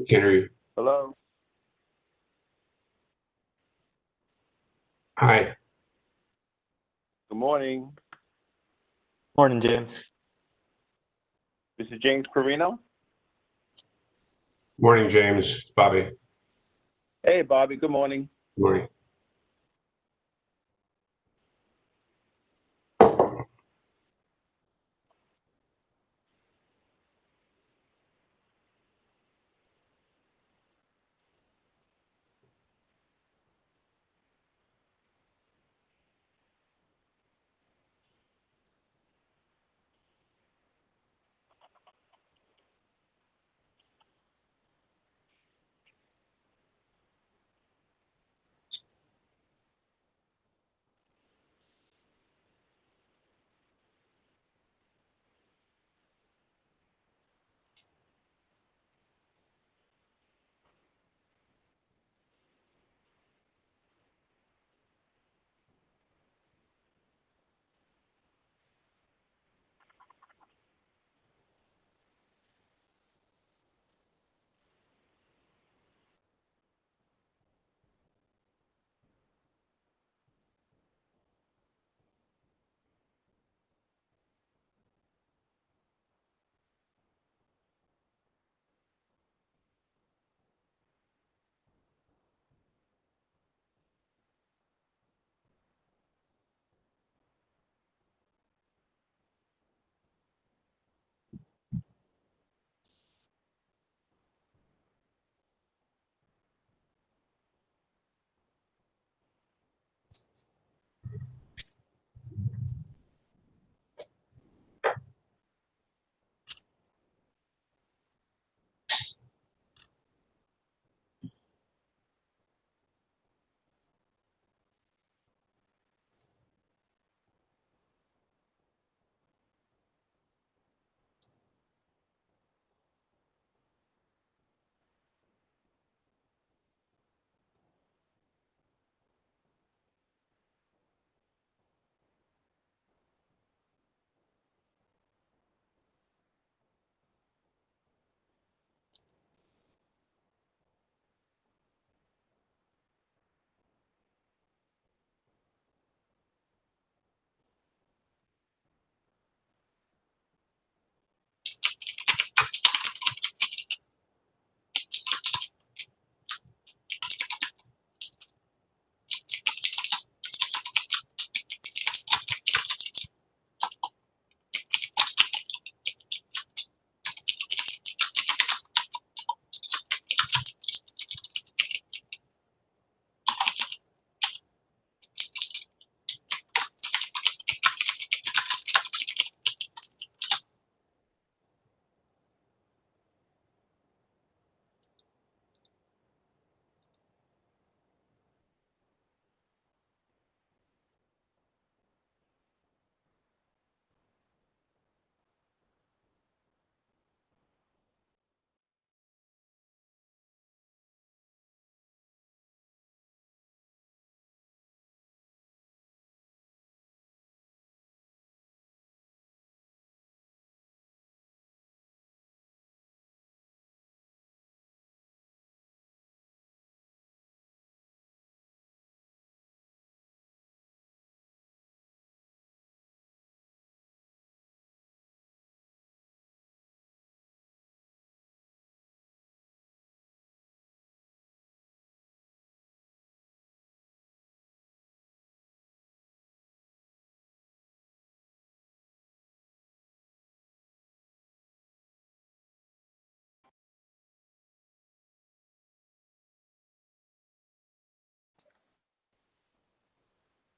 We can't hear you. Hello. Hi. Good morning. Morning, James. This is James Carino. Morning, James. Bobby. Hey, Bobby. Good morning. Morning.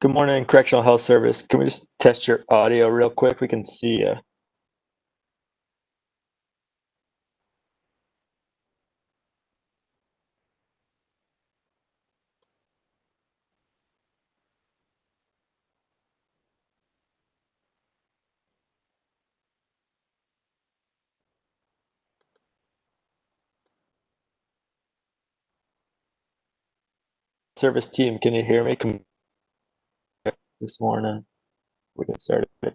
Good morning, Correctional Health Service. Can we just test your audio real quick? We can see you. Service team, can you hear me? This morning, we can start it.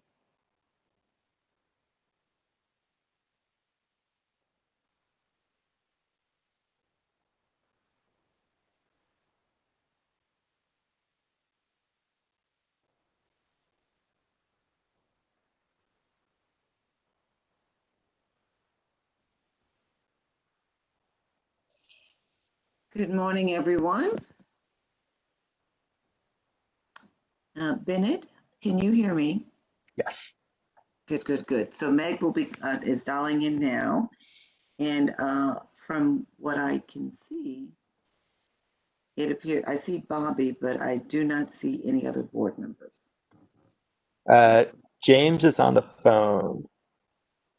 Good morning, everyone. Bennett, can you hear me? Yes. Good, good, good. So Meg will be is dialing in now, and from what I can see, it appears I see Bobby, but I do not see any other board members. James is on the phone.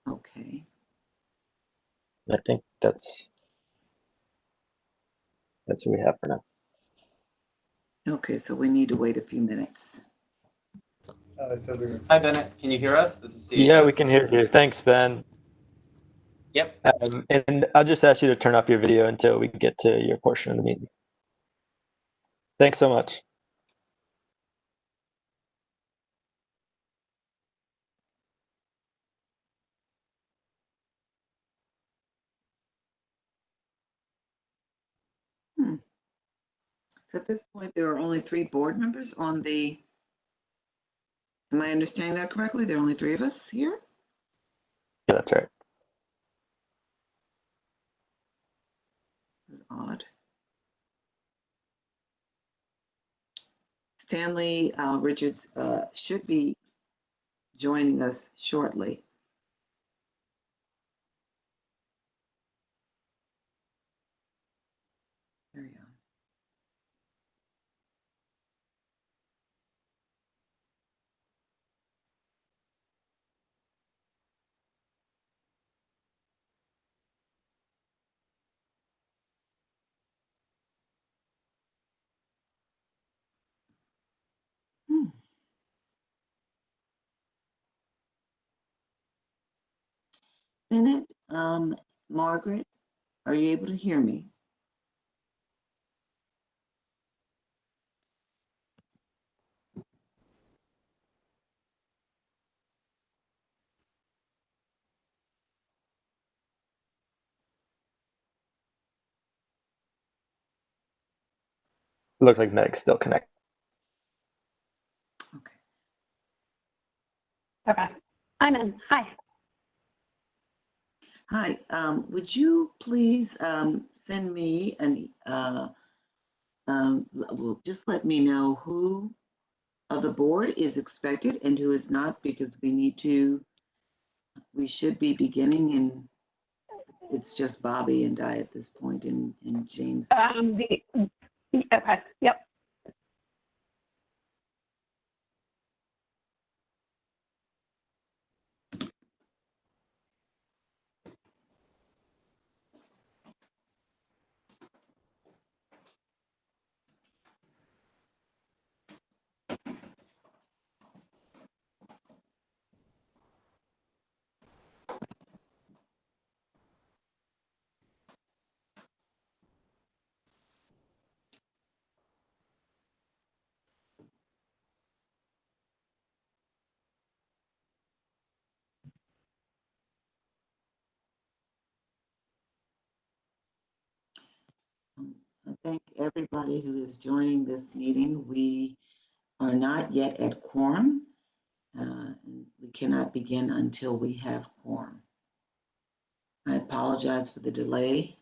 Okay. I think that's what we have for now. Okay, so we need to wait a few minutes. Hi, Bennett. Can you hear us? This is CHS. Yeah, we can hear you. Thanks, Ben. Yep. And I'll just ask you to turn off your video until we get to your portion of the meeting. Thanks so much. So at this point, there are only 3 board members on the. Am I understanding that correctly? There are only 3 of us here? Yeah, that's right. This is odd. Stanley Richards should be joining us shortly. There we go. Bennett, Margaret, are you able to hear me? It looks like Meg's still connected. Okay. Okay, I'm in. Hi. Hi, would you please send me well, just let me know who of the board is expected and who is not, because we should be beginning, and it's just Bobby and I at this point, and James. Okay, yep. I thank everybody who is joining this meeting. We are not yet at quorum. We cannot begin until we have quorum. I apologize for the delay.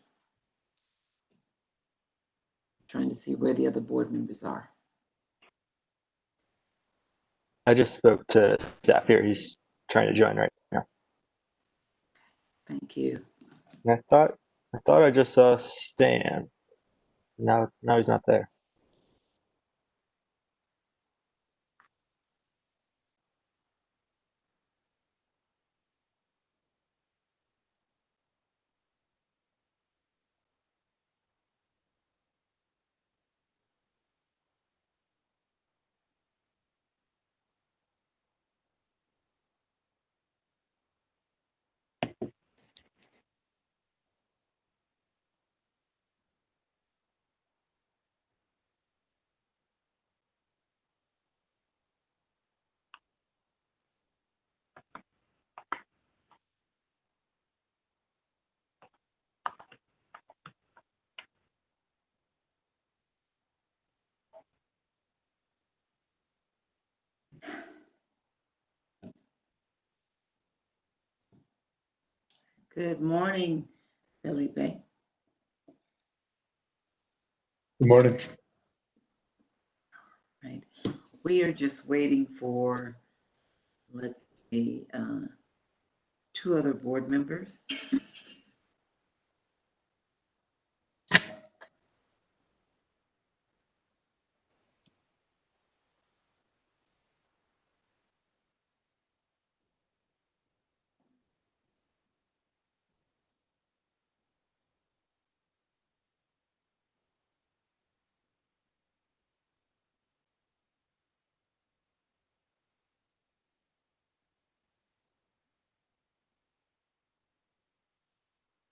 Trying to see where the other board members are. I just spoke to Zafir. He's trying to join right now. Thank you. And I thought I just saw Stan. Now he's not there. Good morning, Felipe. Good morning. Right. We are just waiting for, let's see, 2 other board members.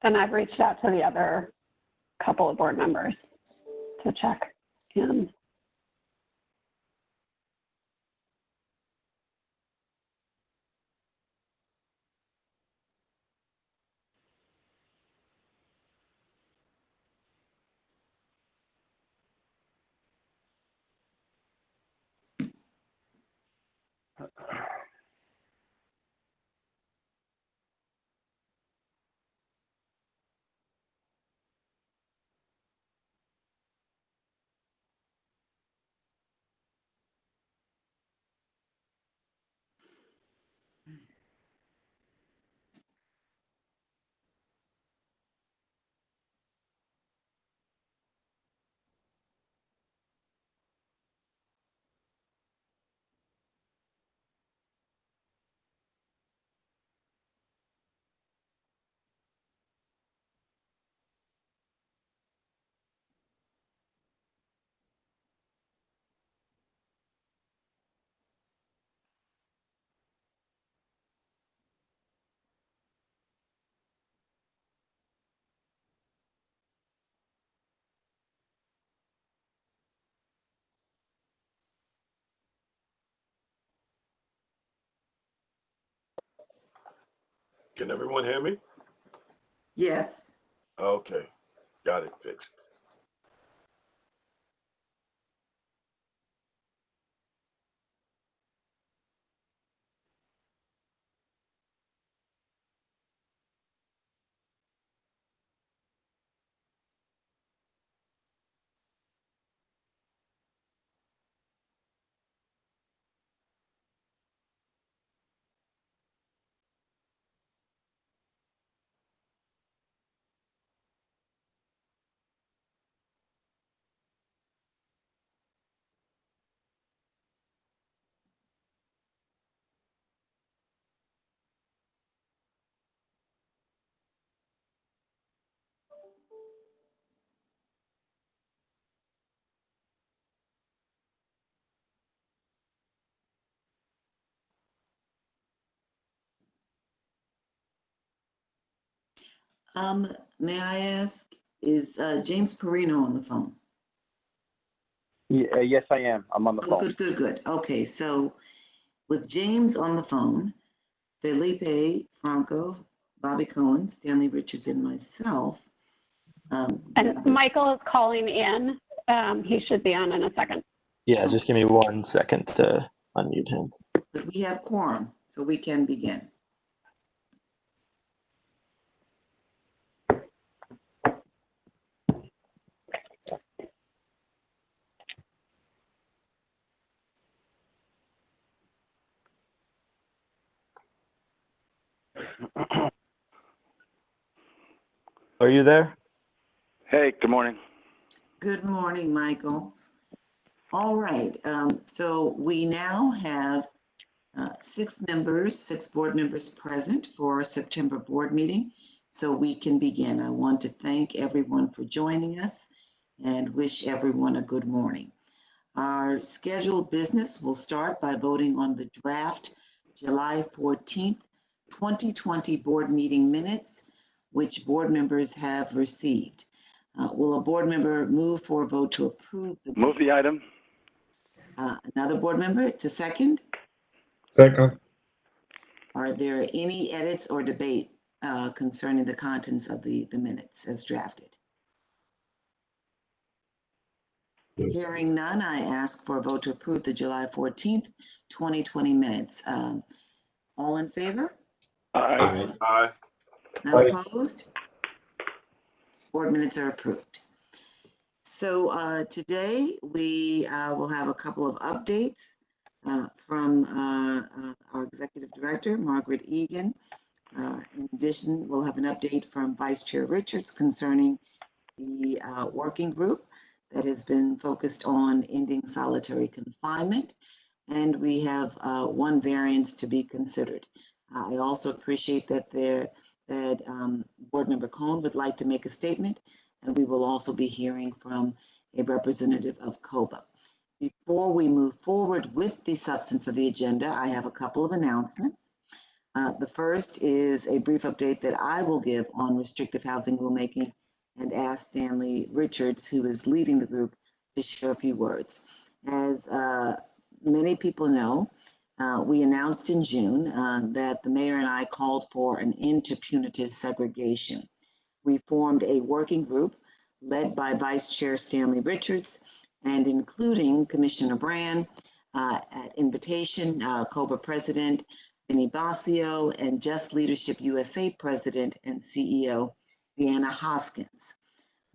And I've reached out to the other couple of board members to check in. Can everyone hear me? Yes. Okay, got it fixed. May I ask, is James Perino on the phone? Yes, I am. I'm on the Oh, phone. good, good, good. Okay, so with James on the phone, Felipe Franco, Bobby Cohen, Stanley Richards, and myself. And Michael is calling in. He should be on in a second. Yeah, just give me 1 second to unmute him. But we have quorum, so we can begin. Are you there? Hey, good morning. Good morning, Michael. All right, so we now have 6 board members present for our September board meeting, so we can begin. I want to thank everyone for joining us and wish everyone a good morning. Our scheduled business will start by voting on the draft July 14th, 2020 board meeting minutes, which board members have received. Will a board member move for a vote to approve the Move the minutes? item. Another board member to second? Second. Are there any edits or debate concerning the contents of the minutes as drafted? Hearing none, I ask for a vote to approve the July 14th, 2020 minutes. All in favor? Aye. None opposed? Board minutes are approved. So today we will have a couple of updates from our Executive Director, Margaret Egan. In addition, we'll have an update from Vice Chair Richards concerning the working group that has been focused on ending solitary confinement. And we have one variance to be considered. I also appreciate that Board Member Cohn would like to make a statement, and we will also be hearing from a representative of COBA. Before we move forward with the substance of the agenda, I have a couple of announcements. The first is a brief update that I will give on restrictive housing rulemaking and ask Stanley Richards, who is leading the group, to share a few words. As many people know, we announced in June that the mayor and I called for an end to punitive segregation. We formed a working group led by Vice Chair Stanley Richards and including Commissioner Brand, at invitation, COBA President Benny Basio, and Just Leadership USA President and CEO Deanna Hoskins.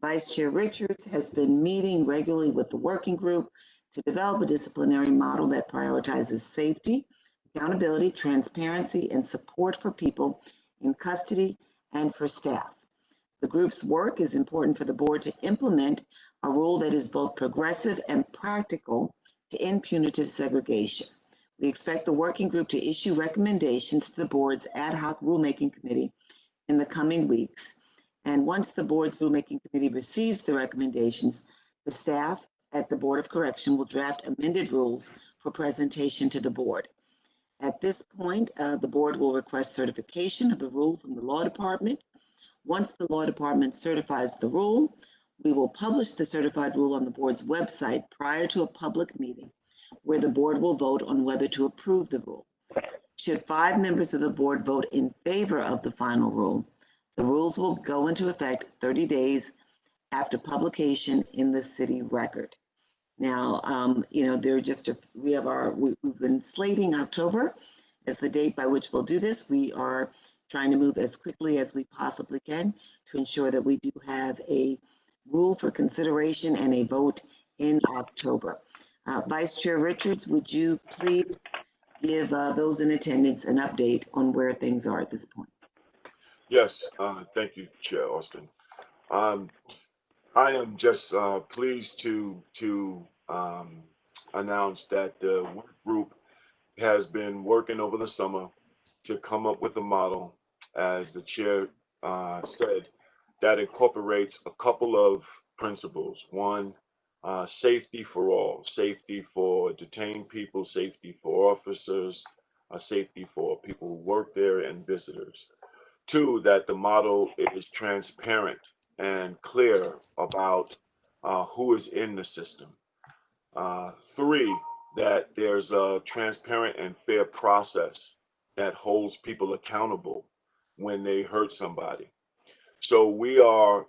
Vice Chair Richards has been meeting regularly with the working group to develop a disciplinary model that prioritizes safety, accountability, transparency, and support for people in custody and for staff. The group's work is important for the board to implement a rule that is both progressive and practical to end punitive segregation. We expect the working group to issue recommendations to the board's ad hoc rulemaking committee in the coming weeks. And once the board's rulemaking committee receives the recommendations, the staff at the Board of Correction will draft amended rules for presentation to the board. At this point, the board will request certification of the rule from the law department. Once the law department certifies the rule, we will publish the certified rule on the board's website prior to a public meeting where the board will vote on whether to approve the rule. Should 5 members of the board vote in favor of the final rule, the rules will go into effect 30 days after publication in the city record. Now, we've been slating October as the date by which we'll do this. We are trying to move as quickly as we possibly can to ensure that we do have a rule for consideration and a vote in October. Vice Chair Richards, would you please give those in attendance an update on where things are at this point? Yes, thank you, Chair Austin. I am just pleased to announce that the work group has been working over the summer to come up with a model, as the chair said, that incorporates a couple of principles. One, safety for all, safety for detained people, safety for officers, safety for people who work there and visitors. Two, that the model is transparent and clear about who is in the system. Three, that there's a transparent and fair process that holds people accountable when they hurt somebody. So we are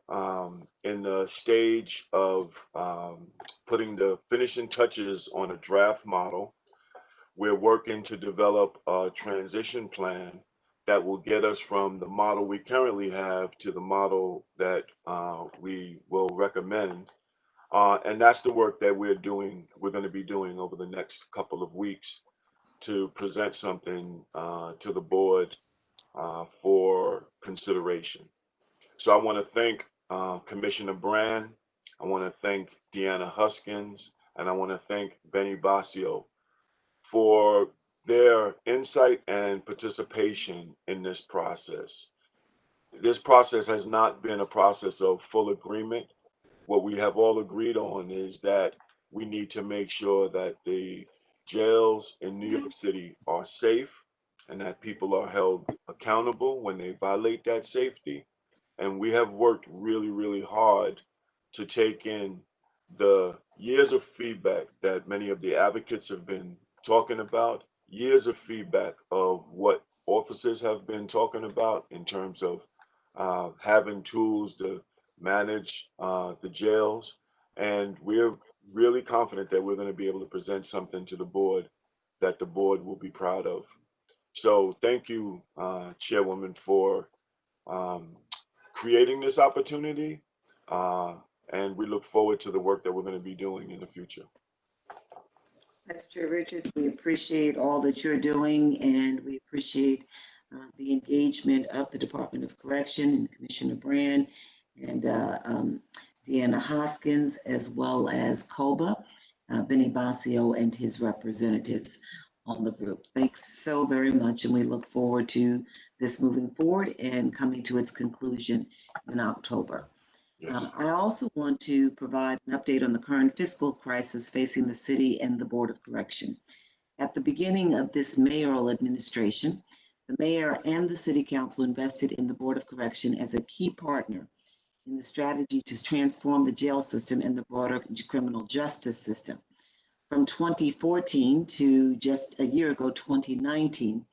in the stage of putting the finishing touches on a draft model. We're working to develop a transition plan that will get us from the model we currently have to the model that we will recommend. And that's the work that we're going to be doing over the next couple of weeks to present something to the board for consideration. So I want to thank Commissioner Brand, I want to thank Deanna Hoskins, and I want to thank Benny Basio for their insight and participation in this process. This process has not been a process of full agreement. What we have all agreed on is that we need to make sure that the jails in New York City are safe and that people are held accountable when they violate that safety. And we have worked really, really hard to take in the years of feedback that many of the advocates have been talking about, years of feedback of what officers have been talking about in terms of having tools to manage the jails. And we're really confident that we're going to be able to present something to the board that the board will be proud of. So thank you, Chairwoman, for creating this opportunity. and we look forward to the work that we're going to be doing in the future. That's true, Richard. We appreciate all that you're doing, and we appreciate the engagement of the Department of Correction and Commissioner Brand and Deanna Hoskins, as well as COBA, Benny Basio and his representatives on the group. Thanks so very much, and we look forward to this moving forward and coming to its conclusion in October. Yes. I also want to provide an update on the current fiscal crisis facing the city and the Board of Correction. At the beginning of this mayoral administration, the mayor and the city council invested in the Board of Correction as a key partner in the strategy to transform the jail system and the broader criminal justice system. From 2014 to just a year ago, 2019,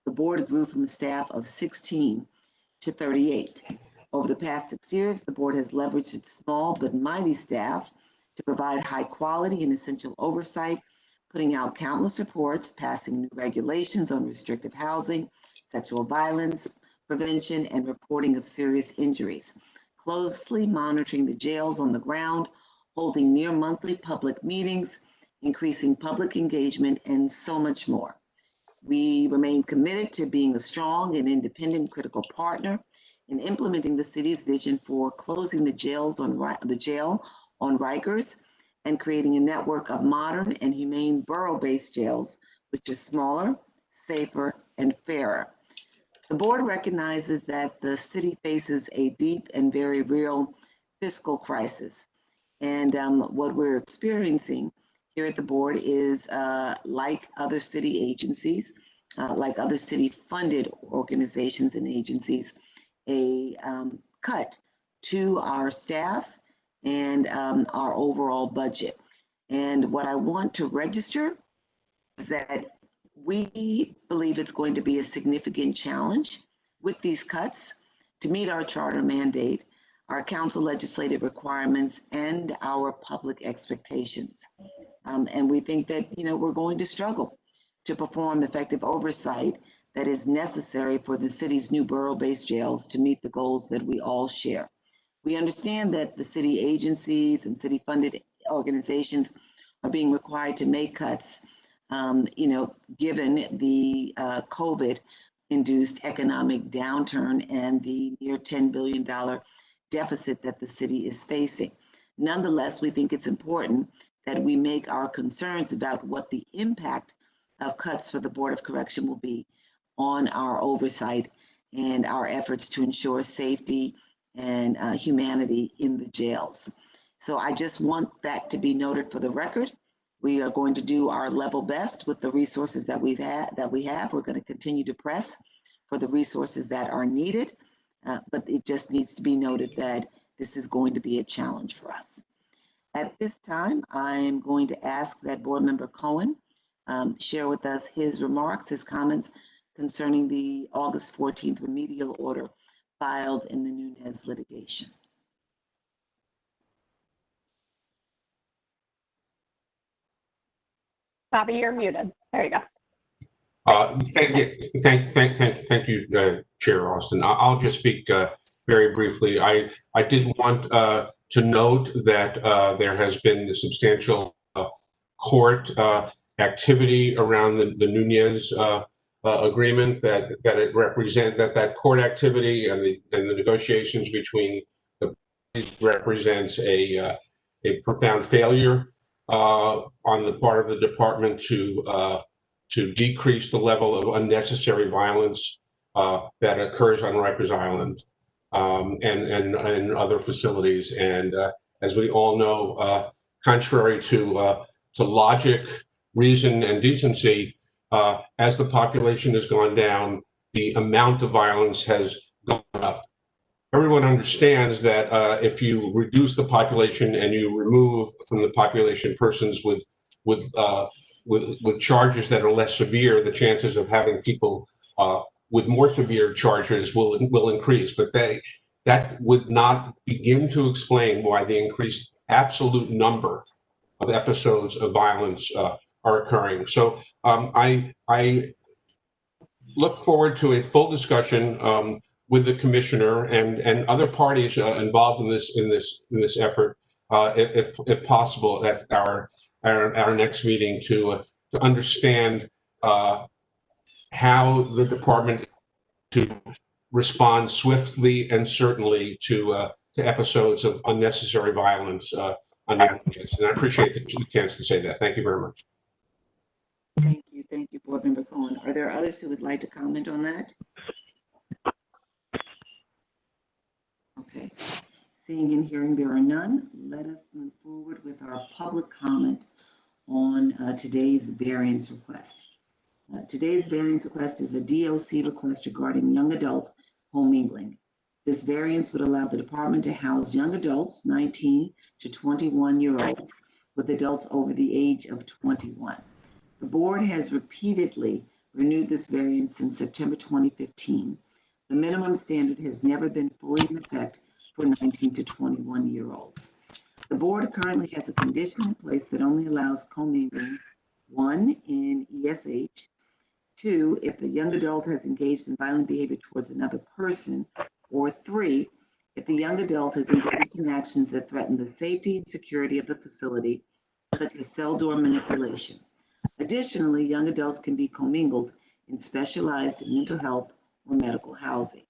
the board grew from a staff of 16 to 38. Over the past 6 years, the board has leveraged its small but mighty staff to provide high quality and essential oversight, putting out countless reports, passing new regulations on restrictive housing, sexual violence prevention, and reporting of serious injuries, closely monitoring the jails on the ground, holding near monthly public meetings, increasing public engagement, and so much more. We remain committed to being a strong and independent critical partner in implementing the city's vision for closing the jail on Rikers and creating a network of modern and humane borough-based jails, which are smaller, safer, and fairer. The board recognizes that the city faces a deep and very real fiscal crisis. And what we're experiencing here at the board is like other city agencies, like other city-funded organizations and agencies, a cut to our staff and our overall budget. And what I want to register is that we believe it's going to be a significant challenge with these cuts to meet our charter mandate, our council legislative requirements, and our public expectations. And we think that, we're going to struggle to perform effective oversight that is necessary for the city's new borough-based jails to meet the goals that we all share. We understand that the city agencies and city-funded organizations are being required to make cuts, given the COVID-induced economic downturn and the near $10 billion deficit that the city is facing. Nonetheless, we think it's important that we make our concerns about what the impact of cuts for the Board of Correction will be on our oversight and our efforts to ensure safety and humanity in the jails. So I just want that to be noted for the record. We are going to do our level best with the resources that we have. We're going to continue to press for the resources that are needed, but it just needs to be noted that this is going to be a challenge for us. At this time, I'm going to ask that Board Member Cohen share with us his remarks, his comments concerning the August 14th remedial order filed in the Nunes litigation. Bobby, you're muted. There you go. Thank you, Chair Austin. I'll just speak very briefly. I did want to note that there has been substantial court activity around the Nunes agreement that it represent that court activity and the negotiations between the parties represents a profound failure on the part of the department to decrease the level of unnecessary violence that occurs on Rikers Island and other facilities. And as we all know, contrary to logic, reason, and decency, as the population has gone down, the amount of violence has gone up. Everyone understands that if you reduce the population and you remove from the population persons with charges that are less severe, the chances of having people with more severe charges will increase. But that would not begin to explain why the increased absolute number of episodes of violence are occurring. So I look forward to a full discussion with the commissioner and other parties involved in this effort, if possible, at our next meeting to understand how the department to respond swiftly and certainly to episodes of unnecessary violence on applicants. And I appreciate the chance to say that. Thank you very much. Thank you, Board Member Cohen. Are there others who would like to comment on that? Okay, seeing and hearing there are none, let us move forward with our public comment on today's variance request. Today's variance request is a DOC request regarding young adult commingling. This variance would allow the department to house young adults, 19 to 21-year-olds, with adults over the age of 21. The board has repeatedly renewed this variance since September 2015. The minimum standard has never been fully in effect for 19 to 21-year-olds. The board currently has a condition in place that only allows commingling, 1, in ESH, 2, if the young adult has engaged in violent behavior towards another person, or 3, if the young adult has engaged in actions that threaten the safety and security of the facility, such as cell door manipulation. Additionally, young adults can be commingled in specialized mental health or medical housing.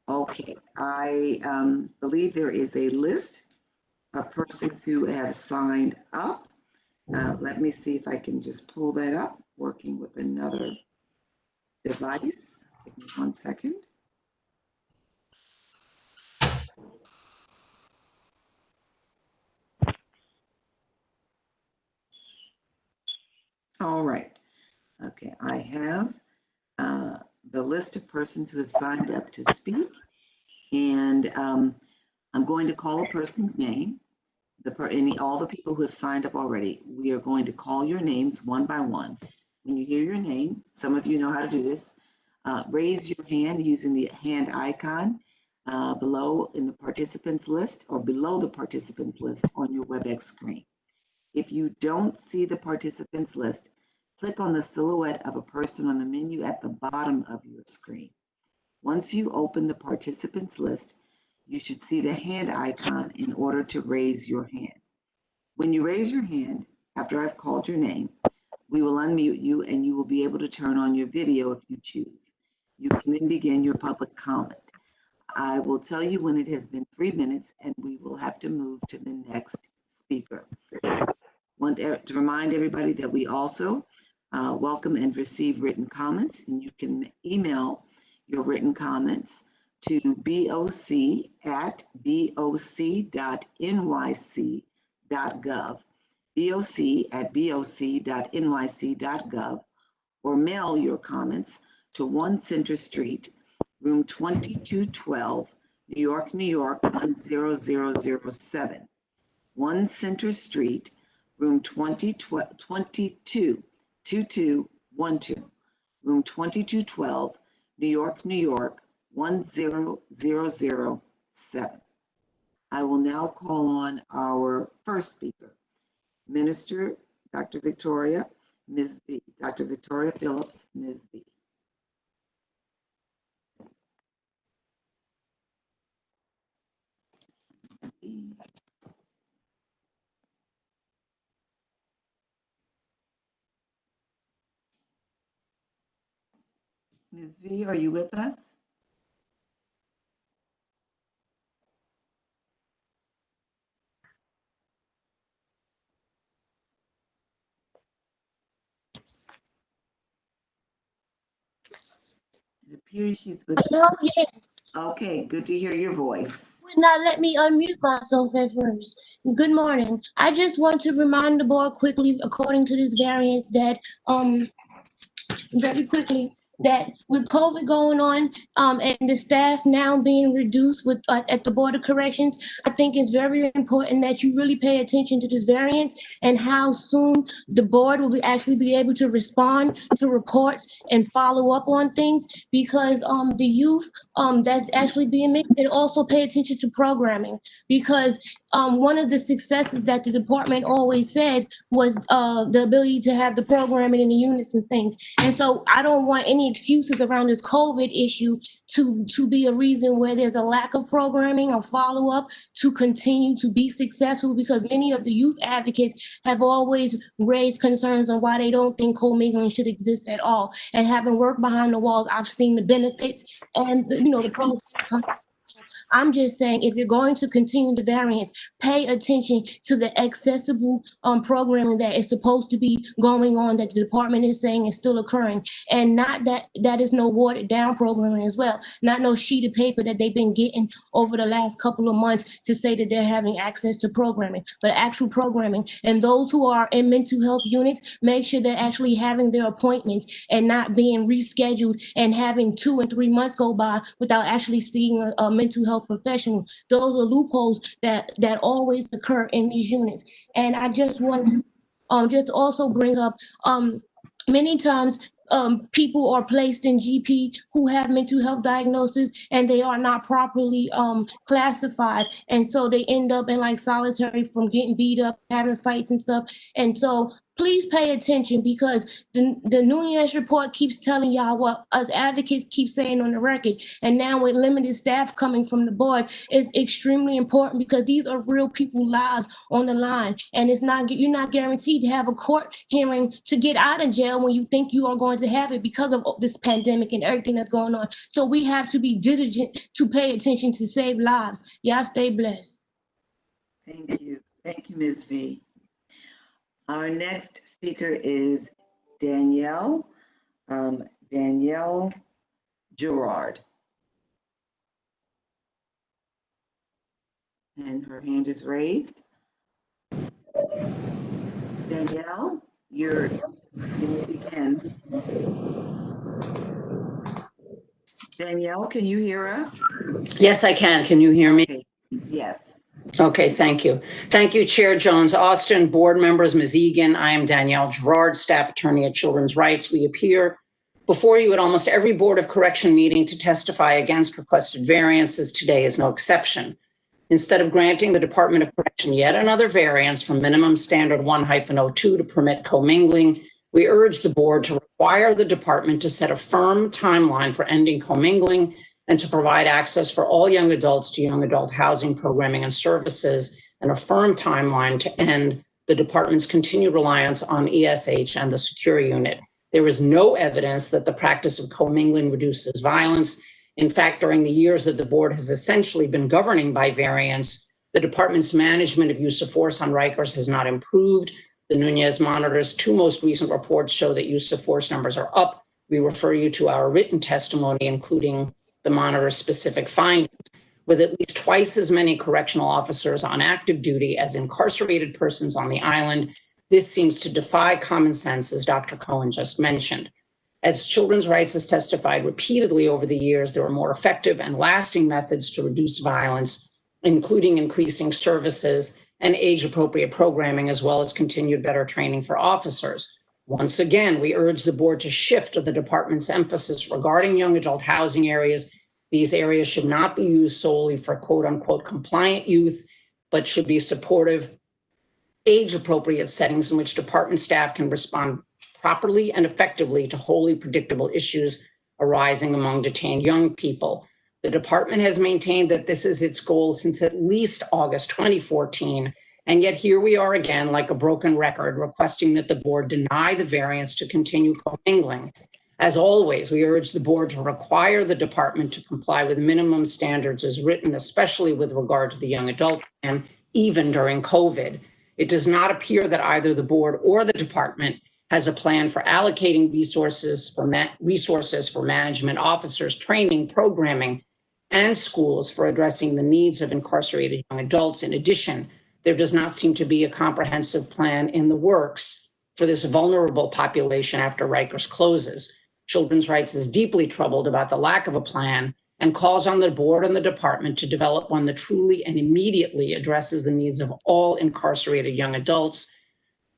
Okay, I believe there is a list of persons who have signed up. Let me see if I can just pull that up, working with another device. Give me 1 second. All right. Okay, I have the list of persons who have signed up to speak, and I'm going to call a person's name. All the people who have signed up already, we are going to call your names one by one. When you hear your name, some of you know how to do this, raise your hand using the hand icon below in the participants list or below the participants list on your WebEx screen. If you don't see the participants list, click on the silhouette of a person on the menu at the bottom of your screen. Once you open the participants list, you should see the hand icon in order to raise your hand. When you raise your hand, after I've called your name, we will unmute you and you will be able to turn on your video if you choose. You can then begin your public comment. I will tell you when it has been 3 minutes and we will have to move to the next speaker. Want to remind everybody that we also welcome and receive written comments, and you can email your written comments to boc@boc.nyc.gov, boc@boc.nyc.gov, or mail your comments to 1 Center Street, room 2212, New York, New York, 10007. 1 Center Street, room 2212, room 2212, New York, New York, 10007. I will now call on our first speaker, Minister Dr. Victoria, Ms. B. Dr. Victoria Phillips, Ms. B. Ms. V, are you with us? It appears she's with us. Hello, yes. Okay, good to hear your voice. Would not let me unmute myself at first. Good morning. I just want to remind the board quickly, according to this variance, that very quickly, that with COVID going on, and the staff now being reduced with at the Board of Corrections, I think it's very important that you really pay attention to this variance and how soon the board will actually be able to respond to reports and follow up on things, because the youth that's actually being mixed, and also pay attention to programming, because one of the successes that the department always said was the ability to have the programming in the units and things. And so I don't want any excuses around this COVID issue to be a reason where there's a lack of programming or follow-up to continue to be successful, because many of the youth advocates have always raised concerns on why they don't think commingling should exist at all. And having worked behind the walls, I've seen the benefits and the pros. I'm just saying, if you're going to continue the variance, pay attention to the accessible programming that is supposed to be going on, that the department is saying is still occurring, and not that is no watered down programming as well, not no sheet of paper that they've been getting over the last couple of months to say that they're having access to programming, but actual programming. And those who are in mental health units, make sure they're actually having their appointments and not being rescheduled and having 2 and 3 months go by without actually seeing a mental health professional. Those are loopholes that always occur in these units. And I just want to just also bring up many times people are placed in GP who have mental health diagnosis and they are not properly classified. And so they end up in like solitary from getting beat up, having fights and stuff. And so please pay attention, because the Nunes report keeps telling y'all what us advocates keep saying on the record. And now with limited staff coming from the board, it's extremely important, because these are real people's lives on the line. And you're not guaranteed to have a court hearing to get out of jail when you think you are going to have it because of this pandemic and everything that's going on. So we have to be diligent to pay attention to save lives. Y'all stay blessed. Thank you. Thank you, Ms. V. Our next speaker is Danielle Gerard. And her hand is raised. Danielle, you begin. Danielle, can you hear us? Yes, I can. Can you hear me? Okay. Yes. Okay, thank you. Thank you, Chair Jones-Austin, board members, Ms. Egan. I am Danielle Gerard, staff attorney at Children's Rights. We appear before you at almost every Board of Correction meeting to testify against requested variances. Today is no exception. Instead of granting the Department of Correction yet another variance from minimum standard 1-02 to permit commingling, we urge the board to require the department to set a firm timeline for ending commingling and to provide access for all young adults to young adult housing programming and services, and a firm timeline to end the department's continued reliance on ESH and the secure unit. There is no evidence that the practice of commingling reduces violence. In fact, during the years that the board has essentially been governing by variance, the department's management of use of force on Rikers has not improved. The Nunes Monitor's 2 most recent reports show that use of force numbers are up. We refer you to our written testimony, including the Monitor's specific findings. With at least twice as many correctional officers on active duty as incarcerated persons on the island, this seems to defy common sense, as Dr. Cohen just mentioned. As Children's Rights has testified repeatedly over the years, there are more effective and lasting methods to reduce violence, including increasing services and age-appropriate programming, as well as continued better training for officers. Once again, we urge the board to shift the department's emphasis regarding young adult housing areas. These areas should not be used solely for quote unquote compliant youth, but should be supportive, age-appropriate settings in which department staff can respond properly and effectively to wholly predictable issues arising among detained young people. The department has maintained that this is its goal since at least August 2014, and yet here we are again, like a broken record, requesting that the board deny the variance to continue commingling. As always, we urge the board to require the department to comply with minimum standards as written, especially with regard to the young adult plan, even during COVID. It does not appear that either the board or the department has a plan for allocating resources for management officers, training, programming, and schools for addressing the needs of incarcerated young adults. In addition, there does not seem to be a comprehensive plan in the works for this vulnerable population after Rikers closes. Children's Rights is deeply troubled about the lack of a plan and calls on the board and the department to develop one that truly and immediately addresses the needs of all incarcerated young adults.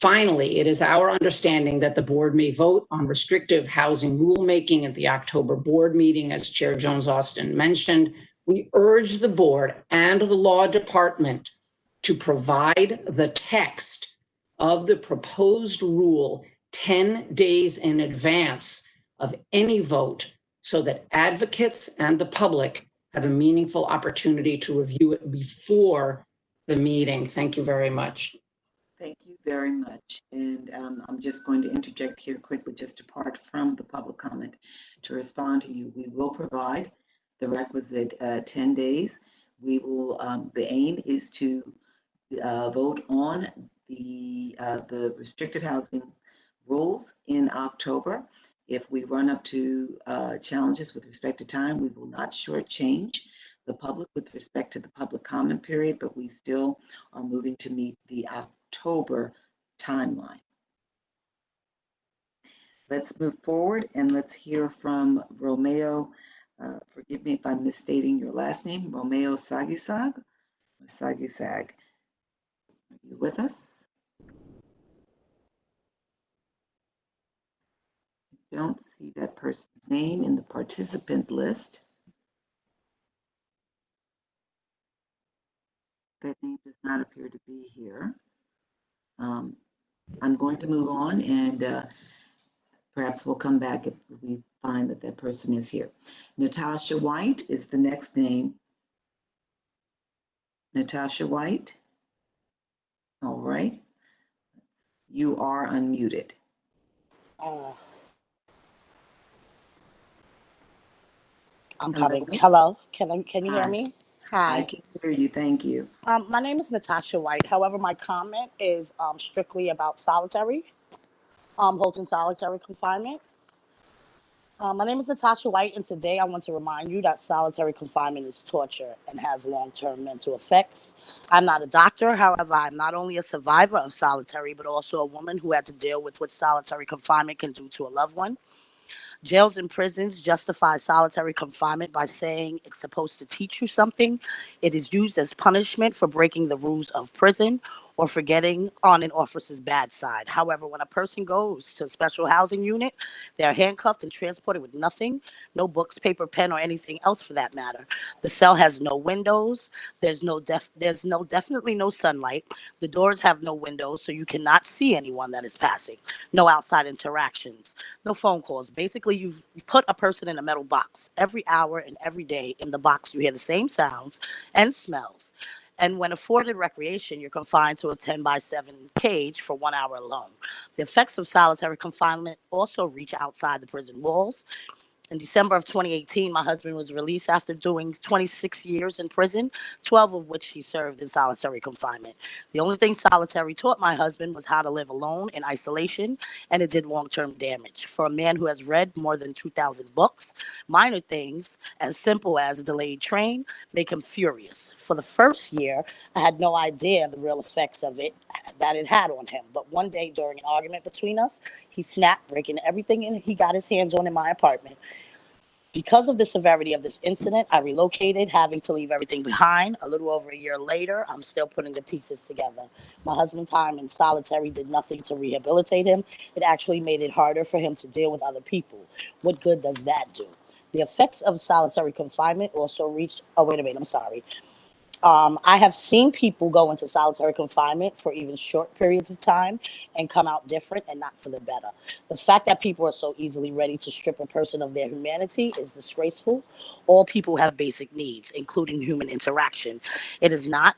Finally, it is our understanding that the board may vote on restrictive housing rulemaking at the October board meeting, as Chair Jones-Austin mentioned. We urge the board and the law department to provide the text of the proposed rule 10 days in advance of any vote so that advocates and the public have a meaningful opportunity to review it before the meeting. Thank you very much. Thank you very much. And I'm just going to interject here quickly, just apart from the public comment, to respond to you. We will provide the requisite 10 days. We will, the aim is to vote on the restrictive housing rules in October. If we run up to challenges with respect to time, we will not shortchange the public with respect to the public comment period, but we still are moving to meet the October timeline. Let's move forward and let's hear from Romeo. Forgive me if I'm misstating your last name, Romeo Sagisag. Sagisag. Are you with us? I don't see that person's name in the participant list. That name does not appear to be here. I'm going to move on and perhaps we'll come back if we find that that person is here. Natasha White is the next name. Natasha White. All right. You are unmuted. I'm Hello. coming. Hello. Can you hear Hi. me? I Hi. can hear you. Thank you. My name is Natasha White. However, my comment is strictly about solitary, holding solitary confinement. My name is Natasha White, and today I want to remind you that solitary confinement is torture and has long-term mental effects. I'm not a doctor. However, I'm not only a survivor of solitary, but also a woman who had to deal with what solitary confinement can do to a loved one. Jails and prisons justify solitary confinement by saying it's supposed to teach you something. It is used as punishment for breaking the rules of prison or for getting on an officer's bad side. However, when a person goes to a special housing unit, they're handcuffed and transported with nothing, no books, paper, pen, or anything else for that matter. The cell has no windows. There's definitely no sunlight. The doors have no windows, so you cannot see anyone that is passing. No outside interactions. No phone calls. Basically, you put a person in a metal box. Every hour and every day in the box, you hear the same sounds and smells. And when afforded recreation, you're confined to a 10-by-7 cage for 1 hour alone. The effects of solitary confinement also reach outside the prison walls. In December of 2018, my husband was released after doing 26 years in prison, 12 of which he served in solitary confinement. The only thing solitary taught my husband was how to live alone in isolation, and it did long-term damage. For a man who has read more than 2,000 books, minor things as simple as a delayed train make him furious. For the first year, I had no idea the real effects of it that it had on him. But one day during an argument between us, he snapped, breaking everything he got his hands on in my apartment. Because of the severity of this incident, I relocated, having to leave everything behind. A little over a year later, I'm still putting the pieces together. My husband's time in solitary did nothing to rehabilitate him. It actually made it harder for him to deal with other people. What good does that do? The effects of solitary confinement also reached, I have seen people go into solitary confinement for even short periods of time and come out different and not for the better. The fact that people are so easily ready to strip a person of their humanity is disgraceful. All people have basic needs, including human interaction. It is not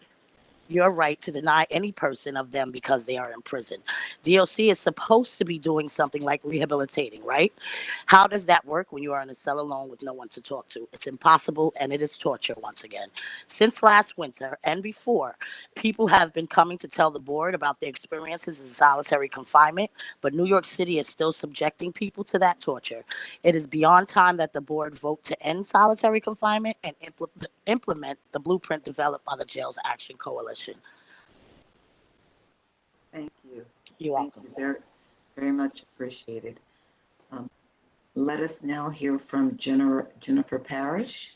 your right to deny any person of them because they are in prison. DOC is supposed to be doing something like rehabilitating, right? How does that work when you are in a cell alone with no one to talk to? It's impossible, and it is torture once again. Since last winter and before, people have been coming to tell the board about their experiences in solitary confinement, but New York City is still subjecting people to that torture. It is beyond time that the board vote to end solitary confinement and implement the blueprint developed by the Jails Action Coalition. Thank you. You're welcome. Thank you. Very, very much appreciated. Let us now hear from Jennifer Parrish.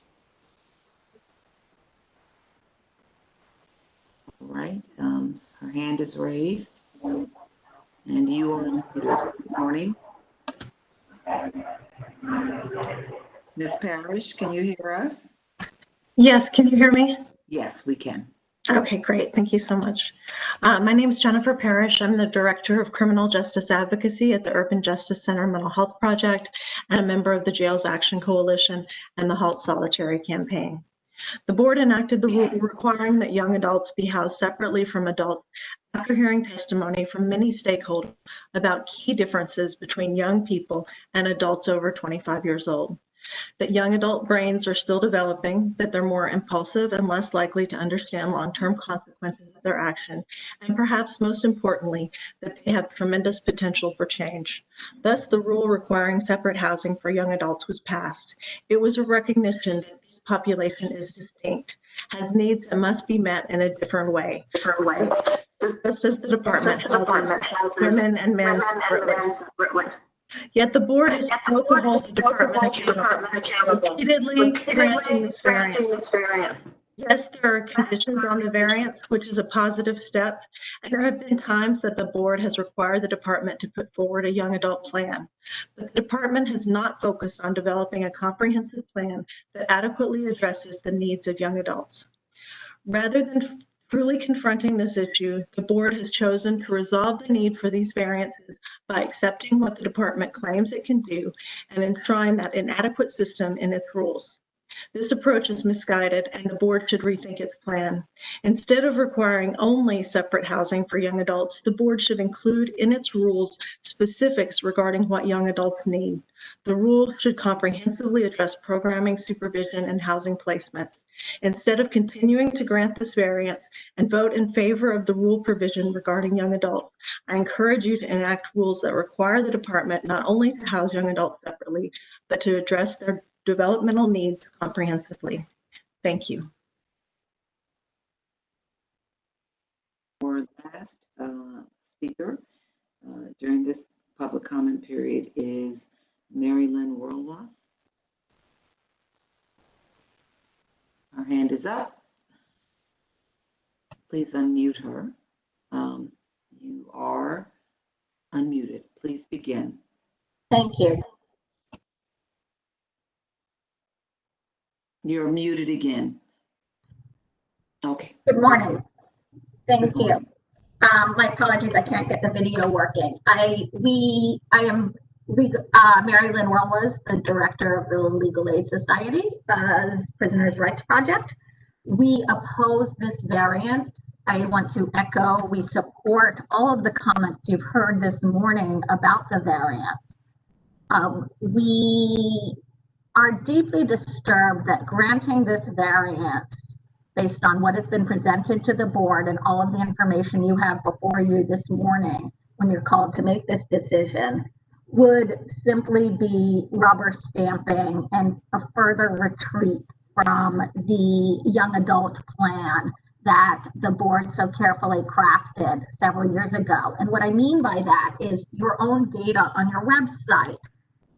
All right. Her hand is raised. And you are unmuted. Good morning. Ms. Parrish, can you hear us? Yes, can you hear me? Yes, we can. Okay, great. Thank you so much. My name is Jennifer Parrish. I'm the Director of Criminal Justice Advocacy at the Urban Justice Center Mental Health Project and a member of the Jails Action Coalition and the Halt Solitary Campaign. The board enacted the rule requiring that young adults be housed separately from adults after hearing testimony from many stakeholders about key differences between young people and adults over 25 years old. That young adult brains are still developing, that they're more impulsive and less likely to understand long-term consequences of their action, and perhaps most importantly, that they have tremendous potential for change. Thus, the rule requiring separate housing for young adults was passed. It was a recognition that the population is distinct, has needs that must be met in a different way. Just as the department houses women and men separately. Yet the board is able to hold the department accountable, repeatedly granting this variance. Yes, there are conditions on the variance, which is a positive step, and there have been times that the board has required the department to put forward a young adult plan. But the department has not focused on developing a comprehensive plan that adequately addresses the needs of young adults. Rather than truly confronting this issue, the board has chosen to resolve the need for these variances by accepting what the department claims it can do and enshrine that inadequate system in its rules. This approach is misguided, and the board should rethink its plan. Instead of requiring only separate housing for young adults, the board should include in its rules specifics regarding what young adults need. The rules should comprehensively address programming, supervision, and housing placements. Instead of continuing to grant this variance and vote in favor of the rule provision regarding young adults, I encourage you to enact rules that require the department not only to house young adults separately, but to address their developmental needs comprehensively. Thank you. Our last speaker during this public comment period is Mary Lynn Worlwas. Her hand is up. Please unmute her. You are unmuted. Please begin. Thank you. You're muted again. Okay. Good morning. Thank you. My apologies, I can't get the video working. I am Mary Lynn Worlwas, the director of the Legal Aid Society's Prisoners' Rights Project. We oppose this variance. I want to echo, we support all of the comments you've heard this morning about the variance. We are deeply disturbed that granting this variance based on what has been presented to the board and all of the information you have before you this morning when you're called to make this decision would simply be rubber stamping and a further retreat from the young adult plan that the board so carefully crafted several years ago. And what I mean by that is your own data on your website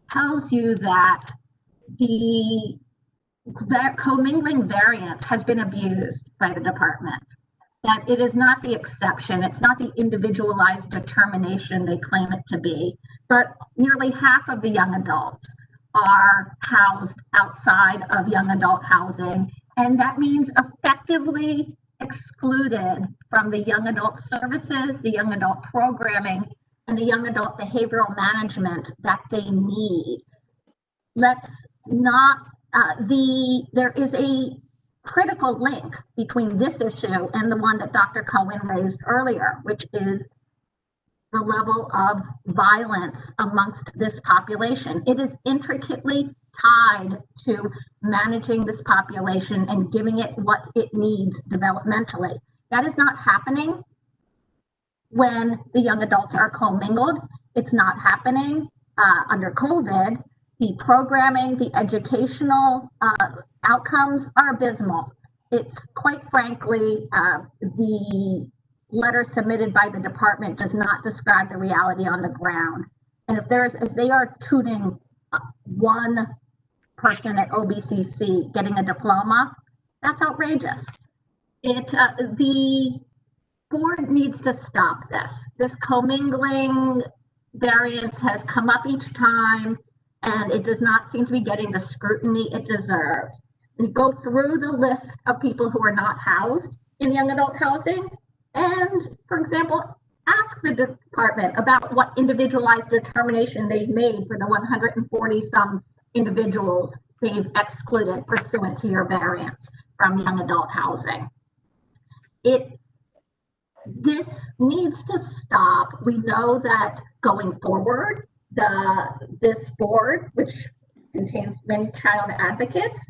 tells you that the commingling variance has been abused by the department. That it is not the exception, it's not the individualized determination they claim it to be, but nearly half of the young adults are housed outside of young adult housing, and that means effectively excluded from the young adult services, the young adult programming, and the young adult behavioral management that they need. Let's not, there is a critical link between this issue and the one that Dr. Cohen raised earlier, which is the level of violence amongst this population. It is intricately tied to managing this population and giving it what it needs developmentally. That is not happening when the young adults are commingled. It's not happening under COVID. The programming, the educational outcomes are abysmal. It's quite frankly, the letter submitted by the department does not describe the reality on the ground. And if they are tutoring one person at OBCC getting a diploma, that's outrageous. The board needs to stop this. This commingling variance has come up each time, and it does not seem to be getting the scrutiny it deserves. We go through the list of people who are not housed in young adult housing. And for example, ask the department about what individualized determination they've made for the 140 some individuals they've excluded pursuant to your variance from young adult housing. This needs to stop. We know that going forward, this board, which contains many child advocates,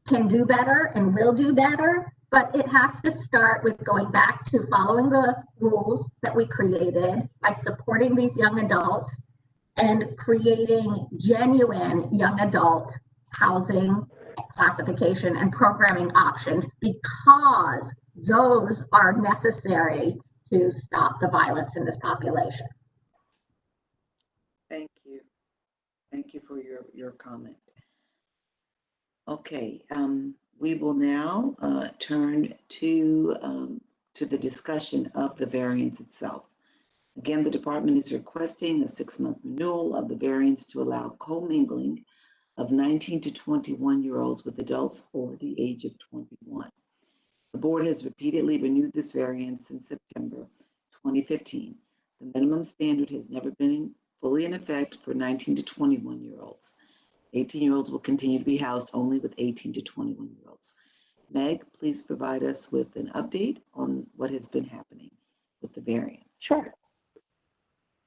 can do better and will do better, but it has to start with going back to following the rules that we created by supporting these young adults and creating genuine young adult housing classification and programming options, because those are necessary to stop the violence in this population. Thank you. Thank you for your comment. Okay, we will now turn to the discussion of the variance itself. Again, the department is requesting a 6-month renewal of the variance to allow commingling of 19 to 21-year-olds with adults over the age of 21. The board has repeatedly renewed this variance since September 2015. The minimum standard has never been fully in effect for 19 to 21-year-olds. 18-year-olds will continue to be housed only with 18 to 21-year-olds. Meg, please provide us with an update on what has been happening with the variance. Sure.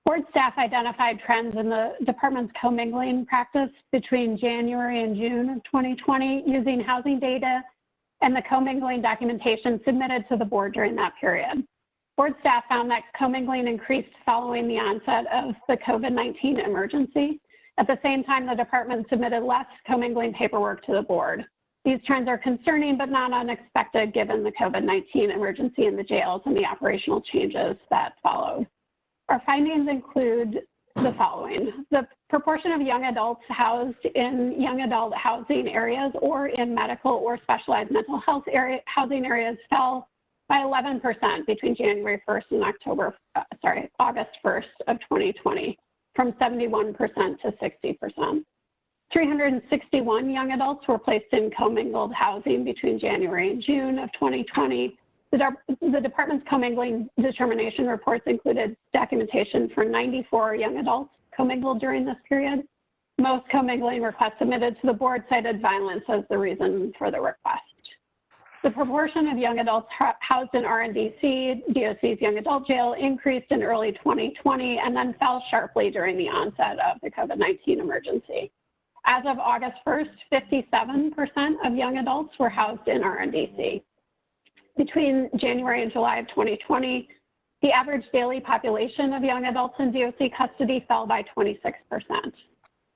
Board staff identified trends in the department's commingling practice between January and June of 2020 using housing data and the commingling documentation submitted to the board during that period. Board staff found that commingling increased following the onset of the COVID-19 emergency. At the same time, the department submitted less commingling paperwork to the board. These trends are concerning but not unexpected given the COVID-19 emergency in the jails and the operational changes that followed. Our findings include the following. The proportion of young adults housed in young adult housing areas or in medical or specialized mental health housing areas fell by 11% between January 1st and August 1st of 2020, from 71% to 60%. 361 young adults were placed in commingled housing between January and June of 2020. The department's commingling determination reports included documentation for 94 young adults commingled during this period. Most commingling requests submitted to the board cited violence as the reason for the request. The proportion of young adults housed in RNDC, DOC's young adult jail, increased in early 2020 and then fell sharply during the onset of the COVID-19 emergency. As of August 1st, 57% of young adults were housed in RNDC. Between January and July of 2020, the average daily population of young adults in DOC custody fell by 26%.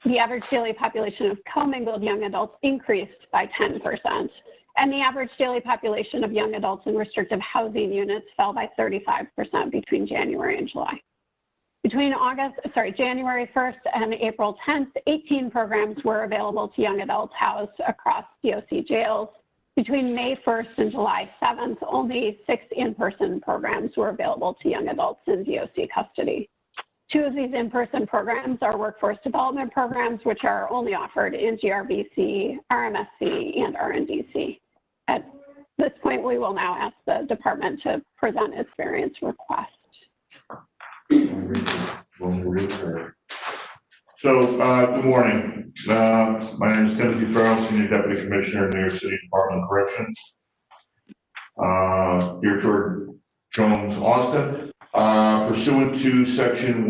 The average daily population of commingled young adults increased by 10%, and the average daily population of young adults in restrictive housing units fell by 35% between January and July. Between January 1st and April 10th, 18 programs were available to young adults housed across DOC jails. Between May 1st and July 7th, only 6 in-person programs were available to young adults in DOC custody. 2 of these in-person programs are workforce development programs, which are only offered in GRBC, RMSC, and RNDC. At this point, we will now ask the department to present its variance request. So, good morning. My name is Timothy Farrell, Senior Deputy Commissioner in the New York City Department of Corrections. Dear George Jones Austin, pursuant to Section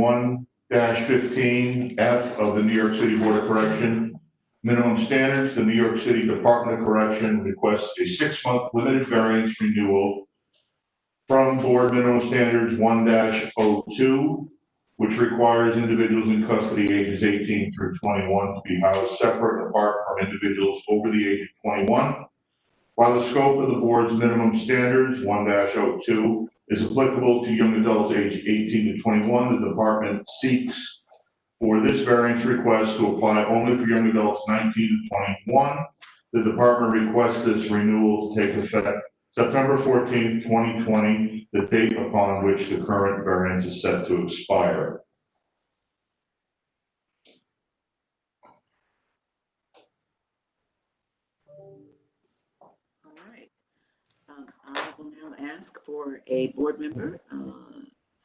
1-15F of the New York City Board of Correction minimum standards, the New York City Department of Correction requests a 6-month limited variance renewal from Board Minimum Standards 1-02, which requires individuals in custody ages 18 through 21 to be housed separate and apart from individuals over the age of 21. While the scope of the board's minimum standards 1-02 is applicable to young adults aged 18 to 21, the department seeks for this variance request to apply only for young adults 19 to 21. The department requests this renewal to take effect September 14, 2020, the date upon which the current variance is set to expire. All right. I will now ask for a board member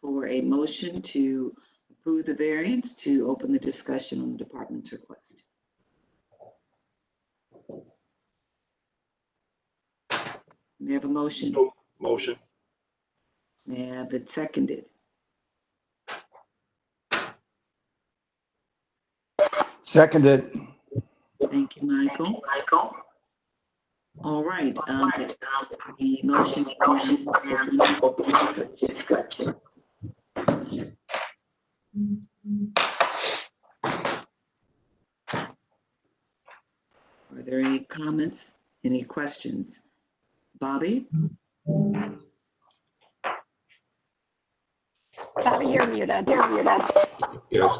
for a motion to approve the variance to open the discussion on the department's request. May I have a motion? Motion. May I have it seconded? Seconded. Thank you, Michael. All right. The motion discussion. Are there any comments? Any questions? Bobby? Bobby, you're muted. Yes,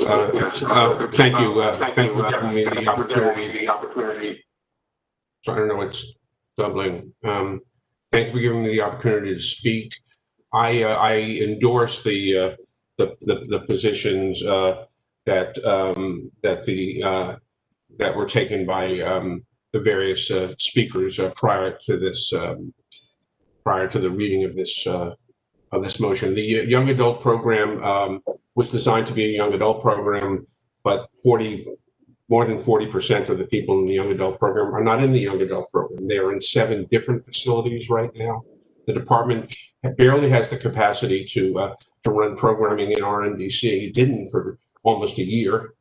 thank you. Thank you for giving me the opportunity. So I don't know what's doubling. Thank you for giving me the opportunity to speak. I endorse the positions that were taken by the various speakers prior to the reading of this motion. The young adult program was designed to be a young adult program, but more than 40% of the people in the young adult program are not in the young adult program. They are in 7 different facilities right now. The department barely has the capacity to run programming in RNDC. It didn't for almost a year,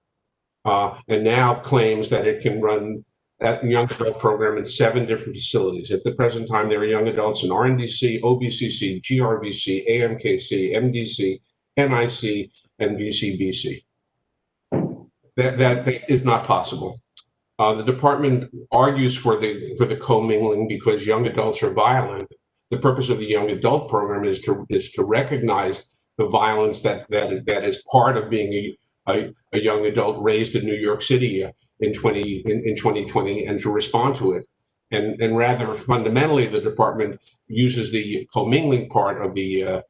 and now claims that it can run that young adult program in 7 different facilities. At the present time, there are young adults in RNDC, OBCC, GRVC, AMKC, MDC, NYC, and VCBC. That is not possible. The department argues for the commingling because young adults are violent. The purpose of the young adult program is to recognize the violence that is part of being a young adult raised in New York City in 2020, and to respond to it. And rather fundamentally, the department uses the commingling part of the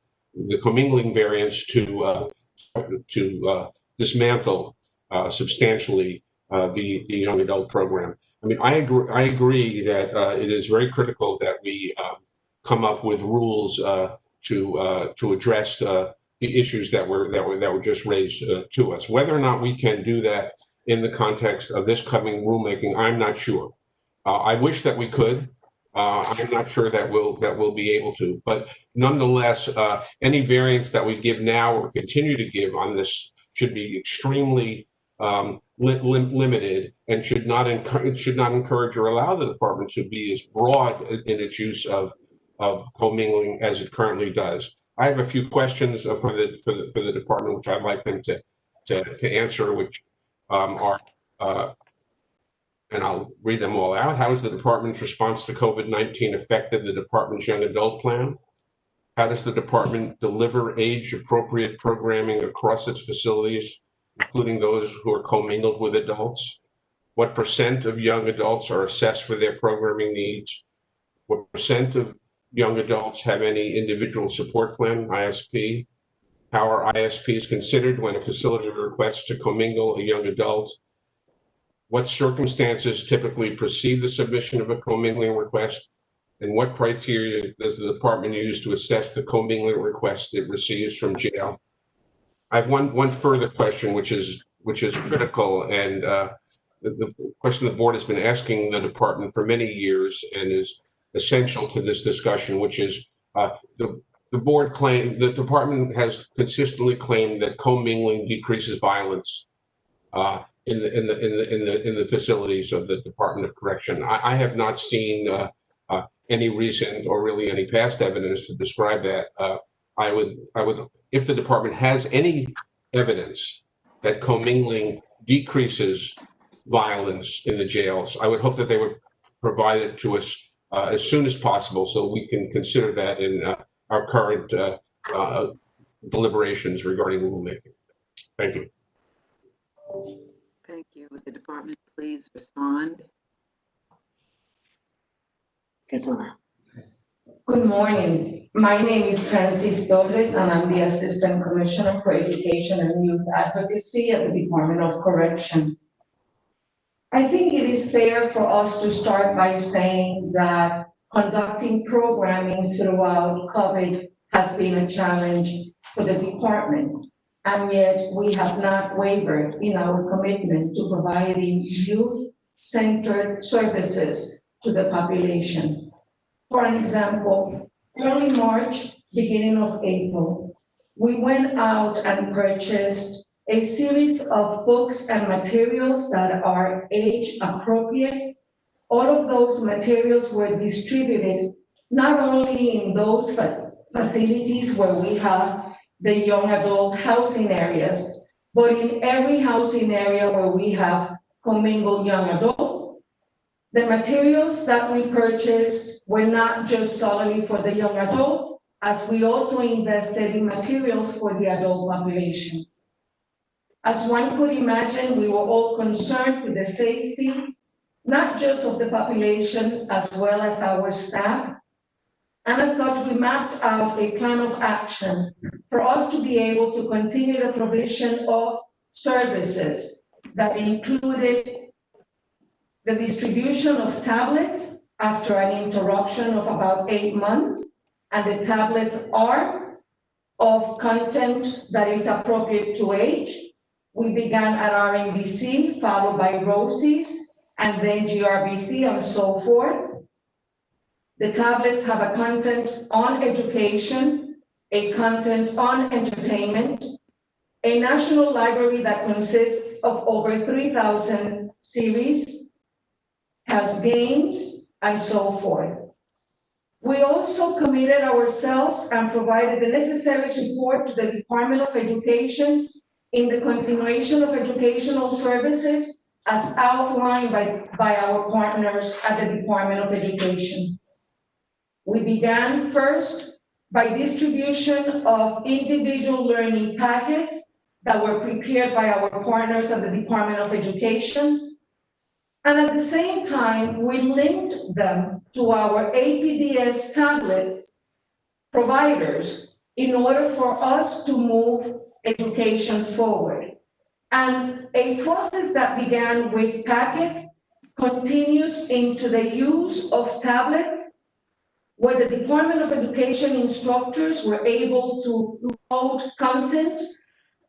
commingling variance to dismantle substantially the young adult program. I mean, I agree that it is very critical that we come up with rules to address the issues that were just raised to us. Whether or not we can do that in the context of this coming rulemaking, I'm not sure. I wish that we could. I'm not sure that we'll be able to. But nonetheless, any variance that we give now or continue to give on this should be extremely limited, and should not encourage or allow the department to be as broad in its use of commingling as it currently does. I have a few questions for the department, which I'd like them to answer, which are, and I'll read them all out. How has the department's response to COVID-19 affected the department's young adult plan? How does the department deliver age-appropriate programming across its facilities, including those who are commingled with adults? What % of young adults are assessed for their programming needs? What % of young adults have any individual support plan, ISP? How are ISPs considered when a facility requests to commingle a young adult? What circumstances typically precede the submission of a commingling request? And what criteria does the department use to assess the commingling request it receives from jail? I have one further question, which is critical, and the question the board has been asking the department for many years and is essential to this discussion, which is the department has consistently claimed that commingling decreases violence in the facilities of the Department of Correction. I have not seen any recent or really any past evidence to describe that. I would, if the department has any evidence that commingling decreases violence in the jails, I would hope that they would provide it to us as soon as possible so we can consider that in our current deliberations regarding rulemaking. Thank you. Thank you. Would the department please respond? Good morning. My name is Francis Torres, and I'm the Assistant Commissioner for Education and Youth Advocacy at the Department of Correction. I think it is fair for us to start by saying that conducting programming throughout COVID has been a challenge for the department. And yet we have not wavered in our commitment to providing youth-centered services to the population. For an example, early March, beginning of April, we went out and purchased a series of books and materials that are age appropriate. All of those materials were distributed not only in those facilities where we have the young adult housing areas, but in every housing area where we have commingled young adults. The materials that we purchased were not just solely for the young adults, as we also invested in materials for the adult population. As one could imagine, we were all concerned with the safety, not just of the population, as well as our staff. And as such, we mapped out a plan of action for us to be able to continue the provision of services that included the distribution of tablets after an interruption of about 8 months, and the tablets are of content that is appropriate to age. We began at RNBC, followed by ROSI's, and then GRBC, and so forth. The tablets have a content on education, a content on entertainment, a national library that consists of over 3,000 series, has games, and so forth. We also committed ourselves and provided the necessary support to the Department of Education in the continuation of educational services as outlined by our partners at the Department of Education. We began first by distribution of individual learning packets that were prepared by our partners at the Department of Education. And at the same time, we linked them to our APDS tablets providers in order for us to move education forward. And a process that began with packets continued into the use of tablets, where the Department of Education instructors were able to load content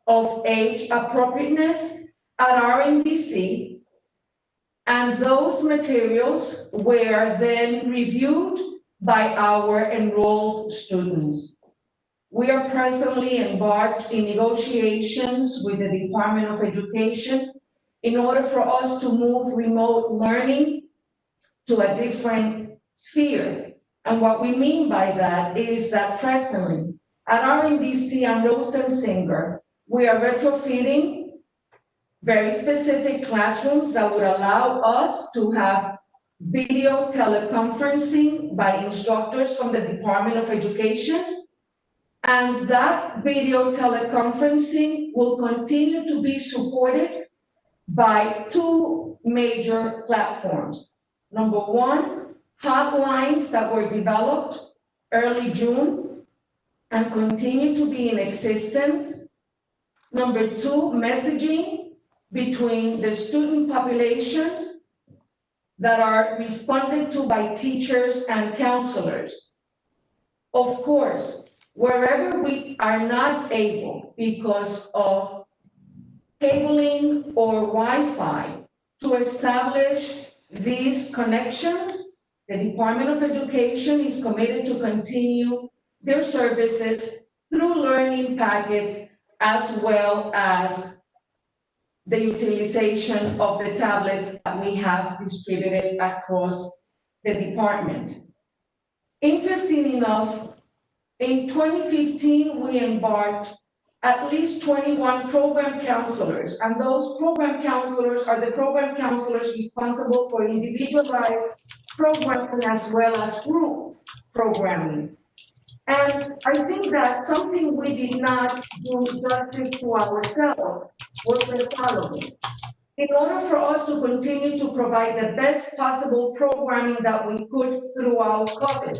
of age appropriateness at RNBC, and those materials were then reviewed by our enrolled students. We are presently embarked in negotiations with the Department of Education in order for us to move remote learning to a different sphere. And what we mean by that is that presently at RNBC and Rosensinger, we are retrofitting very specific classrooms that would allow us to have video teleconferencing by instructors from the Department of Education. And that video teleconferencing will continue to be supported by 2 major platforms. Number 1, hotlines that were developed early June and continue to be in existence. Number 2, messaging between the student population that are responded to by teachers and counselors. Of course, wherever we are not able, because of cabling or Wi-Fi, to establish these connections, the Department of Education is committed to continue their services through learning packets, as well as the utilization of the tablets that we have distributed across the department. Interesting enough, in 2015, we embarked at least 21 program counselors, and those program counselors are the program counselors responsible for individualized programming as well as group programming. And I think that something we did not do justice to ourselves was the following. In order for us to continue to provide the best possible programming that we could throughout COVID,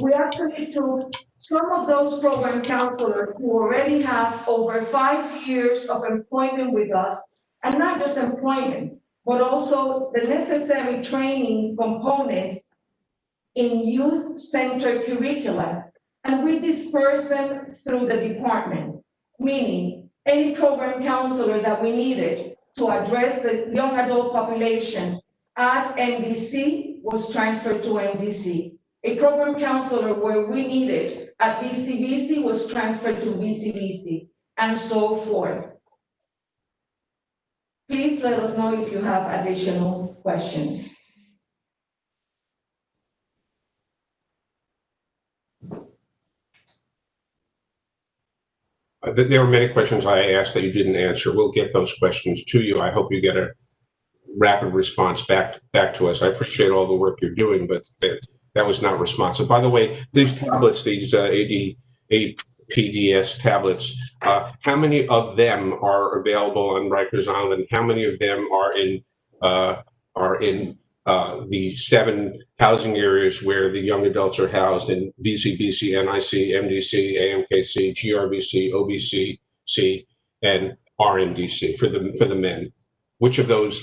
we actually took some of those program counselors who already have over 5 years of employment with us, and not just employment, but also the necessary training components in youth-centered curricula, and we disperse them through the department, meaning any program counselor that we needed to address the young adult population at MDC was transferred to MDC. A program counselor where we needed at BCBC was transferred to BCBC, and so forth. Please let us know if you have additional questions. There were many questions I asked that you didn't answer. We'll get those questions to you. I hope you get a rapid response back to us. I appreciate all the work you're doing, but that was not responsive. By the way, these tablets, these APDS tablets, how many of them are available on Rikers Island? How many of them are in the 7 housing areas where the young adults are housed in VCBC, NIC, MDC, AMKC, GRBC, OBCC, and RNDC for the men? Which of those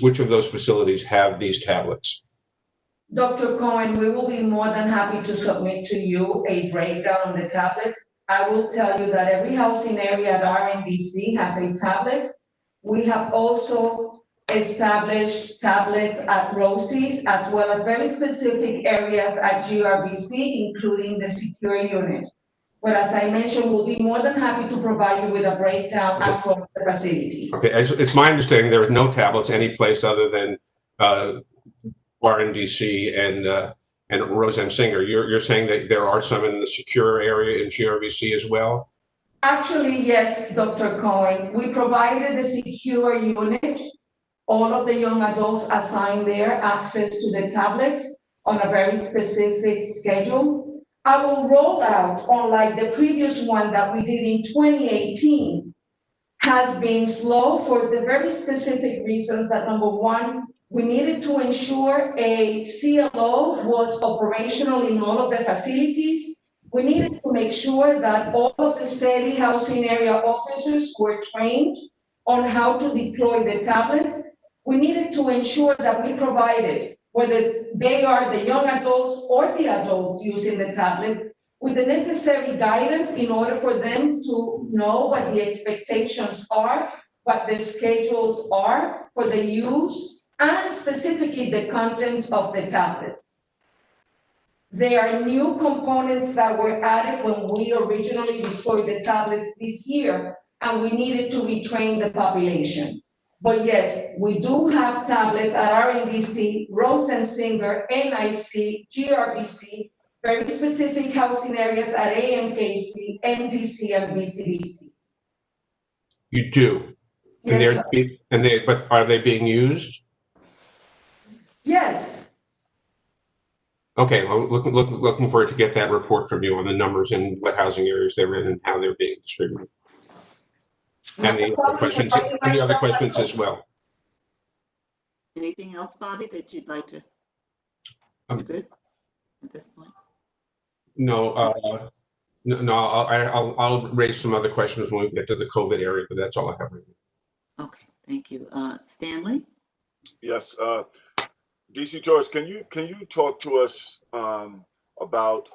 facilities have these tablets? Dr. Cohen, we will be more than happy to submit to you a breakdown on the tablets. I will tell you that every housing area at RNDC has a tablet. We have also established tablets at Rosie's, as well as very specific areas at GRBC, including the secure unit. But as I mentioned, we'll be more than happy to provide you with a breakdown across the facilities. Okay, it's my understanding there are no tablets any place other than RNDC and Roseanne Singer. You're saying that there are some in the secure area in GRBC as well? Actually, yes, Dr. Cohen. We provided the secure unit, all of the young adults assigned there access to the tablets on a very specific schedule. Our rollout, unlike the previous one that we did in 2018, has been slow for the very specific reasons that, number one, we needed to ensure a CLO was operational in all of the facilities. We needed to make sure that all of the steady housing area officers were trained on how to deploy the tablets. We needed to ensure that we provided, whether they are the young adults or the adults using the tablets, with the necessary guidance in order for them to know what the expectations are, what the schedules are for the use, and specifically the content of the tablets. There are new components that were added when we originally deployed the tablets this year, and we needed to retrain the population. But yes, we do have tablets at RNDC, Roseanne Singer, NIC, GRBC, very specific housing areas at AMKC, MDC, and BCBC. You do? Yes, But are they being used? yes. Okay, well, looking forward to get that report from you on the numbers and what housing areas they're in and how they're being distributed. And the other questions as well. Anything else, Bobby, that you'd like to? You're good at this point? No, I'll raise some other questions when we get to the COVID area, but that's all I have right now. Okay, thank you. Stanley? Yes, DC Torres, can you talk to us about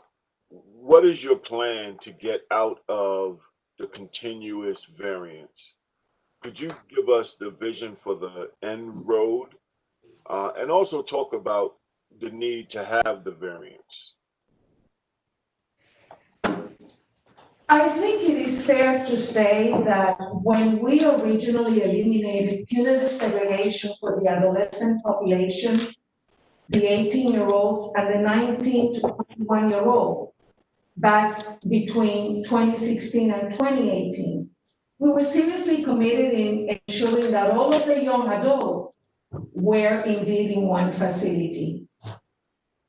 what is your plan to get out of the continuous variance? Could you give us the vision for the end road, and also talk about the need to have the variance? I think it is fair to say that when we originally eliminated punitive segregation for the adolescent population, the 18-year-olds and the 19 to 21-year-old, back between 2016 and 2018, we were seriously committed in ensuring that all of the young adults were indeed in one facility.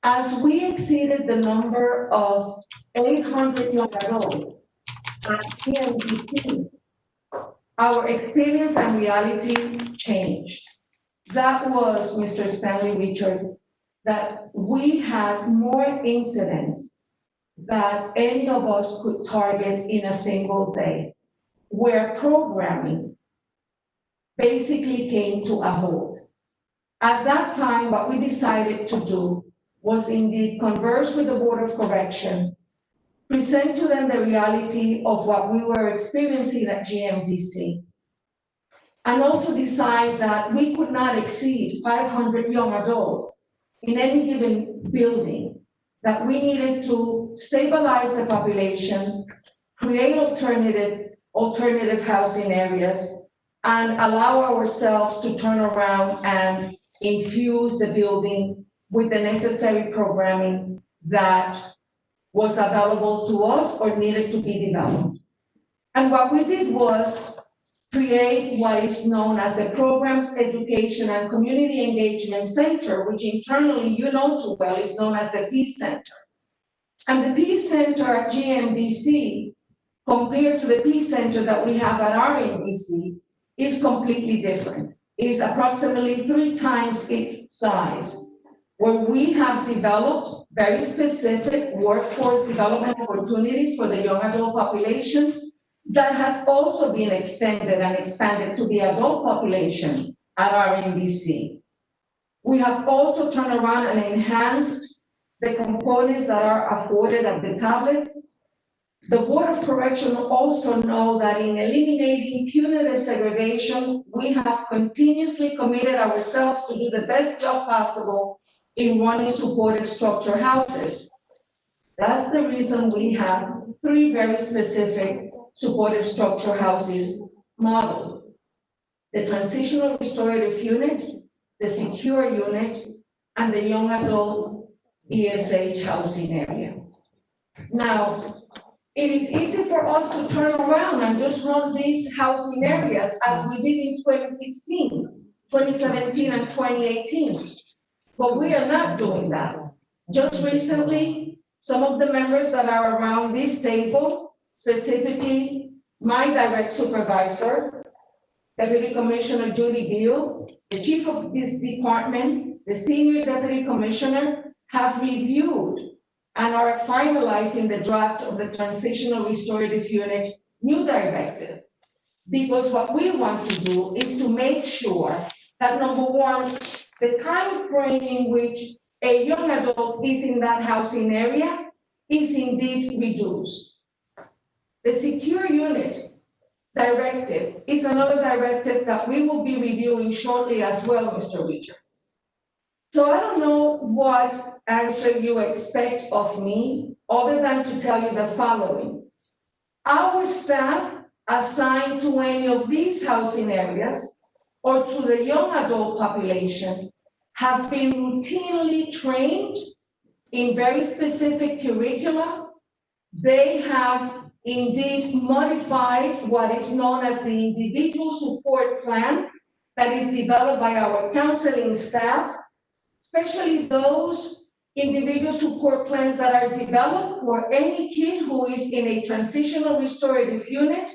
As we exceeded the number of 800 young adults at CNBC, our experience and reality changed. That was, Mr. Stanley Richards, that we had more incidents that any of us could target in a single day, where programming basically came to a halt. At that time, what we decided to do was indeed converse with the Board of Correction, present to them the reality of what we were experiencing at GMDC, and also decide that we could not exceed 500 young adults in any given building, that we needed to stabilize the population, create alternative housing areas, and allow ourselves to turn around and infuse the building with the necessary programming that was available to us or needed to be developed. And what we did was create what is known as the Programs, Education, and Community Engagement Center, which internally you know too well is known as the Peace Center. And the Peace Center at GMDC, compared to the Peace Center that we have at RNDC, is completely different. It is approximately 3 times its size, where we have developed very specific workforce development opportunities for the young adult population that has also been extended and expanded to the adult population at RNDC. We have also turned around and enhanced the components that are afforded at the tablets. The Board of Correction also know that in eliminating punitive segregation, we have continuously committed ourselves to do the best job possible in running supportive structure houses. That's the reason we have 3 very specific supportive structure houses modeled: the transitional restorative unit, the secure unit, and the young adult ESH housing area. Now, it is easy for us to turn around and just run these housing areas as we did in 2016, 2017, and 2018. But we are not doing that. Just recently, some of the members that are around this table, specifically my direct supervisor, Deputy Commissioner Judy Beal, the chief of this department, the senior deputy commissioner, have reviewed and are finalizing the draft of the Transitional Restorative Unit new directive. Because what we want to do is to make sure that, number one, the time frame in which a young adult is in that housing area is indeed reduced. The secure unit directive is another directive that we will be reviewing shortly as well, Mr. Richard. So I don't know what answer you expect of me, other than to tell you the following. Our staff assigned to any of these housing areas or to the young adult population have been routinely trained in very specific curricula. They have indeed modified what is known as the individual support plan that is developed by our counseling staff, especially those individual support plans that are developed for any kid who is in a transitional restorative unit,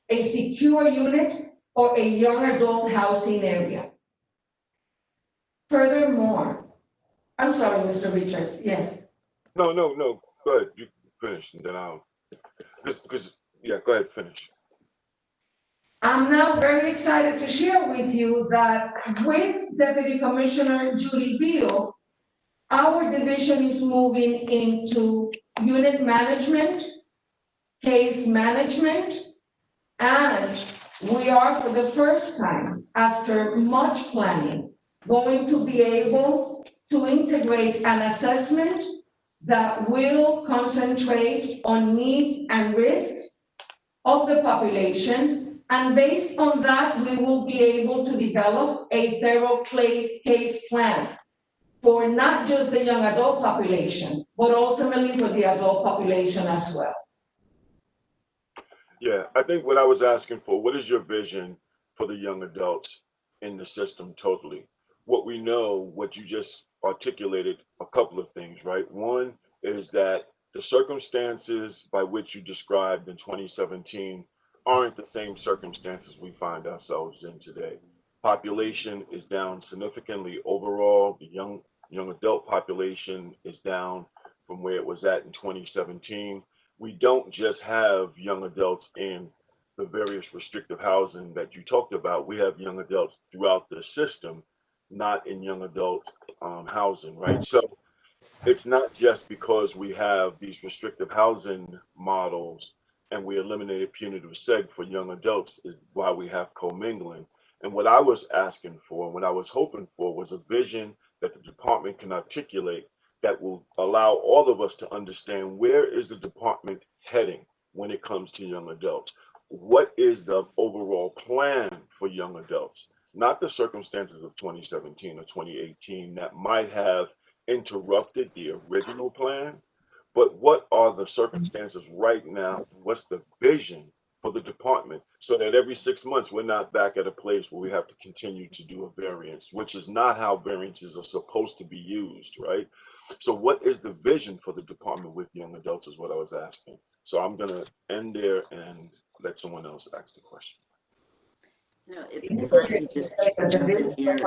a secure unit, or a young adult housing area. Furthermore, I'm sorry, Mr. Richards, yes. No, go ahead, you finish, and then I'll, yeah, go ahead, finish. I'm now very excited to share with you that with Deputy Commissioner Judy Beal, our division is moving into unit management, case management, and we are, for the first time, after much planning, going to be able to integrate an assessment that will concentrate on needs and risks of the population. And based on that, we will be able to develop a thorough case plan for not just the young adult population, but ultimately for the adult population as well. Yeah, I think what I was asking for, what is your vision for the young adults in the system totally? What we know, what you just articulated, a couple of things, right? One is that the circumstances by which you described in 2017 aren't the same circumstances we find ourselves in today. Population is down significantly overall. The young adult population is down from where it was at in 2017. We don't just have young adults in the various restrictive housing that you talked about. We have young adults throughout the system, not in young adult housing, right? So it's not just because we have these restrictive housing models and we eliminated punitive seg for young adults is why we have commingling. And what I was asking for, and what I was hoping for, was a vision that the department can articulate that will allow all of us to understand where is the department heading when it comes to young adults. What is the overall plan for young adults? Not the circumstances of 2017 or 2018 that might have interrupted the original plan, but what are the circumstances right now? What's the vision for the department so that every 6 months we're not back at a place where we have to continue to do a variance, which is not how variances are supposed to be used, right? So what is the vision for the department with young adults is what I was asking. So I'm going to end there and let someone else ask the question. No, if I may just jump in here.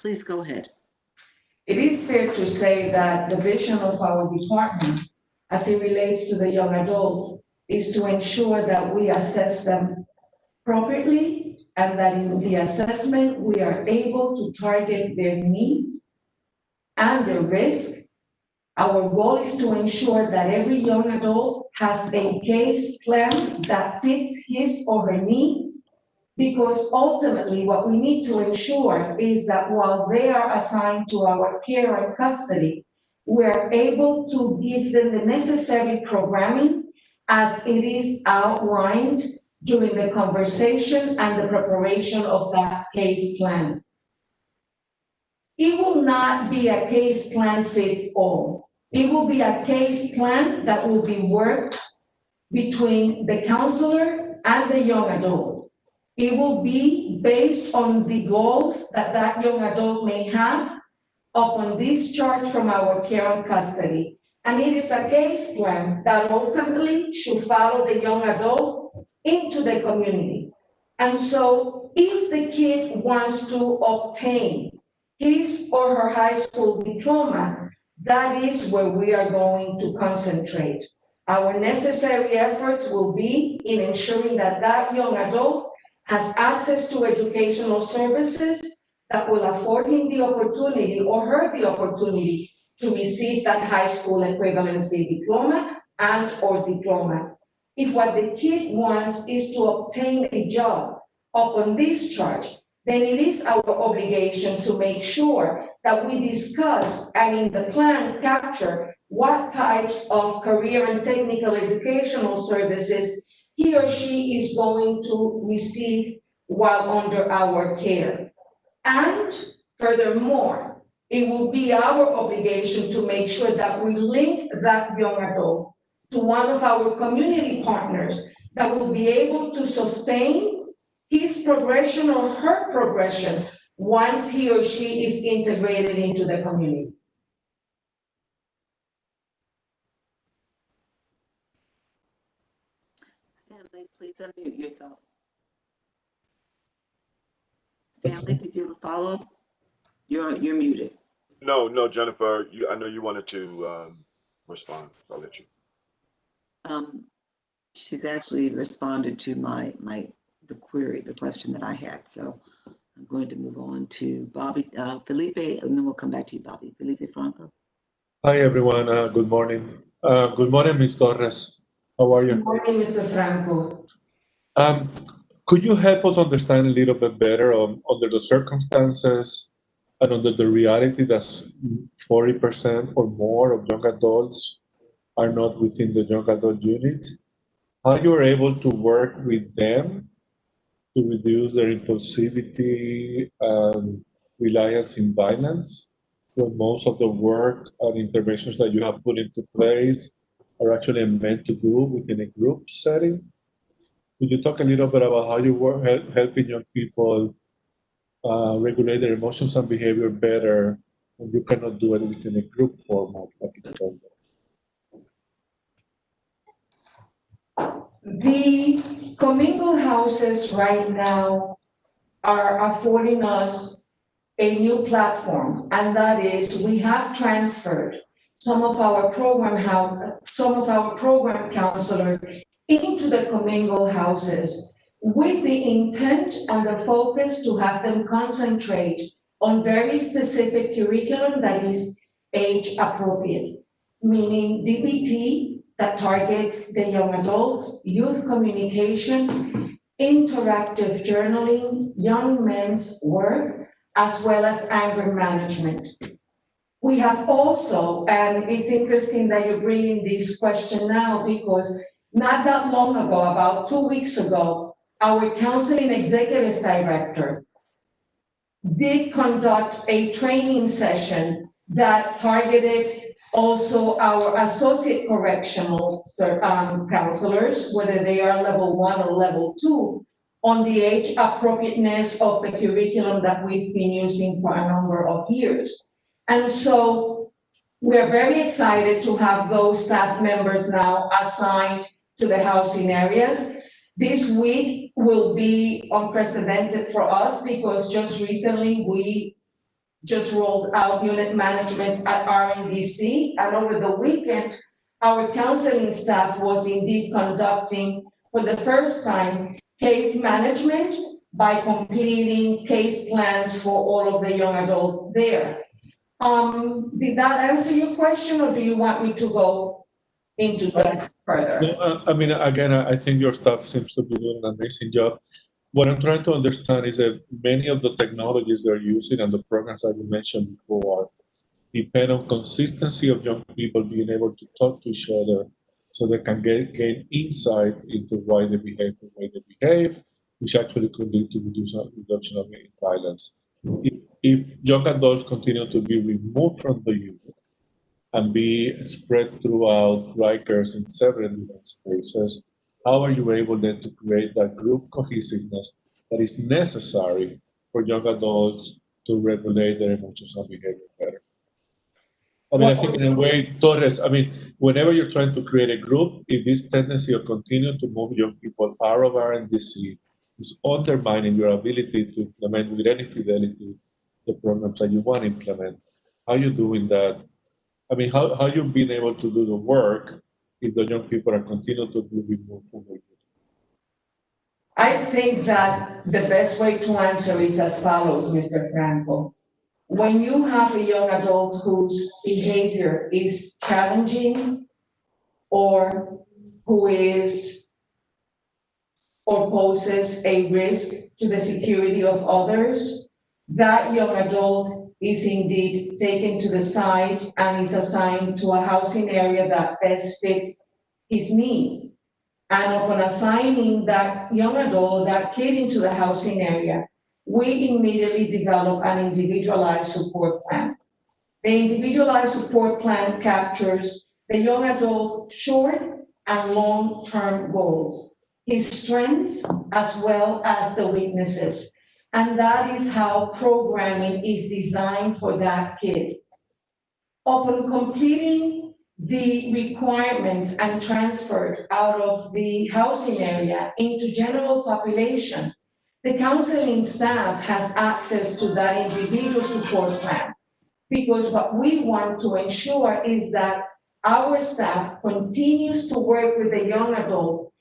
Please go ahead. It is fair to say that the vision of our department, as it relates to the young adults, is to ensure that we assess them properly and that in the assessment, we are able to target their needs and their risk. Our goal is to ensure that every young adult has a case plan that fits his or her needs, because ultimately what we need to ensure is that while they are assigned to our care and custody, we are able to give them the necessary programming as it is outlined during the conversation and the preparation of that case plan. It will not be a case plan fits all. It will be a case plan that will be worked between the counselor and the young adult. It will be based on the goals that that young adult may have upon discharge from our care and custody. And it is a case plan that ultimately should follow the young adult into the community. And so if the kid wants to obtain his or her high school diploma, that is where we are going to concentrate. Our necessary efforts will be in ensuring that that young adult has access to educational services that will afford him the opportunity or her the opportunity to receive that high school equivalency diploma and or diploma. If what the kid wants is to obtain a job upon discharge, then it is our obligation to make sure that we discuss and in the plan capture what types of career and technical educational services he or she is going to receive while under our care. And furthermore, it will be our obligation to make sure that we link that young adult to one of our community partners that will be able to sustain his progression or her progression once he or she is integrated into the community. Stanley, please unmute yourself. Stanley, did you have a follow-up? You're muted. No, Jennifer, I know you wanted to respond. So I'll let you. She's actually responded to the query, the question that I had. So I'm going to move on to Bobby, Felipe, and then we'll come back to you, Bobby. Felipe Franco. Hi, everyone. Good morning. Good morning, Ms. Torres. How are you? Good morning, Mr. Franco. Could you help us understand a little bit better under the circumstances and under the reality that 40% or more of young adults are not within the young adult unit? How you are able to work with them to reduce their impulsivity and reliance in violence, when most of the work and interventions that you have put into place are actually meant to do within a group setting? Could you talk a little bit about how you work helping young people regulate their emotions and behavior better when you cannot do it within a group format like in the The commingle houses right now are affording us a new platform, and that is we have transferred some of our program counselors into the commingle houses with the intent and the focus to have them concentrate on very specific curriculum that is age appropriate, meaning DBT that targets the young adults, youth communication, interactive journaling, young men's work, as well as anger management. We have also, and it's interesting that you're bringing this question now because not that long ago, about 2 weeks ago, our counseling executive director did conduct a training session that targeted also our associate correctional counselors, whether they are level 1 or level 2, on the age appropriateness of the curriculum that we've been using for a number of years. And so we're very excited to have those staff members now assigned to the housing areas. This week will be unprecedented for us because just recently we just rolled out unit management at RNDC, and over the weekend, our counseling staff was indeed conducting, for the first time, case management by completing case plans for all of the young adults there. Did that answer your question, or do you want me to go into that further? No, I mean, again, I think your staff seems to be doing an amazing job. What I'm trying to understand is that many of the technologies they're using and the programs that you mentioned before depend on consistency of young people being able to talk to each other so they can gain insight into why they behave the way they behave, which actually could lead to reduction of violence. If young adults continue to be removed from the unit and be spread throughout Rikers in several different spaces, how are you able then to create that group cohesiveness that is necessary for young adults to regulate their emotions and behavior better? I mean, I think in a way, Torres, I mean, whenever you're trying to create a group, if this tendency of continuing to move young people out of RNDC is undermining your ability to implement with any fidelity the programs that you want to implement, how are you doing that? I mean, how you've been able to do the work if the young people are continuing to be removed from the group? I think that the best way to answer is as follows, Mr. Franco. When you have a young adult whose behavior is challenging or who is or poses a risk to the security of others, that young adult is indeed taken to the side and is assigned to a housing area that best fits his needs. And upon assigning that young adult, that kid into the housing area, we immediately develop an individualized support plan. The individualized support plan captures the young adult's short and long-term goals, his strengths as well as the weaknesses. And that is how programming is designed for that kid. Upon completing the requirements and transferred out of the housing area into general population, the counseling staff has access to that individual support plan. Because what we want to ensure is that our staff continues to work with the young adult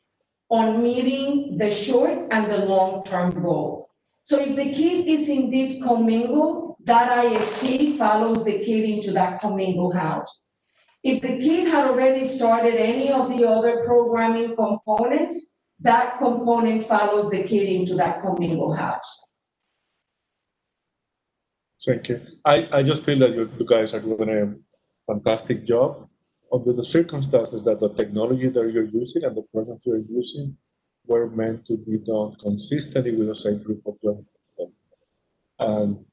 on meeting the short and the long-term goals. So if the kid is indeed commingled, that ISP follows the kid into that commingled house. If the kid had already started any of the other programming components, that component follows the kid into that commingled house. Thank you. I just feel that you guys are doing a fantastic job under the circumstances that the technology that you're using and the programs you're using were meant to be done consistently with the same group of young people. And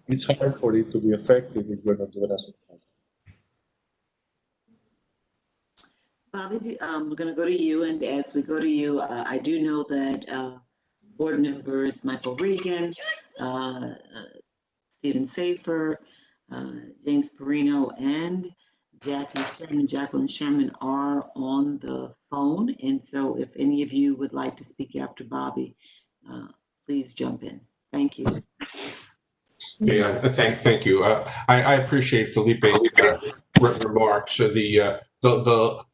it's hard for it to be effective if you're not doing as a plan. Bobby, we're going to go to you, and as we go to you, I do know that board members Michael Regan, Stephen Safer, James Perino, and Jacqueline Sherman are on the phone. And so if any of you would like to speak after Bobby, please jump in. Thank you. Yeah, thank you. I appreciate Felipe's remarks. The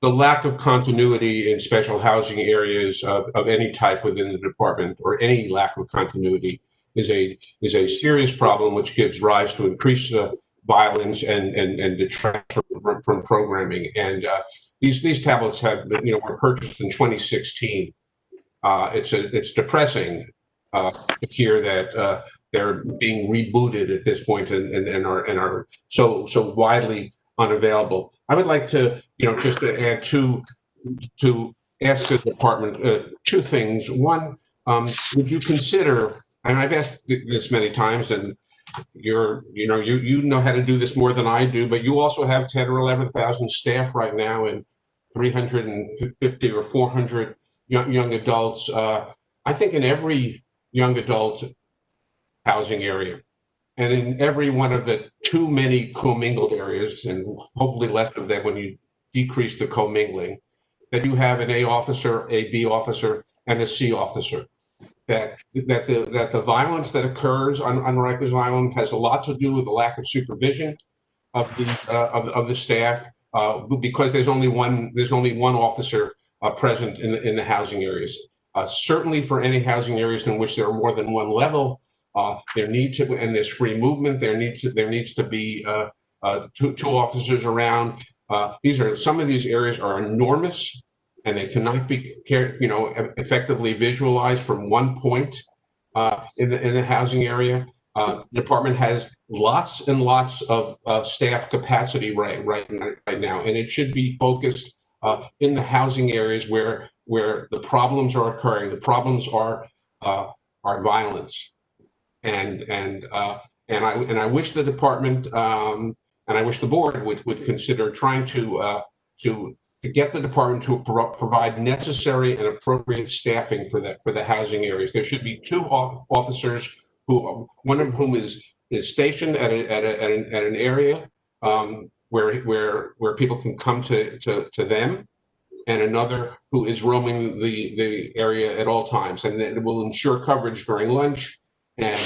lack of continuity in special housing areas of any type within the department, or any lack of continuity, a serious problem, which gives rise to increased violence and detract from programming. And these tablets were purchased in 2016. It's depressing to hear that they're being rebooted at this point and are so widely unavailable. I would like to just to add to ask the department two things. One, would you consider, and I've asked this many times, and you know how to do this more than I do, but you also have 10 or 11,000 staff right now and 350 or 400 young adults. I think in every young adult housing area, and in every one of the too many commingled areas, and hopefully less of them when you decrease the commingling, that you have an A officer, a B officer, and a C officer. That the violence that occurs on Rikers Island has a lot to do with the lack of supervision of the staff, because there's only one officer present in the housing areas. Certainly for any housing areas in which there are more than one level, and there's free movement, there needs to be two officers around. Some of these areas are enormous, and they cannot be effectively visualized from one point in the housing area. The department has lots and lots of staff capacity right now, and it should be focused in the housing areas where the problems are occurring. The problems are violence, and I wish the department and I wish the board would consider trying to get the department to provide necessary and appropriate staffing for the housing areas. There should be two officers, one of whom is stationed at an area where people can come to them, and another who is roaming the area at all times, and it will ensure coverage during lunch, and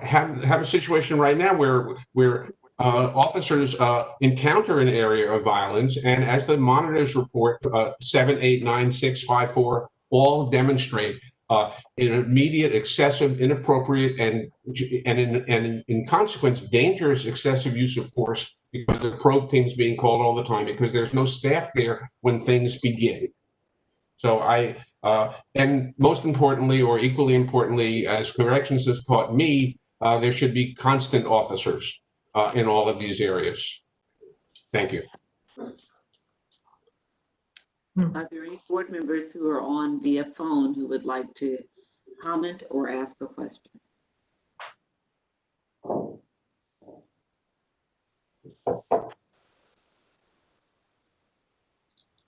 have a situation right now where officers encounter an area of violence, and as the monitors report, 7, 8, 9, 6, 5, 4 all demonstrate an immediate, excessive, inappropriate, and in consequence, dangerous excessive use of force, because the probe team's being called all the time because there's no staff there when things begin. So and most importantly, or equally importantly, as corrections has taught me, there should be constant officers in all of these areas. Thank you. Are there any board members who are on via phone who would like to comment or ask a question?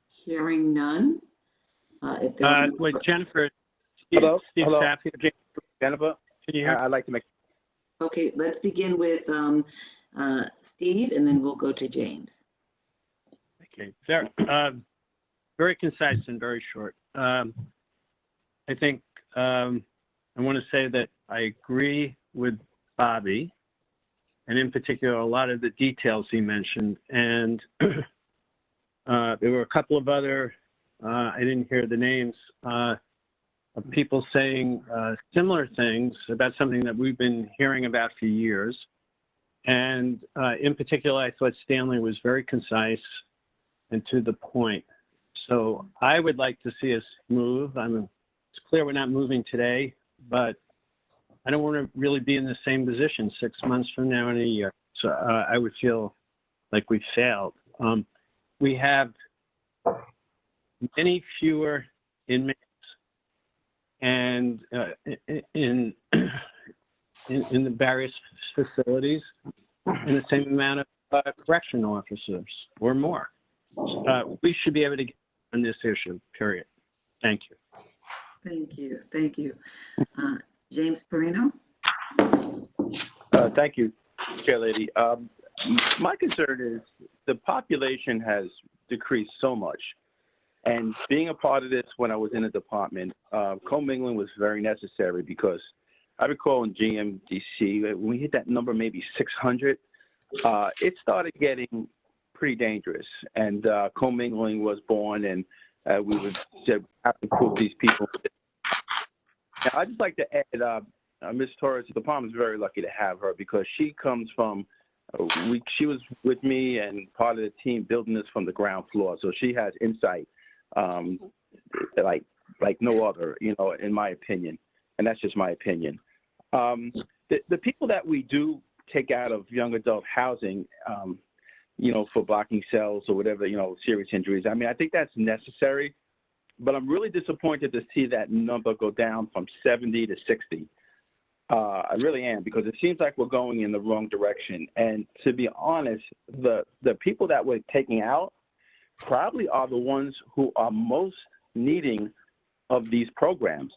Hearing none. If there Wait, Jennifer. Hello. Staff here. Jennifer, can you hear? I'd like to make. Okay, let's begin with Steve, and then we'll go to James. Okay, very concise and very short. I think I want to say that I agree with Bobby, and in particular, a lot of the details he mentioned. And there were a couple of other, I didn't hear the names, of people saying similar things about something that we've been hearing about for years. And in particular, I thought Stanley was very concise and to the point. So I would like to see us move. It's clear we're not moving today, but I don't want to really be in the same position 6 months from now in a year. So I would feel like we failed. We have many fewer inmates, and in the various facilities, and the same amount of correctional officers or more. We should be able to get on this issue, period. Thank you. Thank you. Thank you. James Perino? Thank you, Chair Lady. My concern is the population has decreased so much. And being a part of this when I was in the department, commingling was very necessary, because I recall in GMDC, when we hit that number, maybe 600, it started getting pretty dangerous, and commingling was born, and we would have to prove these people. Now, I'd just like to add, Ms. Torres, the department is very lucky to have her because she comes from, she was with me and part of the team building this from the ground floor. So she has insight like no other, you know, in my opinion. And that's just my opinion. The people that we do take out of young adult housing, you know, for blocking cells or whatever, you know, serious injuries, I mean, I think that's necessary. But I'm really disappointed to see that number go down from 70 to 60. I really am, because it seems like we're going in the wrong direction. And to be honest, the people that we're taking out probably are the ones who are most needing of these programs.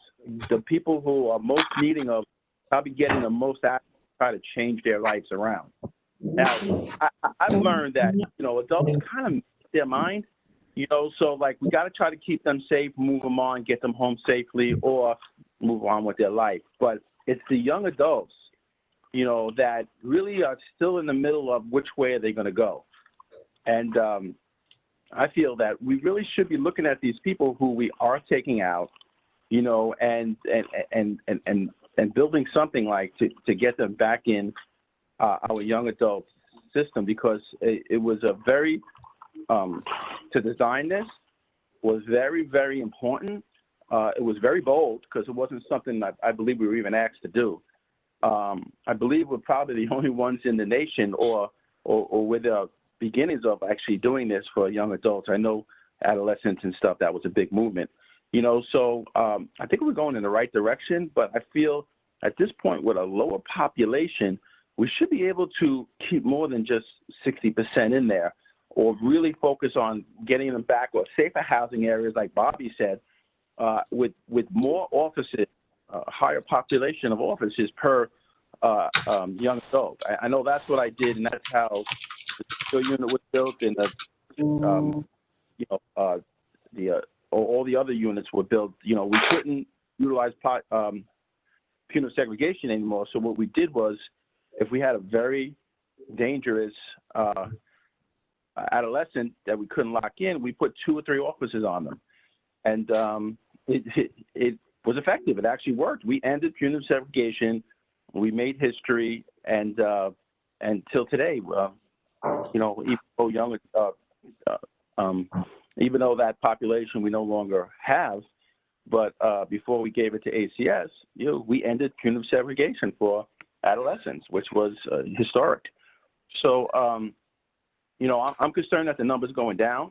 The people who are most needing of probably getting the most out to try to change their lives around. Now, I've learned that, you know, adults kind of make their mind. You know, so like we got to try to keep them safe, move them on, get them home safely, or move on with their life. But it's the young adults, you know, that really are still in the middle of which way are they going to go. And I feel that we really should be looking at these people who we are taking out, you know, and building something like to get them back in our young adult system, because it was a very to design this was very, very important. It was very bold because it wasn't something that I believe we were even asked to do. I believe we're probably the only ones in the nation or with the beginnings of actually doing this for young adults. I know adolescents and stuff, that was a big movement. You know, so I think we're going in the right direction, but I feel at this point with a lower population, we should be able to keep more than just 60% in there, or really focus on getting them back, or safer housing areas, like Bobby said, with more offices, higher population of offices per young adult. I know that's what I did, and that's how the Fiscal unit was built, and you know, all the other units were built. You know, we couldn't utilize punitive segregation anymore. So what we did was, if we had a very dangerous adolescent that we couldn't lock in, we put 2 or 3 officers on them, and it was effective. It actually worked. We ended punitive segregation. We made history, and until today, you know, even though that population we no longer have, but before we gave it to ACS, you know, we ended punitive segregation for adolescents, which was historic. So, you know, I'm concerned that the number's going down.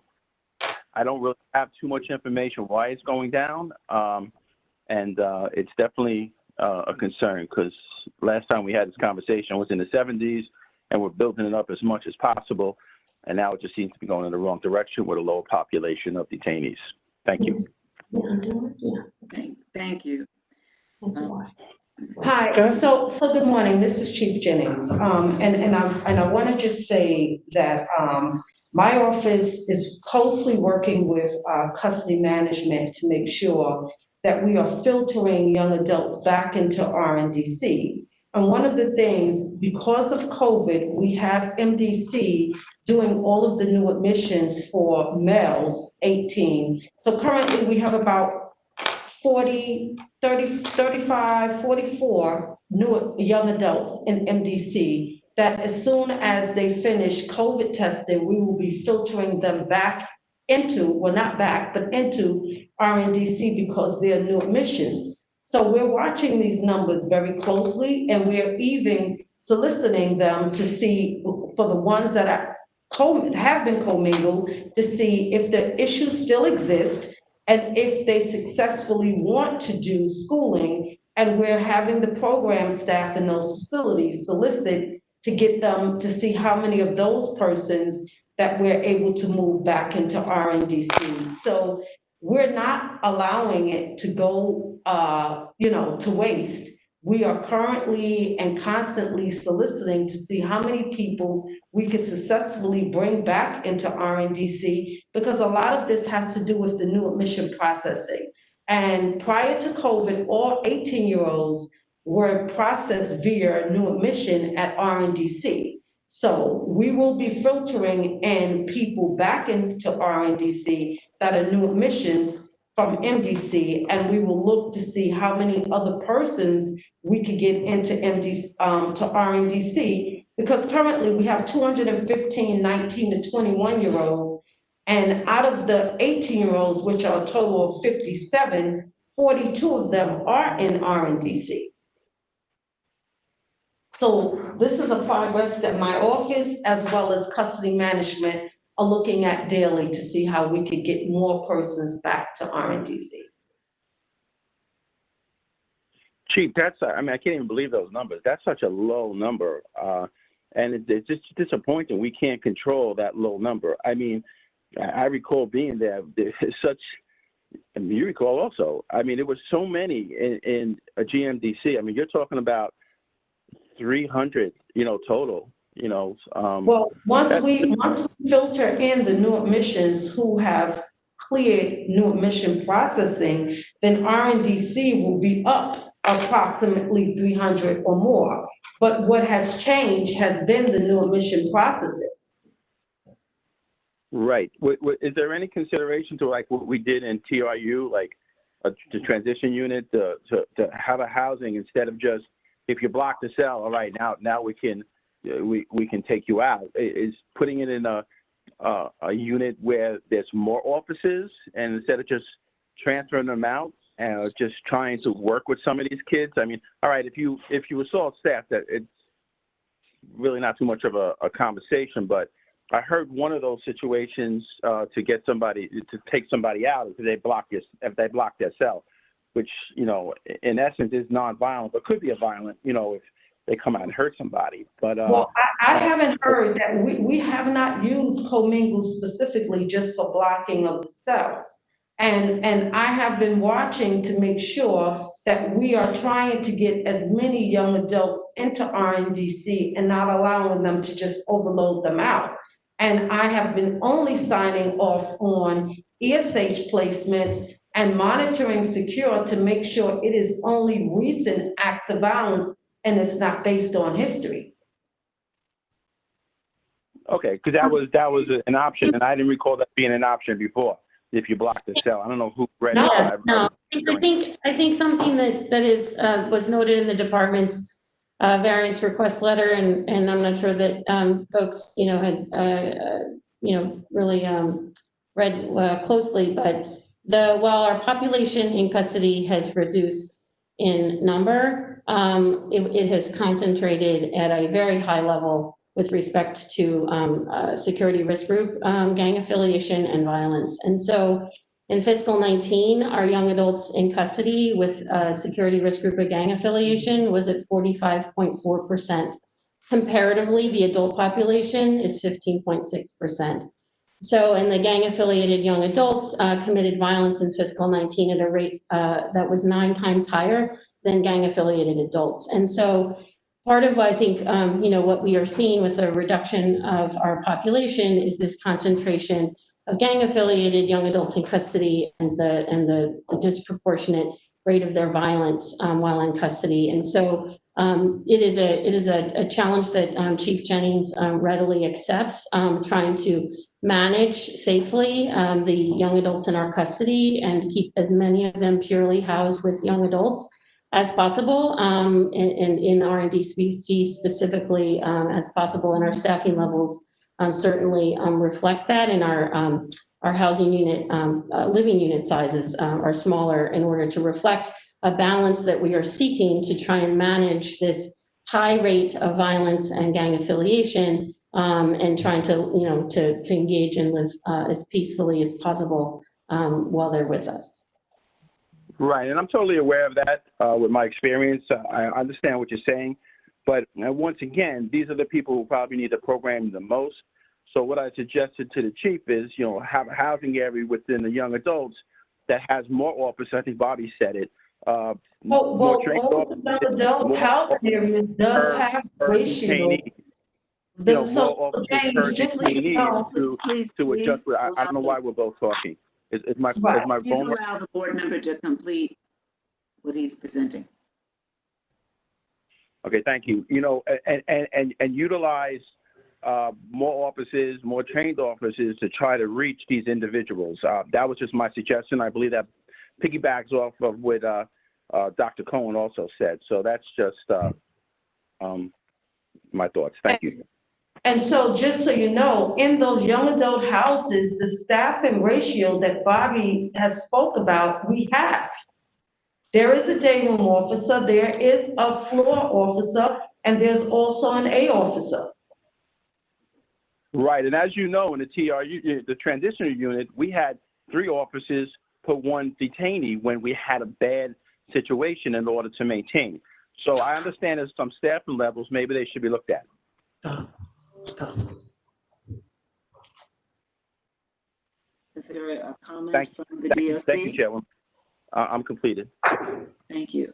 I don't really have too much information why it's going down, and it's definitely a concern, because last time we had this conversation was in the 70s, and we're building it up as much as possible, and now it just seems to be going in the wrong direction with a lower population of detainees. Thank you. Thank you. Hi, so good morning. This is Chief Jennings, and I want to just say that my office is closely working with custody management to make sure that we are filtering young adults back into RNDC. And one of the things, because of COVID, we have MDC doing all of the new admissions for males 18. So currently we have about 40, 30, 35, 44 new young adults in MDC that as soon as they finish COVID testing, we will be filtering them back into, well, not back, but into RNDC because they're new admissions. So we're watching these numbers very closely, and we're even soliciting them to see, for the ones that have been commingled, to see if the issues still exist and if they successfully want to do schooling. And we're having the program staff in those facilities solicit to get them to see how many of those persons that we're able to move back into RNDC. So we're not allowing it to go, you know, to waste. We are currently and constantly soliciting to see how many people we could successfully bring back into RNDC, because a lot of this has to do with the new admission processing. And prior to COVID, all 18-year-olds were processed via new admission at RNDC. So we will be filtering in people back into RNDC that are new admissions from MDC, and we will look to see how many other persons we could get into to RNDC, because currently we have 215 19 to 21-year-olds, and out of the 18-year-olds, which are a total of 57, 42 of them are in RNDC. So this is a progress that my office, as well as custody management, are looking at daily to see how we could get more persons back to RNDC. Chief, I mean, I can't even believe those numbers. That's such a low number. And it's just disappointing. We can't control that low number. I mean, I recall being there. There's such, I mean, you recall also. I mean, there were so many in a GMDC. I mean, you're talking about 300, total. Well, once we filter in the new admissions who have cleared new admission processing, then RNDC will be up approximately 300 or more. But what has changed has been the new admission processing. Right. Is there any consideration to like what we did in TRU, like the transition unit, to have a housing instead of just, if you block the cell, all right, now we can take you out? Is putting it in a unit where there's more offices, and instead of just transferring them out and just trying to work with some of these kids? I mean, all right, if you assault staff, that it's really not too much of a conversation, but I heard one of those situations to take somebody out if they block their cell, which, in essence is nonviolent, but could be a violent, if they come out and hurt somebody. But well, I haven't heard that. We have not used commingle specifically just for blocking of the cells. And I have been watching to make sure that we are trying to get as many young adults into RNDC and not allowing them to just overload them out. And I have been only signing off on ESH placements and monitoring secure to make sure it is only recent acts of violence and it's not based on history. Okay, because that was an option, and I didn't recall that being an option before. If you block the cell, I don't know who read it. No. I think something that is was noted in the department's variance request letter, and I'm not sure that folks had really read closely, but while our population in custody has reduced in number, it has concentrated at a very high level with respect to security risk group, gang affiliation, and violence. And so in fiscal 19, our young adults in custody with security risk group or gang affiliation was at 45.4%. Comparatively, the adult population is 15.6%. So, and the gang-affiliated young adults committed violence in fiscal 19 at a rate that was 9 times higher than gang-affiliated adults. And so, part of what I think, what we are seeing with the reduction of our population is this concentration of gang-affiliated young adults in custody and the disproportionate rate of their violence while in custody. And so, it is a challenge that Chief Jennings readily accepts, trying to manage safely the young adults in our custody and keep as many of them purely housed with young adults as possible, and in RNDC specifically as possible, and our staffing levels certainly reflect that, and our housing unit, living unit sizes are smaller in order to reflect a balance that we are seeking to try and manage this high rate of violence and gang affiliation, and trying to engage and live as peacefully as possible while they're with us. Right, and I'm totally aware of that with my experience. I understand what you're saying, but once again, these are the people who probably need the program the most. So what I suggested to the chief is, have a housing area within the young adults that has more offices. I think Bobby said it. More trained officers, adult housing areas does have ratio. More officers per detainees to adjust. I don't know why we're both talking. Is my phone? Please allow the board member to complete what he's presenting. Okay, thank you. And utilize more offices, more trained officers to try to reach these individuals. That was just my suggestion. I believe that piggybacks off of what Dr. Cohen also said. So that's just my thoughts. Thank you. And so just so you know, in those young adult houses, the staffing ratio that Bobby has spoke about, we have. There is a day room officer, there is a floor officer, and there's also an A officer. Right, and as you know, in the TRU, the transitional unit, we had 3 officers per 1 detainee when we had a bad situation in order to maintain. So I understand there's some staffing levels, maybe they should be looked at. Is there a comment from the DOC? Thank you, Chairman. I'm completed. Thank you.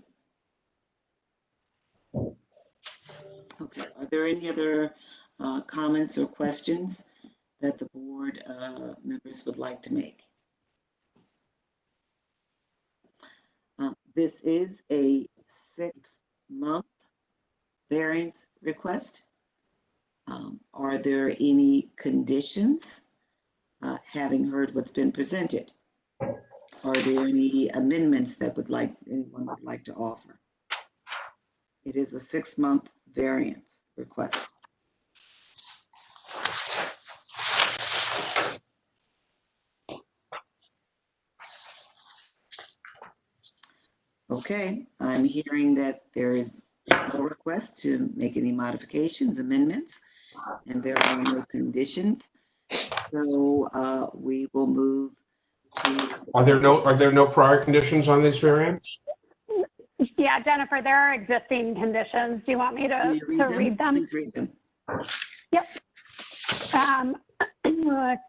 Okay, are there any other comments or questions that the board members would like to make? This is a 6-month variance request. Are there any conditions, having heard what's been presented? Are there any amendments that anyone would like to offer? It is a 6-month variance request. Okay, I'm hearing that there is no request to make any modifications, amendments, and there are no conditions. So we will move to. Are there no prior conditions on this variance? Yeah, Jennifer, there are existing conditions. Do you want me to read them? Please read them. Yep.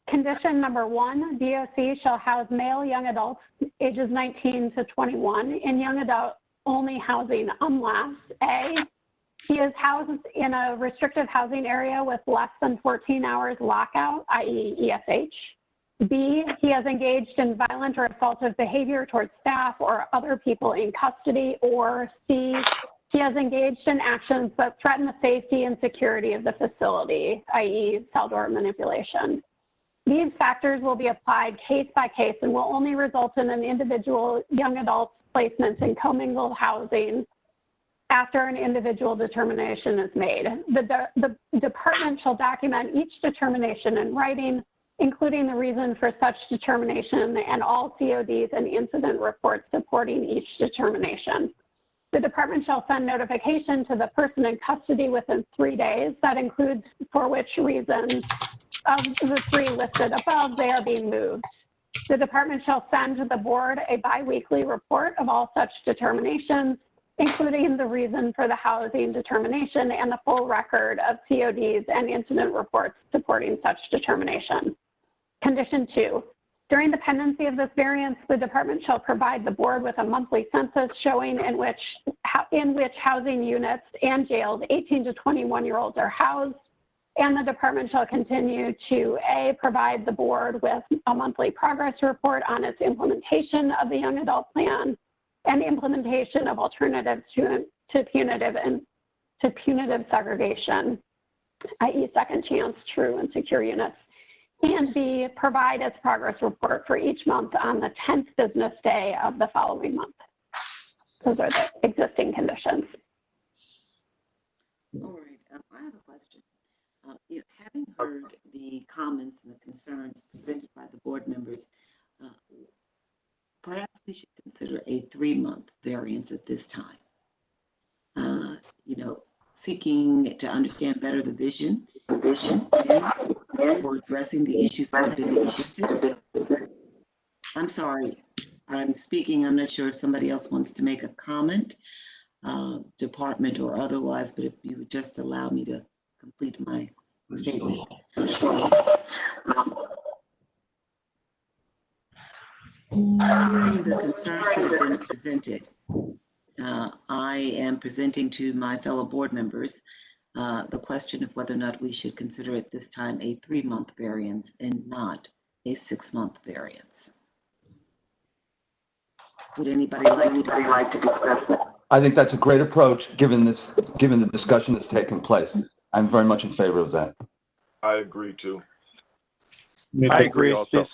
Condition number 1, DOC shall house male young adults ages 19 to 21 in young adult only housing unless A, he is housed in a restrictive housing area with less than 14 hours lockout, i.e. ESH. B, he has engaged in violent or assaultive behavior towards staff or other people in custody, or C, he has engaged in actions that threaten the safety and security of the facility, i.e. cell door manipulation. These factors will be applied case by case and will only result in an individual young adult's placement in commingled housing after an individual determination is made. The department shall document each determination in writing, including the reason for such determination and all CODs and incident reports supporting each determination. The department shall send notification to the person in custody within 3 days. That includes for which reason of the 3 listed above, they are being moved. The department shall send to the board a biweekly report of all such determinations, including the reason for the housing determination and the full record of CODs and incident reports supporting such determination. Condition 2, during the pendency of this variance, the department shall provide the board with a monthly census showing in which housing units and jails 18 to 21-year-olds are housed, and the department shall continue to A, provide the board with a monthly progress report on its implementation of the young adult plan and implementation of alternatives to punitive segregation, i.e. second chance, true and secure units, and B, provide its progress report for each month on the 10th business day of the following month. Those are the existing conditions. All right, I have a question. Having heard the comments and the concerns presented by the board members, perhaps we should consider a 3-month variance at this time. Seeking to understand better the vision for addressing the issues that have been presented. I'm sorry, I'm speaking. I'm not sure if somebody else wants to make a comment, department or otherwise, but if you would just allow me to complete my statement. Hearing the concerns that have been presented, I am presenting to my fellow board members the question of whether or not we should consider at this time a 3-month variance and not a 6-month variance. Would anybody like to discuss that? I think that's a great approach given the discussion that's taken place. I'm very much in favor of that. I agree too. I agree also.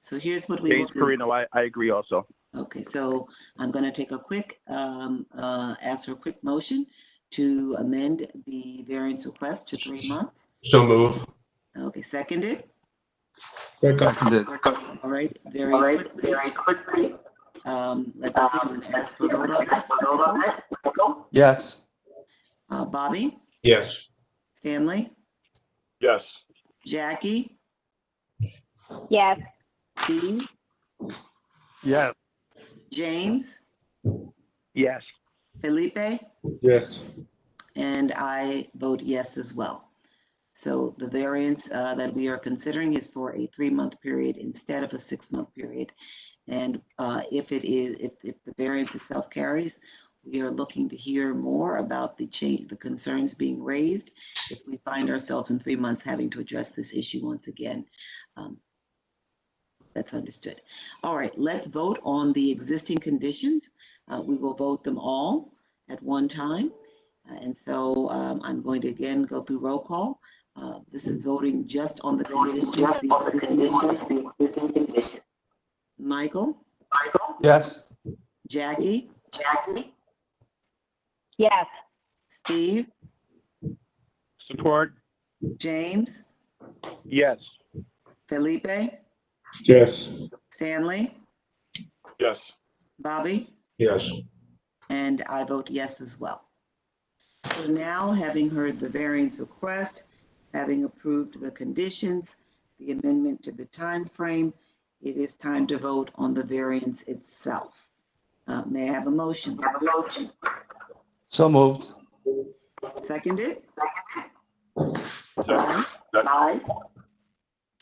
So here's what we will James do. Carino, I agree also. Okay, so I'm going to take a quick, ask for a quick motion to amend the variance request to 3 months. So move. Okay, seconded. Seconded. All right, very quickly. Let's see, I'm going to ask for a vote on that. Yes. Bobby, Yes. Stanley, Yes. Jackie, Yes. Steve, Yes. James, Yes. Felipe, Yes. and I vote yes as well. So the variance that we are considering is for a 3-month period instead of a 6-month period. And if the variance itself carries, we are looking to hear more about the concerns being raised if we find ourselves in 3 months having to address this issue once again. That's understood. All right, let's vote on the existing conditions. We will vote them all at one time. And so I'm going to again go through roll call. This is voting just on the conditions. Michael? Yes. Jackie? Yes. Steve? Support. James? Yes. Felipe? Yes. Stanley? Yes. Bobby? Yes. And I vote yes as well. So now, having heard the variance request, having approved the conditions, the amendment to the time frame, it is time to vote on the variance itself. May I have a motion? So moved. Seconded? Second.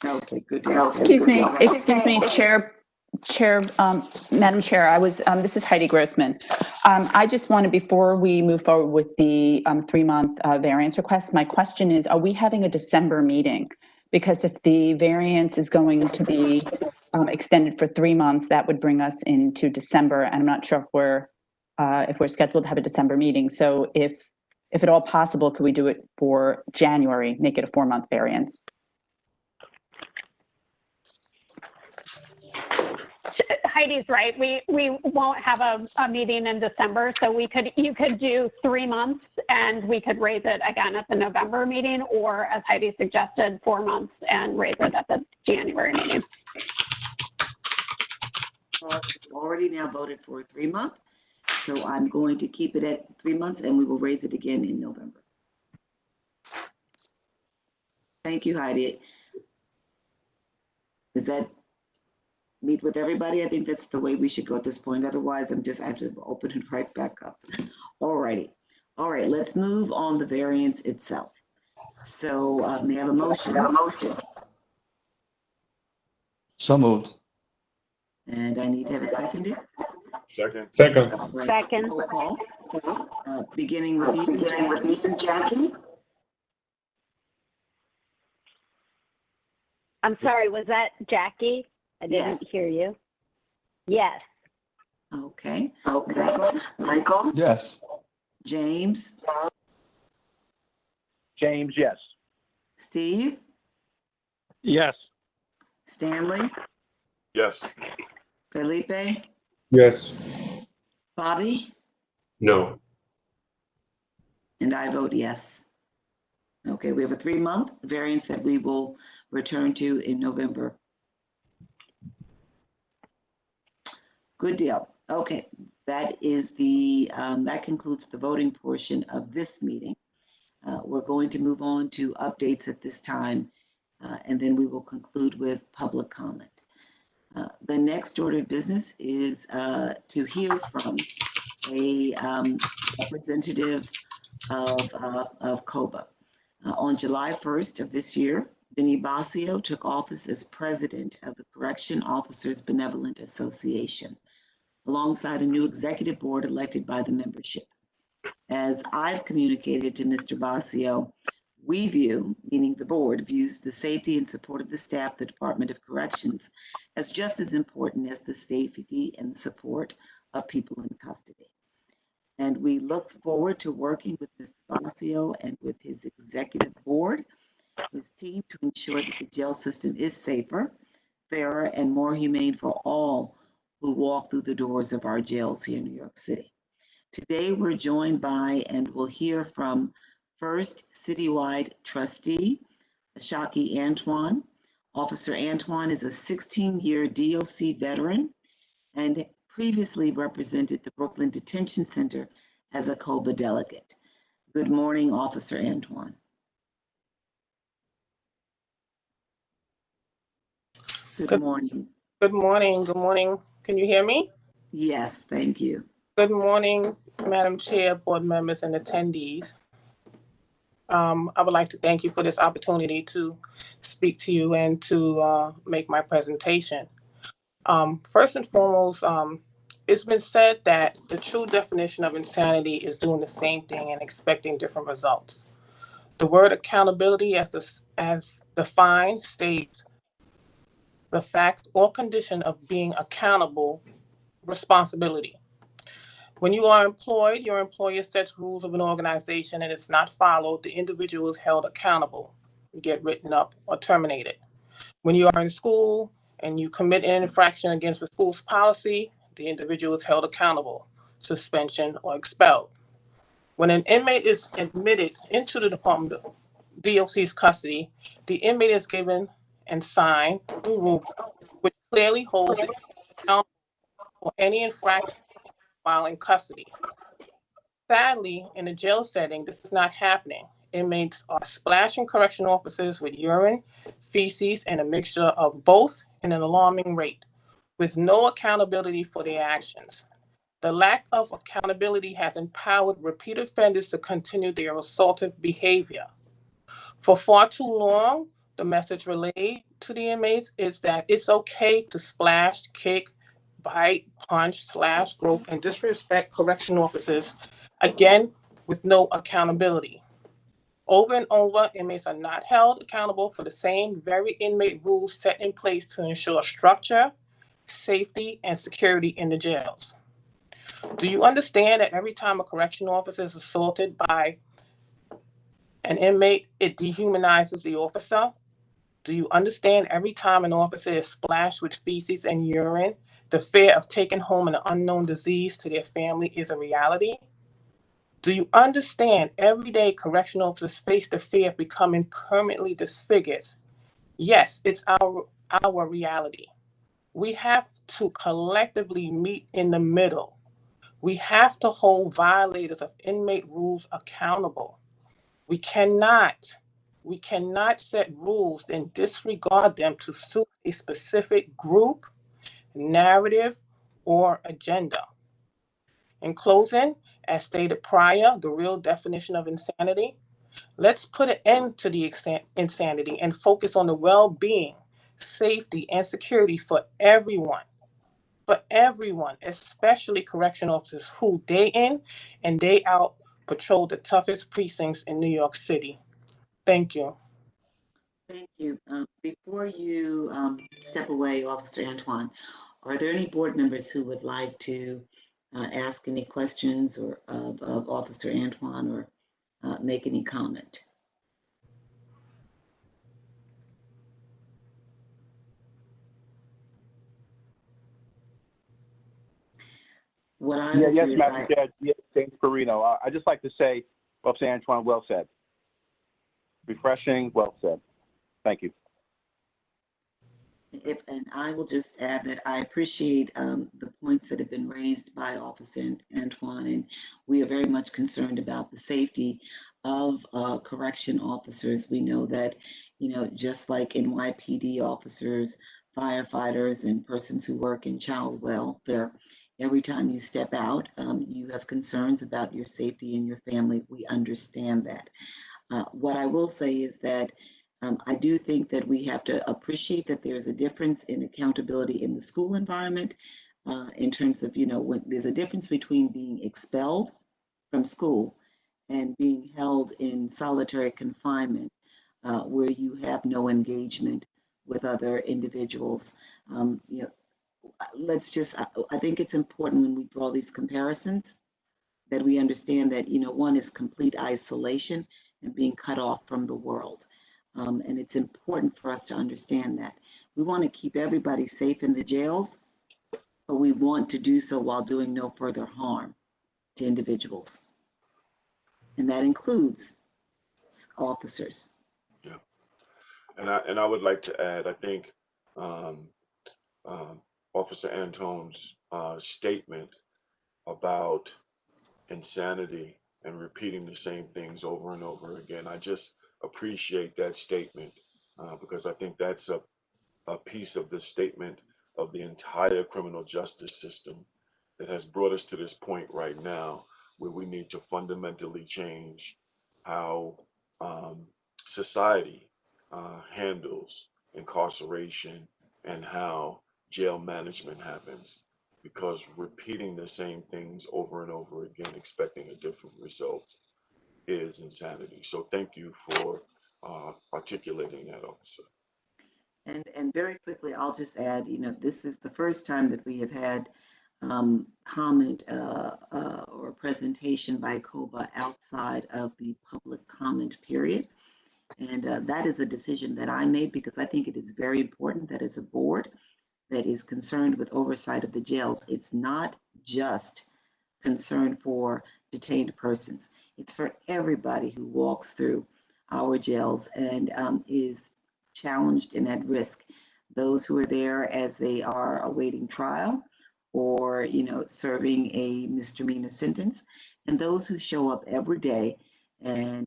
Okay, good. Excuse me, Madam Chair, this is Heidi Grossman. I just wanted, before we move forward with the 3-month variance request, my question is, are we having a December meeting? Because if the variance is going to be extended for 3 months, that would bring us into December, and I'm not sure if we're scheduled to have a December meeting. So if at all possible, could we do it for January, make it a 4-month variance? Heidi's right. We won't have a meeting in December, so you could do 3 months and we could raise it again at the November meeting, or as Heidi suggested, 4 months and raise it at the January meeting. Already now voted for a 3-month, so I'm going to keep it at 3 months and we will raise it again in November. Thank you, Heidi. Does that meet with everybody? I think that's the way we should go at this point. Otherwise, I have to open it right back up. All righty. All right, let's move on the variance itself. So may I have a motion? So moved. And I need to have it seconded. Second. Right. Second. Roll call. Beginning with you, Jackie. I'm sorry, was that Jackie? I didn't hear you. Yes. Okay. Michael? Yes. James? James, yes. Steve? Yes. Stanley? Yes. Felipe? Yes. Bobby? No. And I vote yes. Okay, we have a 3-month variance that we will return to in November. Good deal. Okay, that is that concludes the voting portion of this meeting. We're going to move on to updates at this time, and then we will conclude with public comment. The next order of business is to hear from a representative of COBA. On July 1st of this year, Vinny Basio took office as president of the Correction Officers Benevolent Association, alongside a new executive board elected by the membership. As I've communicated to Mr. Basio, we view, meaning the board, views the safety and support of the staff of the Department of Corrections as just as important as the safety and support of people in custody. And we look forward to working with Mr. Basio and with his executive board, his team, to ensure that the jail system is safer, fairer, and more humane for all who walk through the doors of our jails here in New York City. Today, we're joined by and we'll hear from First Citywide Trustee, Ashaki Antoine. Officer Antoine is a 16-year DOC veteran and previously represented the Brooklyn Detention Center as a COBA delegate. Good morning, Officer Antoine. Good morning. Good morning. Good morning. Can you hear me? Yes, thank you. Good morning, Madam Chair, board members, and attendees. I would like to thank you for this opportunity to speak to you and to make my presentation. First and foremost, it's been said that the true definition of insanity is doing the same thing and expecting different results. The word accountability, as defined, states the fact or condition of being accountable, responsibility. When you are employed, your employer sets rules of an organization and it's not followed, the individual is held accountable, get written up or terminated. When you are in school and you commit an infraction against the school's policy, the individual is held accountable, suspension or expelled. When an inmate is admitted into the Department of DOC's custody, the inmate is given and signed a rule which clearly holds it accountable for any infraction while in custody. Sadly, in a jail setting, this is not happening. Inmates are splashing correction officers with urine, feces, and a mixture of both in an alarming rate, with no accountability for their actions. The lack of accountability has empowered repeat offenders to continue their assaultive behavior. For far too long, the message relayed to the inmates is that it's okay to splash, kick, bite, punch, slash, grope, and disrespect correction officers, again, with no accountability. Over and over, inmates are not held accountable for the same very inmate rules set in place to ensure structure, safety, and security in the jails. Do you understand that every time a correction officer is assaulted by an inmate, it dehumanizes the officer? Do you understand every time an officer is splashed with feces and urine, the fear of taking home an unknown disease to their family is a reality? Do you understand every day correctional officers face the fear of becoming permanently disfigured? Yes, it's our reality. We have to collectively meet in the middle. We have to hold violators of inmate rules accountable. We cannot set rules and disregard them to suit a specific group, narrative, or agenda. In closing, as stated prior, the real definition of insanity, let's put an end to the insanity and focus on the well-being, safety, and security for everyone, especially correction officers who day in and day out patrol the toughest precincts in New York City. Thank you. Thank you. Before you step away, Officer Antoine, are there any board members who would like to ask any questions or of Officer Antoine or make any comment? What I will say is Madam Chair, James Perino. I'd just like to say, Officer Antoine, well said. Refreshing, well said. Thank you. And I will just add that I appreciate the points that have been raised by Officer Antoine, and we are very much concerned about the safety of correction officers. We know that, just like NYPD officers, firefighters, and persons who work in child welfare, every time you step out, you have concerns about your safety and your family. We understand that. What I will say is that I do think that we have to appreciate that there's a difference in accountability in the school environment in terms of, when there's a difference between being expelled from school and being held in solitary confinement where you have no engagement with other individuals. I think it's important when we draw these comparisons that we understand that, one is complete isolation and being cut off from the world. And it's important for us to understand that. We want to keep everybody safe in the jails, but we want to do so while doing no further harm to individuals. And that includes officers. Yeah. And I would like to add, I think Officer Antone's statement about insanity and repeating the same things over and over again, I just appreciate that statement because I think that's a piece of the statement of the entire criminal justice system that has brought us to this point right now where we need to fundamentally change how society handles incarceration and how jail management happens, because repeating the same things over and over again expecting a different result is insanity. So thank you for articulating that, officer. And very quickly, I'll just add, this is the first time that we have had comment or presentation by COBA outside of the public comment period. And that is a decision that I made because I think it is very important that as a board that is concerned with oversight of the jails, it's not just concern for detained persons. It's for everybody who walks through our jails and is challenged and at risk. Those who are there as they are awaiting trial or, serving a misdemeanor sentence, and those who show up every day and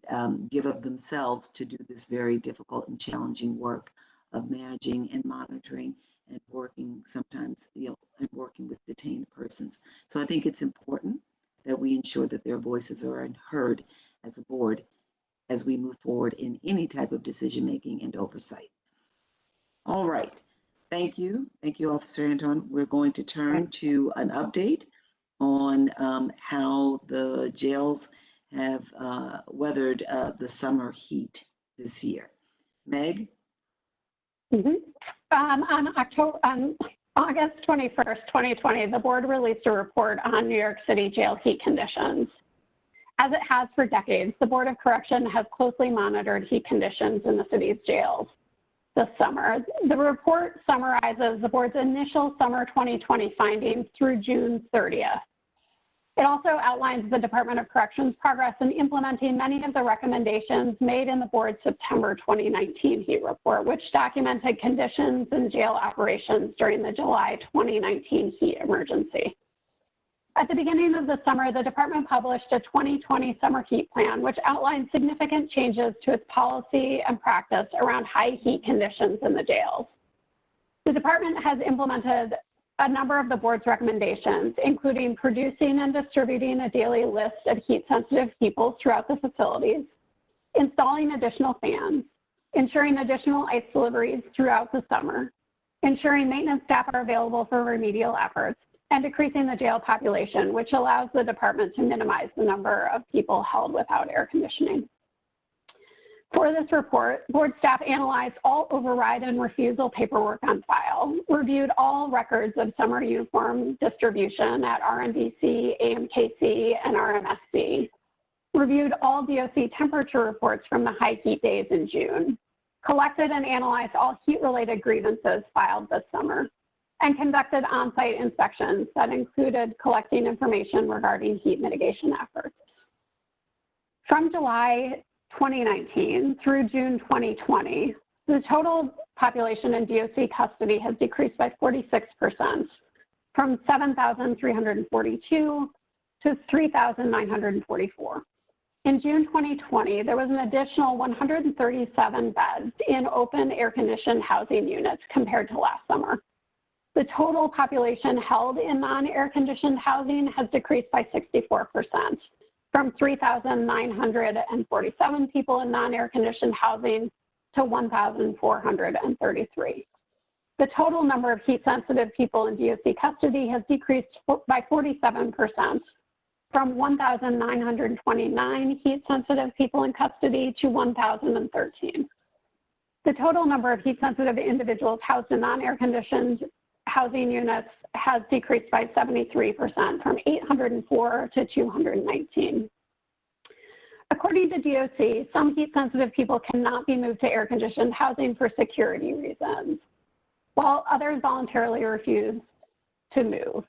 give of themselves to do this very difficult and challenging work of managing and monitoring and working sometimes, and working with detained persons. So I think it's important that we ensure that their voices are heard as a board as we move forward in any type of decision-making and oversight. All right. Thank you. Thank you, Officer Antone. We're going to turn to an update on how the jails have weathered the summer heat this year. Meg? On August 21st, 2020, the board released a report on New York City jail heat conditions. As it has for decades, the Board of Correction has closely monitored heat conditions in the city's jails this summer. The report summarizes the board's initial summer 2020 findings through June 30th. It also outlines the Department of Corrections' progress in implementing many of the recommendations made in the board's September 2019 heat report, which documented conditions in jail operations during the July 2019 heat emergency. At the beginning of the summer, the department published a 2020 summer heat plan, which outlined significant changes to its policy and practice around high heat conditions in the jails. The department has implemented a number of the board's recommendations, including producing and distributing a daily list of heat-sensitive people throughout the facilities, installing additional fans, ensuring additional ice deliveries throughout the summer, ensuring maintenance staff are available for remedial efforts, and decreasing the jail population, which allows the department to minimize the number of people held without air conditioning. For this report, board staff analyzed all override and refusal paperwork on file, reviewed all records of summer uniform distribution at RMDC, AMKC, and RMSC, reviewed all DOC temperature reports from the high heat days in June, collected and analyzed all heat-related grievances filed this summer, and conducted on-site inspections that included collecting information regarding heat mitigation efforts. From July 2019 through June 2020, the total population in DOC custody has decreased by 46%, from 7,342 to 3,944. In June 2020, there was an additional 137 beds in open air-conditioned housing units compared to last summer. The total population held in non-air-conditioned housing has decreased by 64%, from 3,947 people in non-air-conditioned housing to 1,433. The total number of heat-sensitive people in DOC custody has decreased by 47%, from 1,929 heat-sensitive people in custody to 1,013. The total number of heat-sensitive individuals housed in non-air-conditioned housing units has decreased by 73%, from 804 to 219. According to DOC, some heat-sensitive people cannot be moved to air-conditioned housing for security reasons, while others voluntarily refuse to move.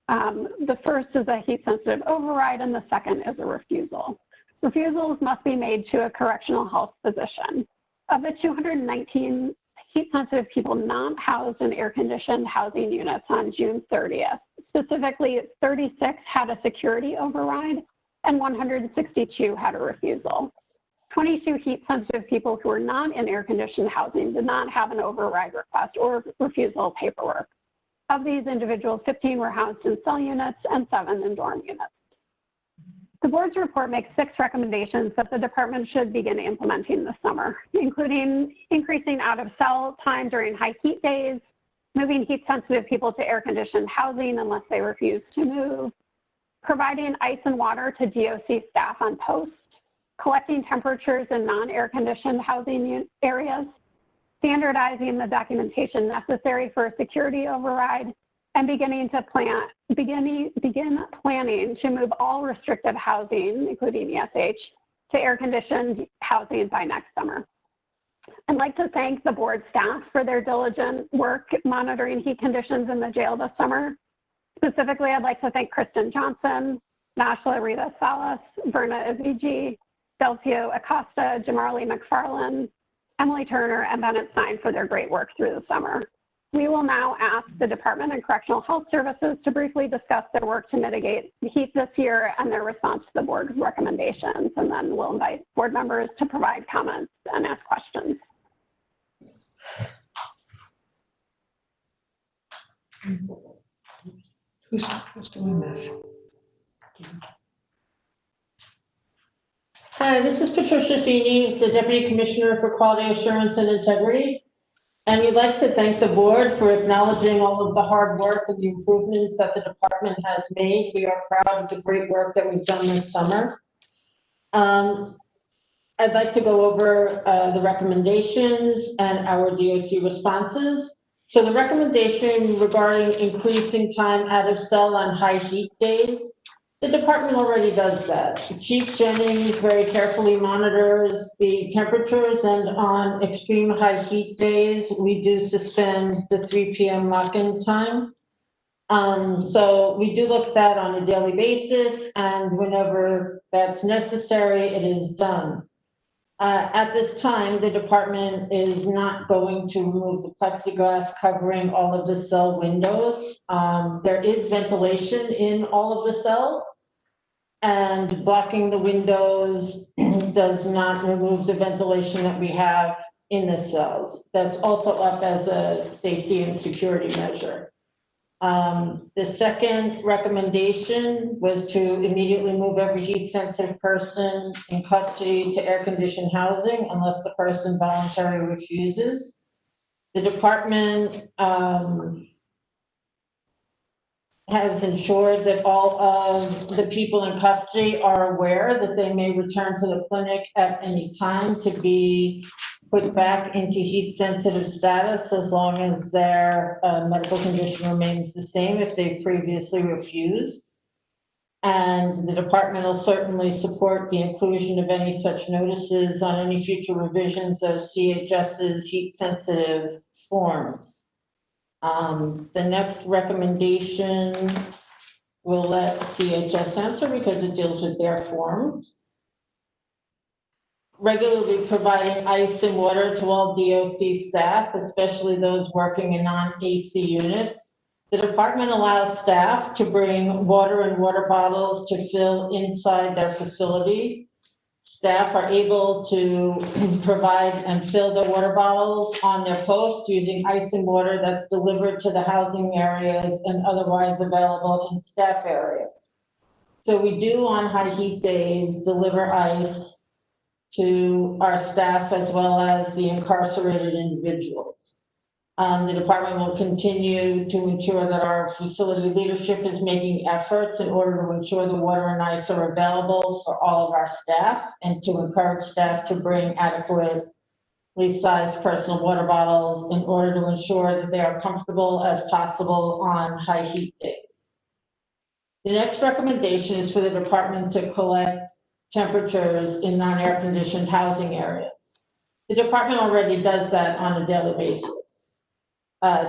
The first is a heat-sensitive override, and the second is a refusal. Refusals must be made to a correctional health physician. Of the 219 heat-sensitive people not housed in air-conditioned housing units on June 30th, specifically 36 had a security override, and 162 had a refusal. 22 heat-sensitive people who were not in air-conditioned housing did not have an override request or refusal paperwork. Of these individuals, 15 were housed in cell units and 7 in dorm units. The board's report makes 6 recommendations that the department should begin implementing this summer, including increasing out-of-cell time during high heat days, moving heat-sensitive people to air-conditioned housing unless they refuse to move, providing ice and water to DOC staff on post, collecting temperatures in non-air-conditioned housing areas, standardizing the documentation necessary for a security override, and begin planning to move all restrictive housing, including ESH, to air-conditioned housing by next summer. I'd like to thank the board staff for their diligent work monitoring heat conditions in the jail this summer. Specifically, I'd like to thank Kristen Johnson, Nashla Rita Salas, Verna Avigi, Delcio Acosta, Jamarly McFarland, Emily Turner, and Bennett Stein for their great work through the summer. We will now ask the Department of Correctional Health Services to briefly discuss their work to mitigate the heat this year and their response to the board's recommendations, and then we'll invite board members to provide comments and ask questions. Who's doing this? Hi, this is Patricia Feeney, the Deputy Commissioner for Quality Assurance and Integrity. And we'd like to thank the board for acknowledging all of the hard work and the improvements that the department has made. We are proud of the great work that we've done this summer. I'd like to go over the recommendations and our DOC responses. So the recommendation regarding increasing time out of cell on high heat days, the department already does that. Chief Jennings very carefully monitors the temperatures, and on extreme high heat days, we do suspend the 3 p.m. lock-in time. So we do look at that on a daily basis, and whenever that's necessary, it is done. At this time, the department is not going to remove the plexiglass covering all of the cell windows. There is ventilation in all of the cells, and blocking the windows does not remove the ventilation that we have in the cells. That's also up as a safety and security measure. The second recommendation was to immediately move every heat-sensitive person in custody to air-conditioned housing unless the person voluntarily refuses. The department has ensured that all of the people in custody are aware that they may return to the clinic at any time to be put back into heat-sensitive status as long as their medical condition remains the same if they've previously refused. And the department will certainly support the inclusion of any such notices on any future revisions of CHS's heat-sensitive forms. The next recommendation we'll let CHS answer because it deals with their forms. Regularly providing ice and water to all DOC staff, especially those working in non-AC units. The department allows staff to bring water and water bottles to fill inside their facility. Staff are able to provide and fill their water bottles on their post using ice and water that's delivered to the housing areas and otherwise available in staff areas. So we do on high heat days deliver ice to our staff as well as the incarcerated individuals. The department will continue to ensure that our facility leadership is making efforts in order to ensure the water and ice are available for all of our staff and to encourage staff to bring adequately sized personal water bottles in order to ensure that they are comfortable as possible on high heat days. The next recommendation is for the department to collect temperatures in non-air conditioned housing areas. The department already does that on a daily basis.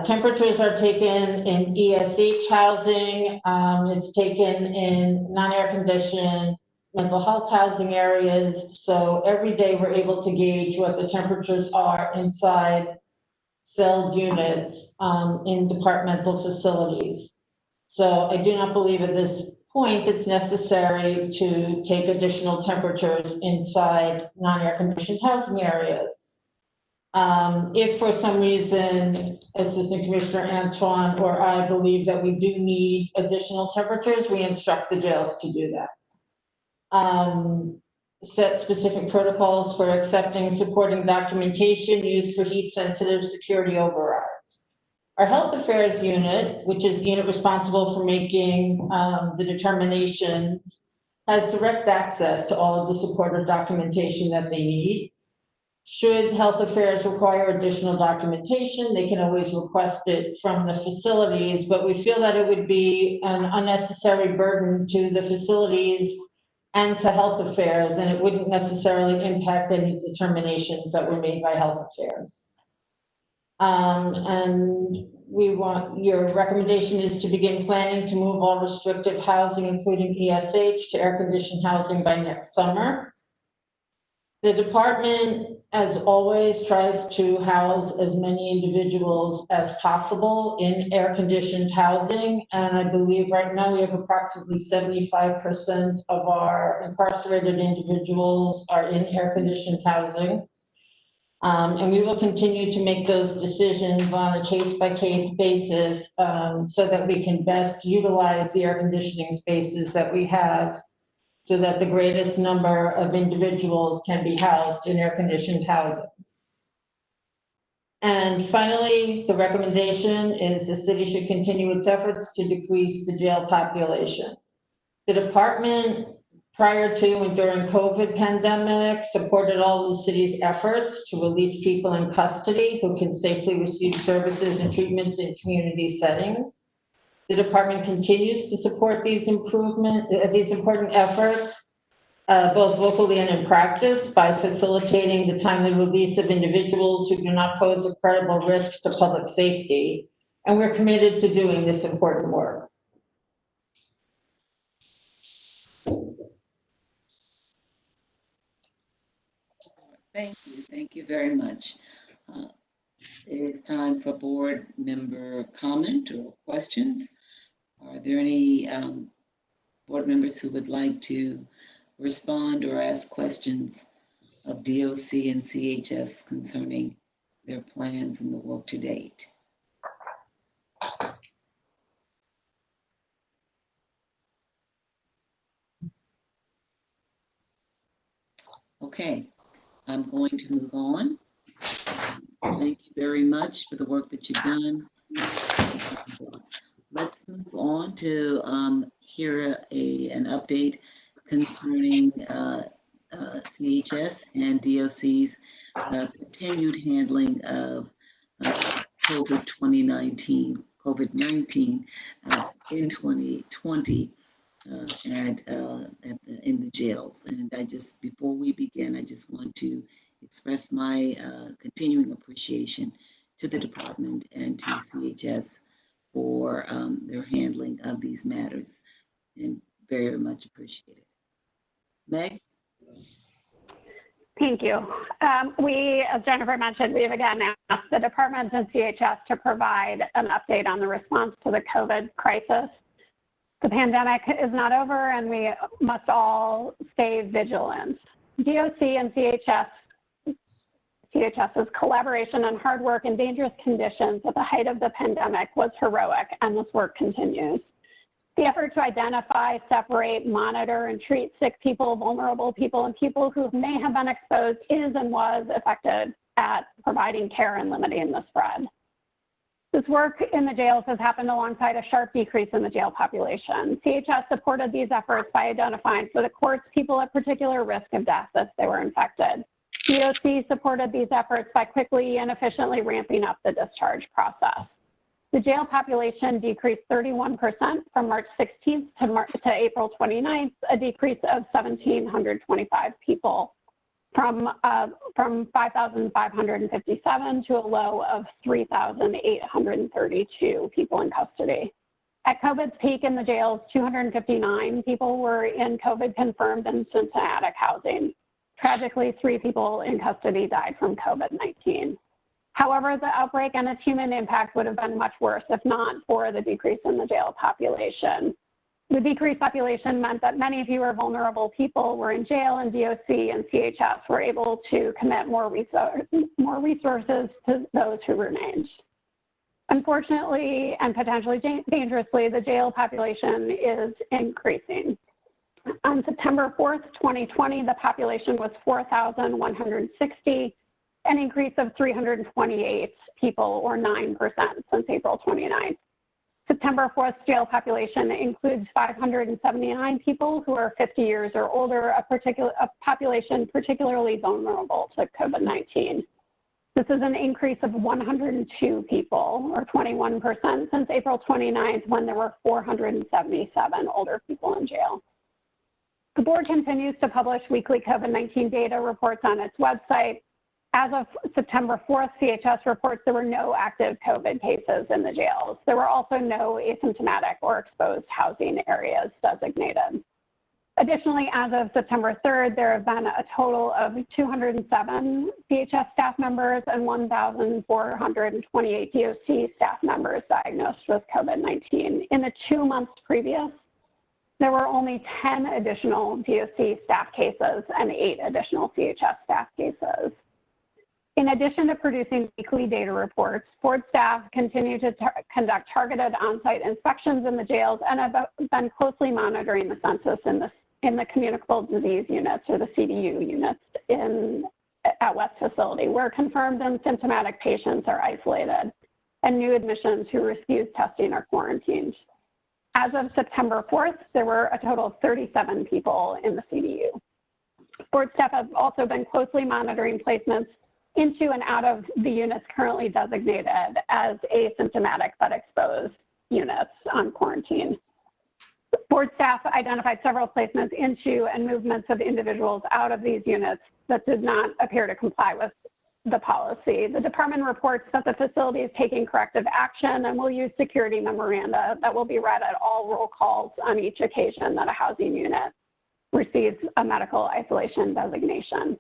Temperatures are taken in ESH housing. It's taken in non-air conditioned mental health housing areas. So every day we're able to gauge what the temperatures are inside celled units in departmental facilities. So I do not believe at this point it's necessary to take additional temperatures inside non-air conditioned housing areas. If for some reason Assistant Commissioner Antoine or I believe that we do need additional temperatures, we instruct the jails to do that. Set specific protocols for accepting supporting documentation used for heat-sensitive security overrides. Our Health Affairs Unit, which is the unit responsible for making the determinations, has direct access to all of the supportive documentation that they need. Should Health Affairs require additional documentation, they can always request it from the facilities, but we feel that it would be an unnecessary burden to the facilities and to Health Affairs, and it wouldn't necessarily impact any determinations that were made by Health Affairs. And your recommendation is to begin planning to move all restrictive housing, including ESH, to air-conditioned housing by next summer. The department, as always, tries to house as many individuals as possible in air-conditioned housing. And I believe right now we have approximately 75% of our incarcerated individuals are in air-conditioned housing. And we will continue to make those decisions on a case-by-case basis so that we can best utilize the air conditioning spaces that we have, so that the greatest number of individuals can be housed in air-conditioned housing. And finally, the recommendation is the city should continue its efforts to decrease the jail population. The department, prior to and during COVID pandemic, supported all the city's efforts to release people in custody who can safely receive services and treatments in community settings. The department continues to support these important efforts, both locally and in practice, by facilitating the timely release of individuals who do not pose a credible risk to public safety. And we're committed to doing this important work. Thank you very much. It is time for board member comment or questions. Are there any board members who would like to respond or ask questions of DOC and CHS concerning their plans and the work to date? Okay, I'm going to move on. Thank you very much for the work that you've done. Let's move on to hear an update concerning CHS and DOC's continued handling of COVID-19 in 2020 and in the jails. And before we begin, I just want to express my continuing appreciation to the department and to CHS for their handling of these matters, and very much appreciated. Meg? Thank you. We, as Jennifer mentioned, we've again asked the departments and CHS to provide an update on the response to the COVID crisis. The pandemic is not over, and we must all stay vigilant. DOC and CHS's collaboration and hard work in dangerous conditions at the height of the pandemic was heroic, and this work continues. The effort to identify, separate, monitor, and treat sick people, vulnerable people, and people who may have been exposed is and was effective at providing care and limiting the spread. This work in the jails has happened alongside a sharp decrease in the jail population. CHS supported these efforts by identifying for the courts people at particular risk of death if they were infected. DOC supported these efforts by quickly and efficiently ramping up the discharge process. The jail population decreased 31% from March 16th to April 29th, a decrease of 1,725 people from 5,557 to a low of 3,832 people in custody. At COVID's peak in the jails, 259 people were in COVID-confirmed and symptomatic housing. Tragically, 3 people in custody died from COVID-19. However, the outbreak and its human impact would have been much worse if not for the decrease in the jail population. The decreased population meant that many fewer vulnerable people were in jail, and DOC and CHS were able to commit more resources to those who remained. Unfortunately, and potentially dangerously, the jail population is increasing. On September 4th, 2020, the population was 4,160, an increase of 328 people, or 9%, since April 29th. September 4th jail population includes 579 people who are 50 years or older, a population particularly vulnerable to COVID-19. This is an increase of 102 people, or 21%, since April 29th, when there were 477 older people in jail. The board continues to publish weekly COVID-19 data reports on its website. As of September 4th, CHS reports there were no active COVID cases in the jails. There were also no asymptomatic or exposed housing areas designated. Additionally, as of September 3rd, there have been a total of 207 CHS staff members and 1,428 DOC staff members diagnosed with COVID-19. In the 2 months previous, there were only 10 additional DOC staff cases and 8 additional CHS staff cases. In addition to producing weekly data reports, board staff continue to conduct targeted on-site inspections in the jails and have been closely monitoring the census in the communicable disease units, or the CDU units, at West Facility, where confirmed and symptomatic patients are isolated and new admissions who refuse testing are quarantined. As of September 4th, there were a total of 37 people in the CDU. Board staff have also been closely monitoring placements into and out of the units currently designated as asymptomatic but exposed units on quarantine. Board staff identified several placements into and movements of individuals out of these units that did not appear to comply with the policy. The department reports that the facility is taking corrective action and will use security memoranda that will be read at all roll calls on each occasion that a housing unit receives a medical isolation designation.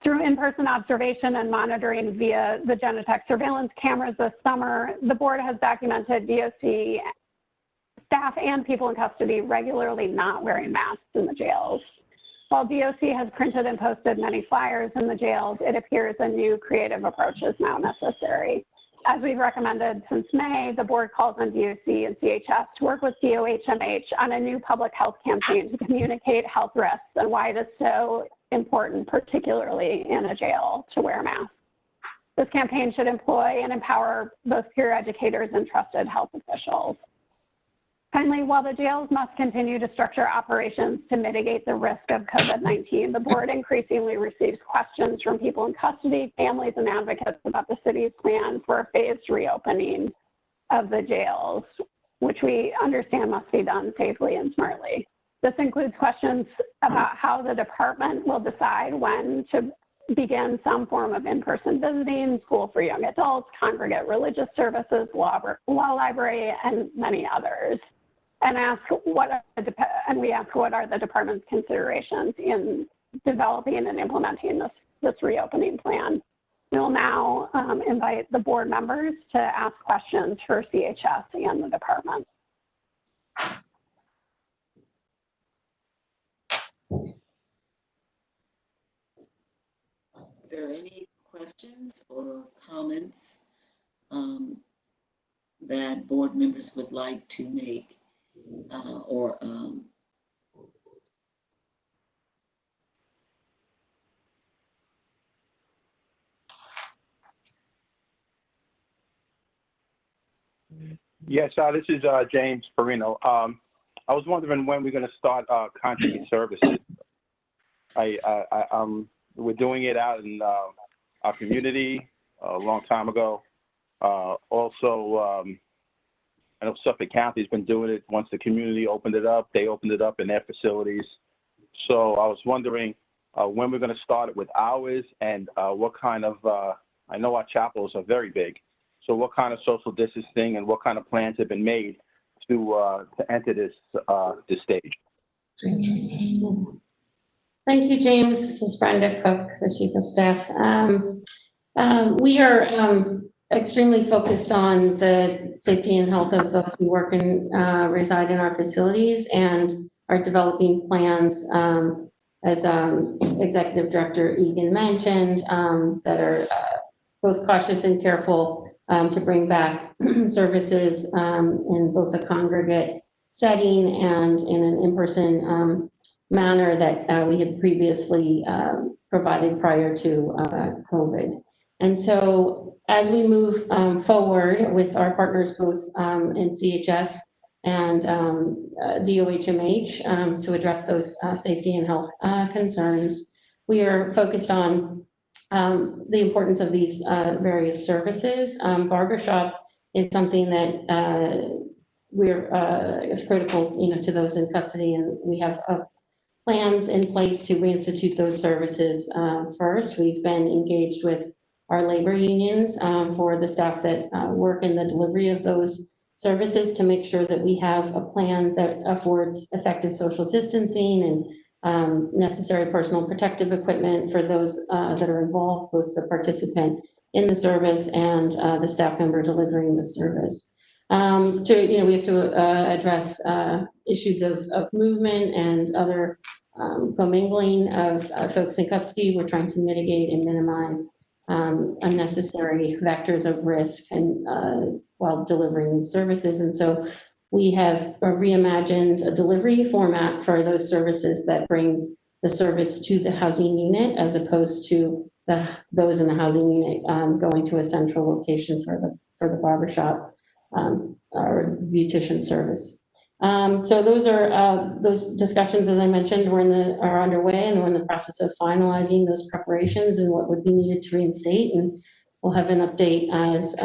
Through in-person observation and monitoring via the Genetech surveillance cameras this summer, the board has documented DOC staff and people in custody regularly not wearing masks in the jails. While DOC has printed and posted many flyers in the jails, it appears a new creative approach is now necessary. As we've recommended since May, the board calls on DOC and CHS to work with DOHMH on a new public health campaign to communicate health risks and why it is so important, particularly in a jail, to wear masks. This campaign should employ and empower both peer educators and trusted health officials. Finally, while the jails must continue to structure operations to mitigate the risk of COVID-19, the board increasingly receives questions from people in custody, families, and advocates about the city's plan for a phased reopening of the jails, which we understand must be done safely and smartly. This includes questions about how the department will decide when to begin some form of in-person visiting, school for young adults, congregate religious services, law library, and many others. And we ask what are the department's considerations in developing and implementing this reopening plan. We will now invite the board members to ask questions for CHS and the department. Are there any questions or comments that board members would like to make Yes, this is James Perino. I was wondering when we're going to start conjugal services. We're doing it out in our community a long time ago, Also, I know Suffolk County's been doing it. Once the community opened it up, they opened it up in their facilities. So I was wondering when we're going to start it with ours, and what kind of, I know our chapels are very big, so what kind of social distancing and what kind of plans have been made to enter this stage? Thank you, James. This is Brenda Cook, the Chief of Staff. We are extremely focused on the safety and health of those who work and reside in our facilities, and are developing plans, as Executive Director Egan mentioned, that are both cautious and careful to bring back services in both a congregate setting and in an in-person manner that we had previously provided prior to COVID. And so as we move forward with our partners both in CHS and DOHMH to address those safety and health concerns, we are focused on the importance of these various services. Barbershop is something that is critical, to those in custody, and we have plans in place to reinstitute those services first. We've been engaged with our labor unions for the staff that work in the delivery of those services to make sure that we have a plan that affords effective social distancing and necessary personal protective equipment for those that are involved, both the participant in the service and the staff member delivering the service. We have to address issues of movement and other commingling of folks in custody. We're trying to mitigate and minimize unnecessary vectors of risk and while delivering services. And so we have reimagined a delivery format for those services that brings the service to the housing unit, as opposed to those in the housing unit going to a central location for the barbershop or beautician service. So those discussions, as I mentioned, are underway, and we're in the process of finalizing those preparations and what would be needed to reinstate. And we'll have an update, as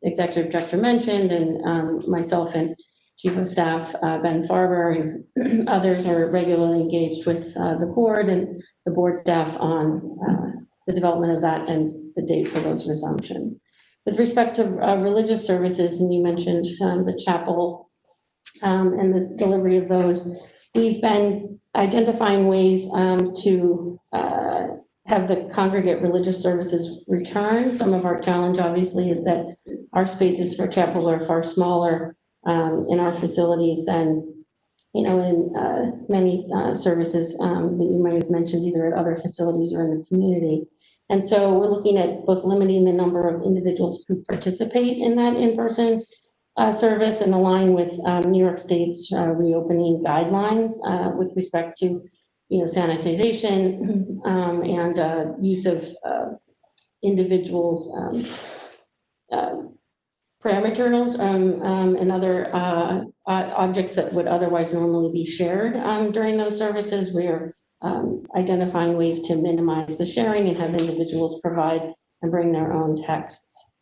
Executive Director mentioned, and myself and Chief of Staff Ben Farber and others are regularly engaged with the board and the board staff on the development of that and the date for those resumption. With respect to religious services, and you mentioned the chapel and the delivery of those, we've been identifying ways to have the congregate religious services return. Some of our challenge, obviously, is that our spaces for chapel are far smaller in our facilities than, in many services that you might have mentioned, either at other facilities or in the community. And so we're looking at both limiting the number of individuals who participate in that in-person service and align with New York State's reopening guidelines with respect to, sanitization and use of individuals' prayer materials and other objects that would otherwise normally be shared during those services. We are identifying ways to minimize the sharing and have individuals provide and bring their own texts.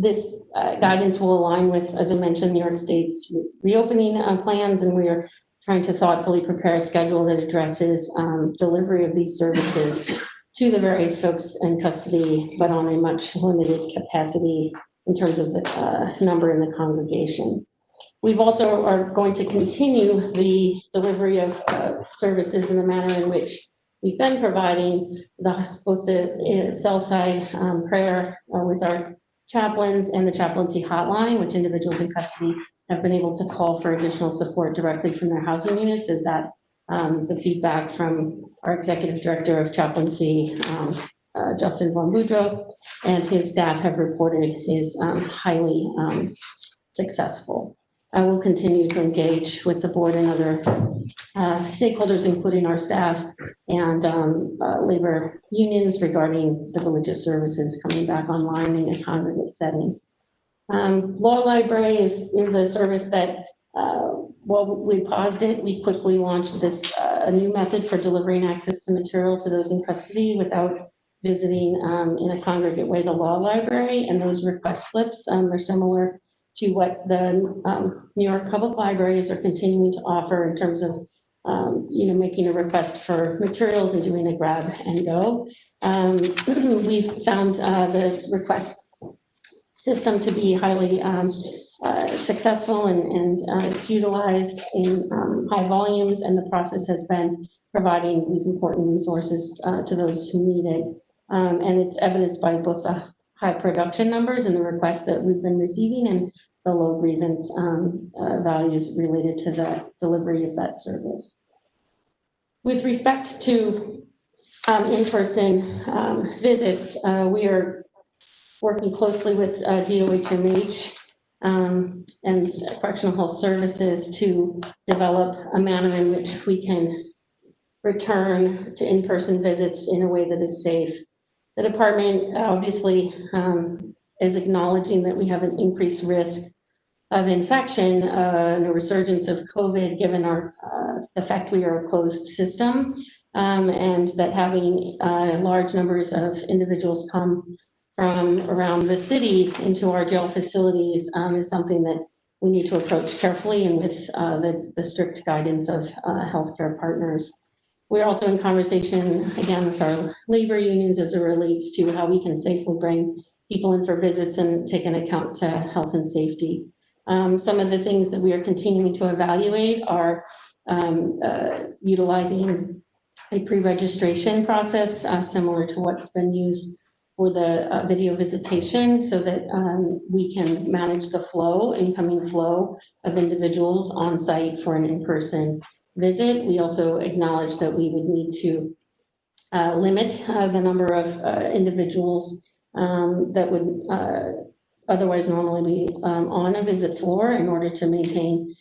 This guidance will align with, as I mentioned, New York State's reopening plans, and we are trying to thoughtfully prepare a schedule that addresses delivery of these services to the various folks in custody, but on a much limited capacity in terms of the number in the congregation. We've also are going to continue the delivery of services in the manner in which we've been providing both the cell side prayer with our chaplains and the chaplaincy hotline, which individuals in custody have been able to call for additional support directly from their housing units. Is that the feedback from our Executive Director of Chaplaincy, Justin Von Boudreaux, and his staff have reported is highly successful. I will continue to engage with the board and other stakeholders, including our staff and labor unions, regarding the religious services coming back online in a congregate setting. Law Library is a service that, while we paused it, we quickly launched this a new method for delivering access to material to those in custody without visiting in a congregate way the law library, and those request slips are similar to what the New York Public Libraries are continuing to offer in terms of making a request for materials and doing a grab and go. We've found the request system to be highly successful, and it's utilized in high volumes, and the process has been providing these important resources to those who need it. And it's evidenced by both the high production numbers and the requests that we've been receiving, and the low grievance values related to the delivery of that service. With respect to in-person visits, we are working closely with DOHMH and Correctional Health Services to develop a manner in which we can return to in-person visits in a way that is safe. The department obviously is acknowledging that we have an increased risk of infection and a resurgence of COVID, given the fact we are a closed system, and that having large numbers of individuals come from around the city into our jail facilities is something that we need to approach carefully and with the strict guidance of healthcare partners. We're also in conversation, again, with our labor unions as it relates to how we can safely bring people in for visits and take into account to health and safety. Some of the things that we are continuing to evaluate are utilizing a pre-registration process similar to what's been used for the video visitation, so that we can manage the incoming flow of individuals on site for an in-person visit. We also acknowledge that we would need to limit the number of individuals that would otherwise normally be on a visit floor in order to maintain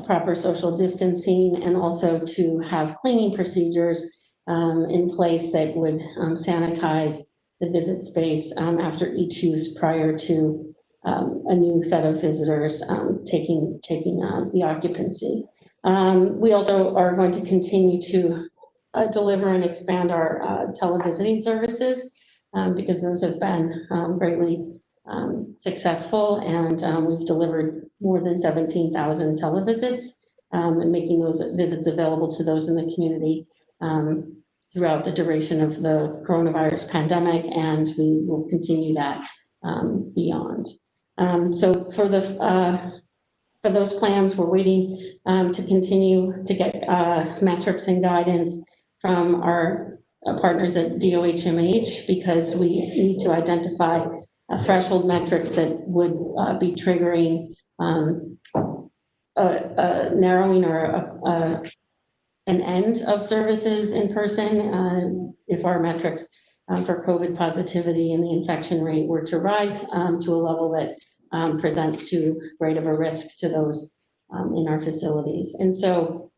proper social distancing, and also to have cleaning procedures in place that would sanitize the visit space after each use prior to a new set of visitors taking the occupancy. We also are going to continue to deliver and expand our televisiting services because those have been greatly successful, and we've delivered more than 17,000 televisits and making those visits available to those in the community throughout the duration of the coronavirus pandemic, and we will continue that beyond. So for those plans, we're waiting to continue to get metrics and guidance from our partners at DOHMH, because we need to identify threshold metrics that would be triggering a narrowing or an end of services in person if our metrics for COVID positivity and the infection rate were to rise to a level that presents too great of a risk to those in our facilities. And so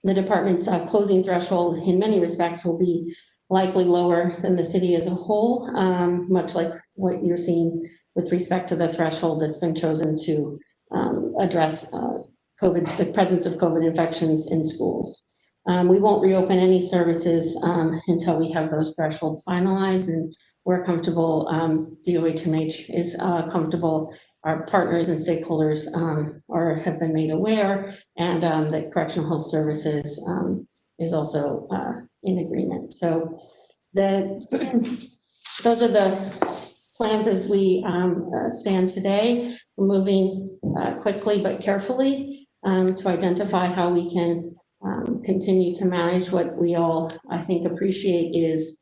the department's closing threshold in many respects will be likely lower than the city as a whole, much like what you're seeing with respect to the threshold that's been chosen to address COVID, the presence of COVID infections in schools. We won't reopen any services until we have those thresholds finalized, and we're comfortable, DOHMH is comfortable, our partners and stakeholders have been made aware, and that Correctional Health Services is also in agreement. So those are the plans as we stand today. We're moving quickly but carefully to identify how we can continue to manage what we all, I think, appreciate is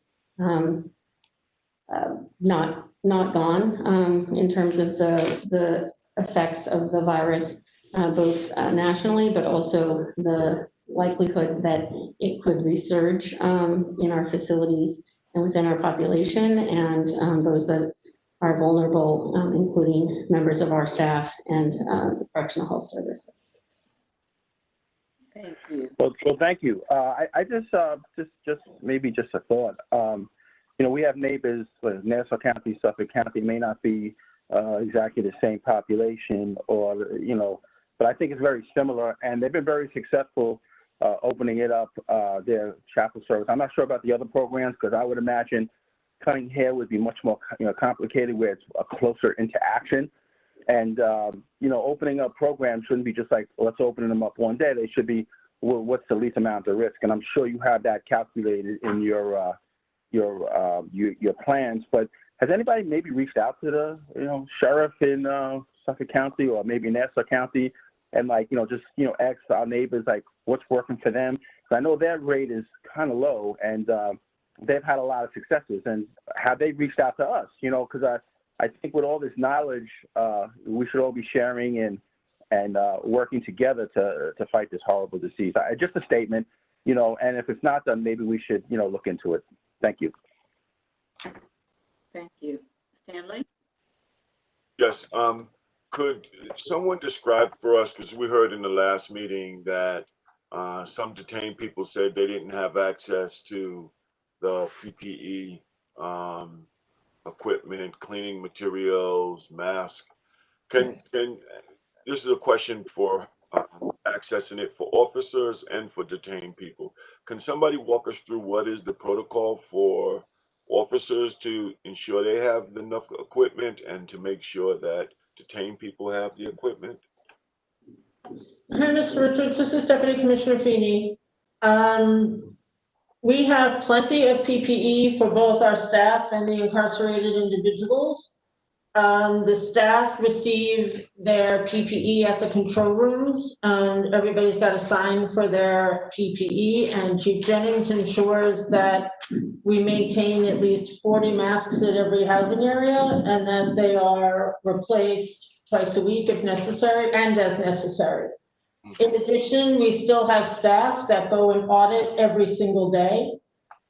not gone in terms of the effects of the virus, both nationally, but also the likelihood that it could resurge in our facilities and within our population, and those that are vulnerable, including members of our staff and the Correctional Health Services. Thank you. Well, thank you. I just maybe just a thought. You know, we have neighbors, Nassau County, Suffolk County may not be exactly the same population, or but I think it's very similar, and they've been very successful opening it up, their chapel service. I'm not sure about the other programs, because I would imagine cutting hair would be much more, complicated where it's a closer interaction. And, opening up programs shouldn't be just like, let's open them up one day. They should be, well, what's the least amount of risk? And I'm sure you have that calculated in your plans. But has anybody maybe reached out to the, sheriff in Suffolk County or maybe Nassau County and ask our neighbors, what's working for them? Because I know their rate is kind of low and they've had a lot of successes. And have they reached out to us? Because I think with all this knowledge, we should all be sharing and working together to fight this horrible disease. Just a statement, and if it's not done, maybe we should, look into it. Thank you. Thank you. Stanley? Yes. Could someone describe for us, because we heard in the last meeting that some detained people said they didn't have access to the PPE equipment, cleaning materials, masks. This is a question for accessing it for officers and for detained people. Can somebody walk us through what is the protocol for officers to ensure they have enough equipment and to make sure that detained people have the equipment? Hi, Mr. Richards. This is Deputy Commissioner Feeney. We have plenty of PPE for both our staff and the incarcerated individuals. The staff receive their PPE at the control rooms, and everybody's got a sign for their PPE, and Chief Jennings ensures that we maintain at least 40 masks at every housing area and that they are replaced twice a week if necessary and as necessary. In addition, we still have staff that go and audit every single day.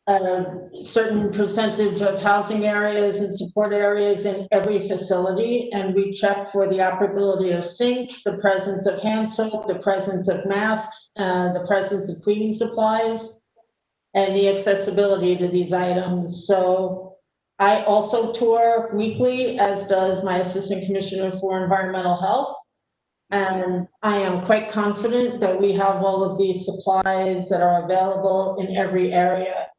A certain percentage of housing areas and support areas in every facility, and we check for the operability of sinks, the presence of hand soap, the presence of masks, the presence of cleaning supplies, and the accessibility to these items. So I also tour weekly, as does my Assistant Commissioner for Environmental Health. And I am quite confident that we have all of these supplies that are available in every area.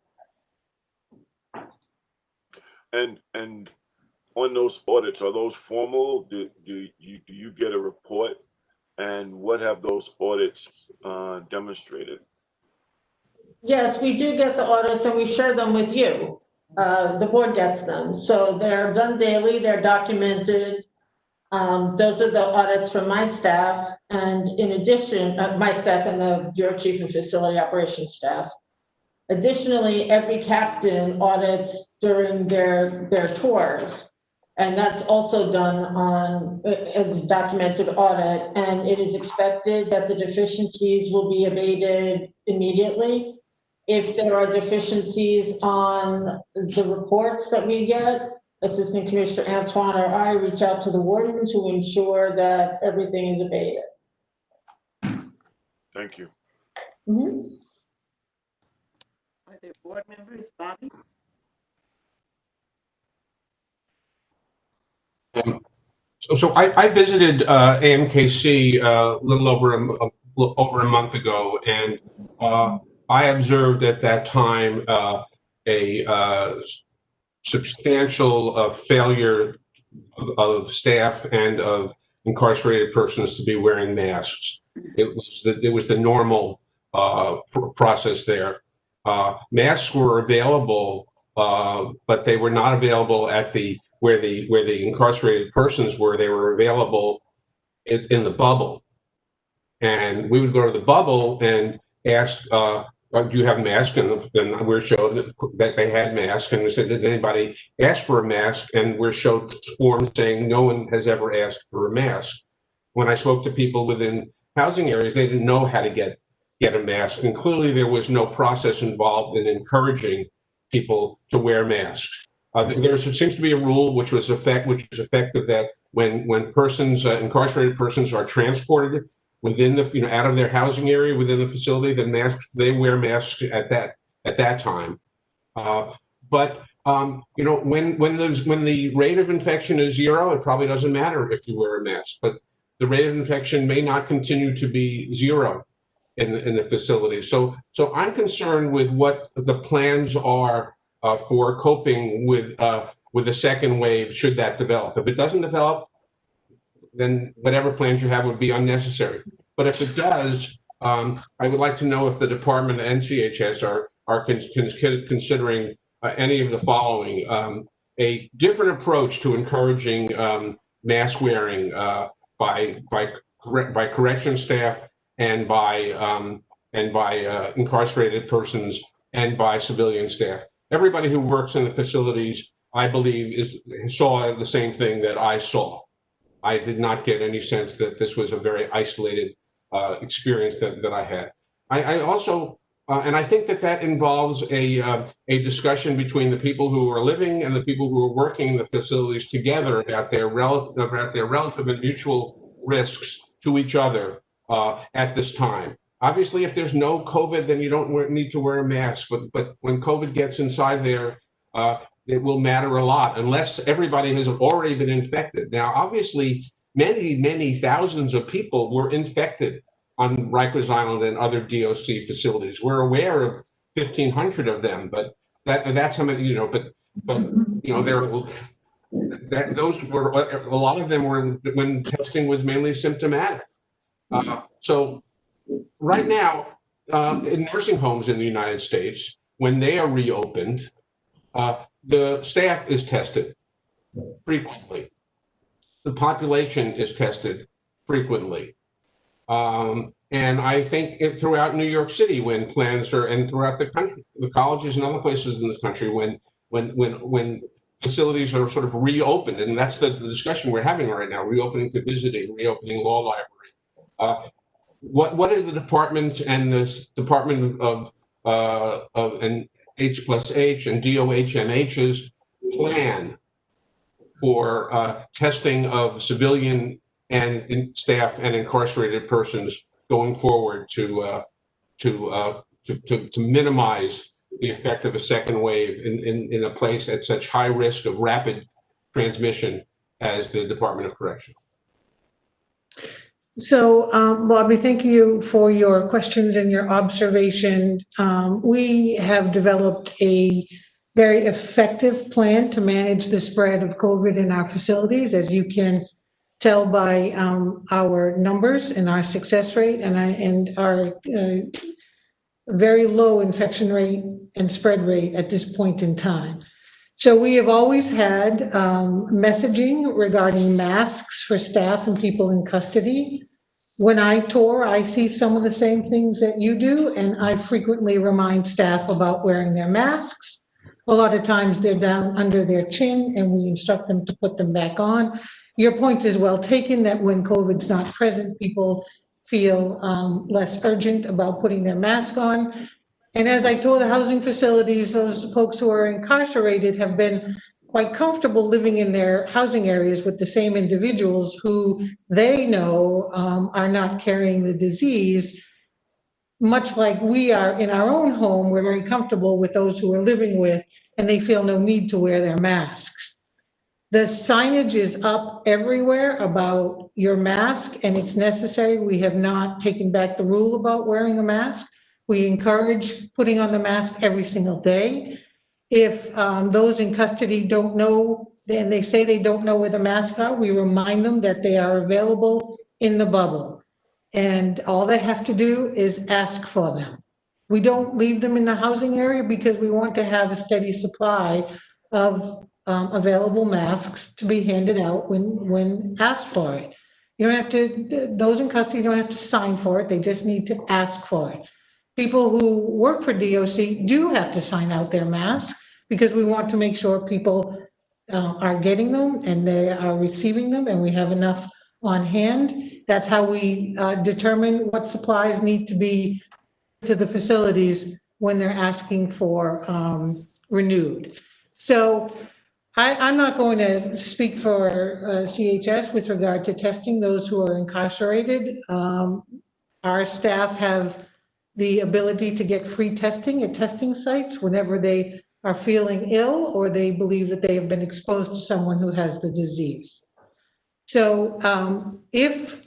And on those audits, are those formal? Do you get a report? And what have those audits demonstrated? Yes, we do get the audits and we share them with you. The board gets them. So they're done daily, they're documented. Those are the audits from my staff. And in addition, my staff and the Bureau Chief of Facility Operations staff. Additionally, every captain audits during their tours. And that's also done as a documented audit. And it is expected that the deficiencies will be abated immediately. If there are deficiencies on the reports that we get, Assistant Commissioner Antoine or I reach out to the warden to ensure that everything is abated. Thank you. Mm-hmm. Are there board members? Bobby? So I visited AMKC a little over a month ago, and I observed at that time a substantial failure of staff and of incarcerated persons to be wearing masks. It was the normal process there. Masks were available, but they were not available at where the incarcerated persons were. They were available in the bubble, and we would go to the bubble and ask, "Do you have masks?" And we're showed that they had masks, and we said, "Did anybody ask for a mask?" And we're showed forms saying no one has ever asked for a mask. When I spoke to people within housing areas, they didn't know how to get a mask, and clearly there was no process involved in encouraging people to wear masks. There seems to be a rule which is effective that when persons, incarcerated persons, are transported within the out of their housing area within the facility, they wear masks at that time. But when the rate of infection is 0, it probably doesn't matter if you wear a mask. But the rate of infection may not continue to be 0 in the facility. So I'm concerned with what the plans are for coping with a second wave should that develop. If it doesn't develop, then whatever plans you have would be unnecessary. But if it does, I would like to know if the department and CHS are considering any of the following: a different approach to encouraging mask wearing by correction staff and by incarcerated persons and by civilian staff. Everybody who works in the facilities, I believe, saw the same thing that I saw. I did not get any sense that this was a very isolated experience that I had. I also, and I think that involves a discussion between the people who are living and the people who are working in the facilities together about their relative and mutual risks to each other at this time. Obviously, if there's no COVID, then you don't need to wear a mask. But when COVID gets inside there, it will matter a lot unless everybody has already been infected. Now, obviously, many thousands of people were infected on Rikers Island and other DOC facilities. We're aware of 1,500 of them, but that's how many, but those were, a lot of them were when testing was mainly symptomatic. So right now, in nursing homes in the United States, when they are reopened, the staff is tested frequently. The population is tested frequently. And I think throughout New York City, when plans are, and throughout the country, the colleges and other places in this country, when facilities are sort of reopened, and that's the discussion we're having right now, reopening to visiting, reopening law library. What are the department and this Department of and H+H and DOHMH's plan for testing of civilian and staff and incarcerated persons going forward to minimize the effect of a second wave in a place at such high risk of rapid transmission as the Department of Correction? So, Bobby, thank you for your questions and your observation. We have developed a very effective plan to manage the spread of COVID in our facilities, as you can tell by our numbers and our success rate and our very low infection rate and spread rate at this point in time. So we have always had messaging regarding masks for staff and people in custody. When I tour, I see some of the same things that you do, and I frequently remind staff about wearing their masks. A lot of times they're down under their chin, and we instruct them to put them back on. Your point is well taken that when COVID's not present, people feel less urgent about putting their mask on. And as I told the housing facilities, those folks who are incarcerated have been quite comfortable living in their housing areas with the same individuals who they know are not carrying the disease. Much like we are in our own home, we're very comfortable with those who we're living with, and they feel no need to wear their masks. The signage is up everywhere about your mask, and it's necessary. We have not taken back the rule about wearing a mask. We encourage putting on the mask every single day. If those in custody don't know, and they say they don't know where the masks are, we remind them that they are available in the bubble. And all they have to do is ask for them. We don't leave them in the housing area because we want to have a steady supply of available masks to be handed out when asked for it. You don't have to, those in custody don't have to sign for it, they just need to ask for it. People who work for DOC do have to sign out their masks because we want to make sure people are getting them and they are receiving them and we have enough on hand. That's how we determine what supplies need to be to the facilities when they're asking for renewed. So I'm not going to speak for CHS with regard to testing those who are incarcerated. Our staff have the ability to get free testing at testing sites whenever they are feeling ill or they believe that they have been exposed to someone who has the disease. So if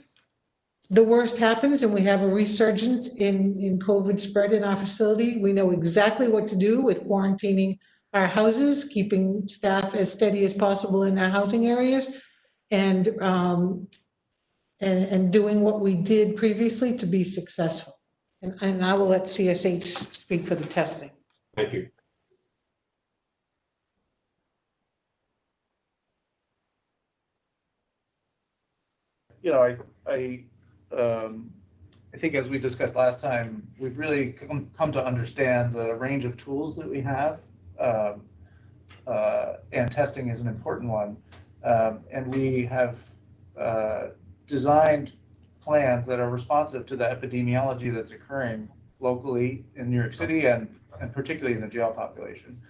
the worst happens and we have a resurgence in COVID spread in our facility, we know exactly what to do with quarantining our houses, keeping staff as steady as possible in our housing areas, and doing what we did previously to be successful. And I will let CSH speak for the testing. Thank you. You know, I think as we discussed last time, we've really come to understand the range of tools that we have, and testing is an important one. And we have designed plans that are responsive to the epidemiology that's occurring locally in New York City and particularly in the jail population.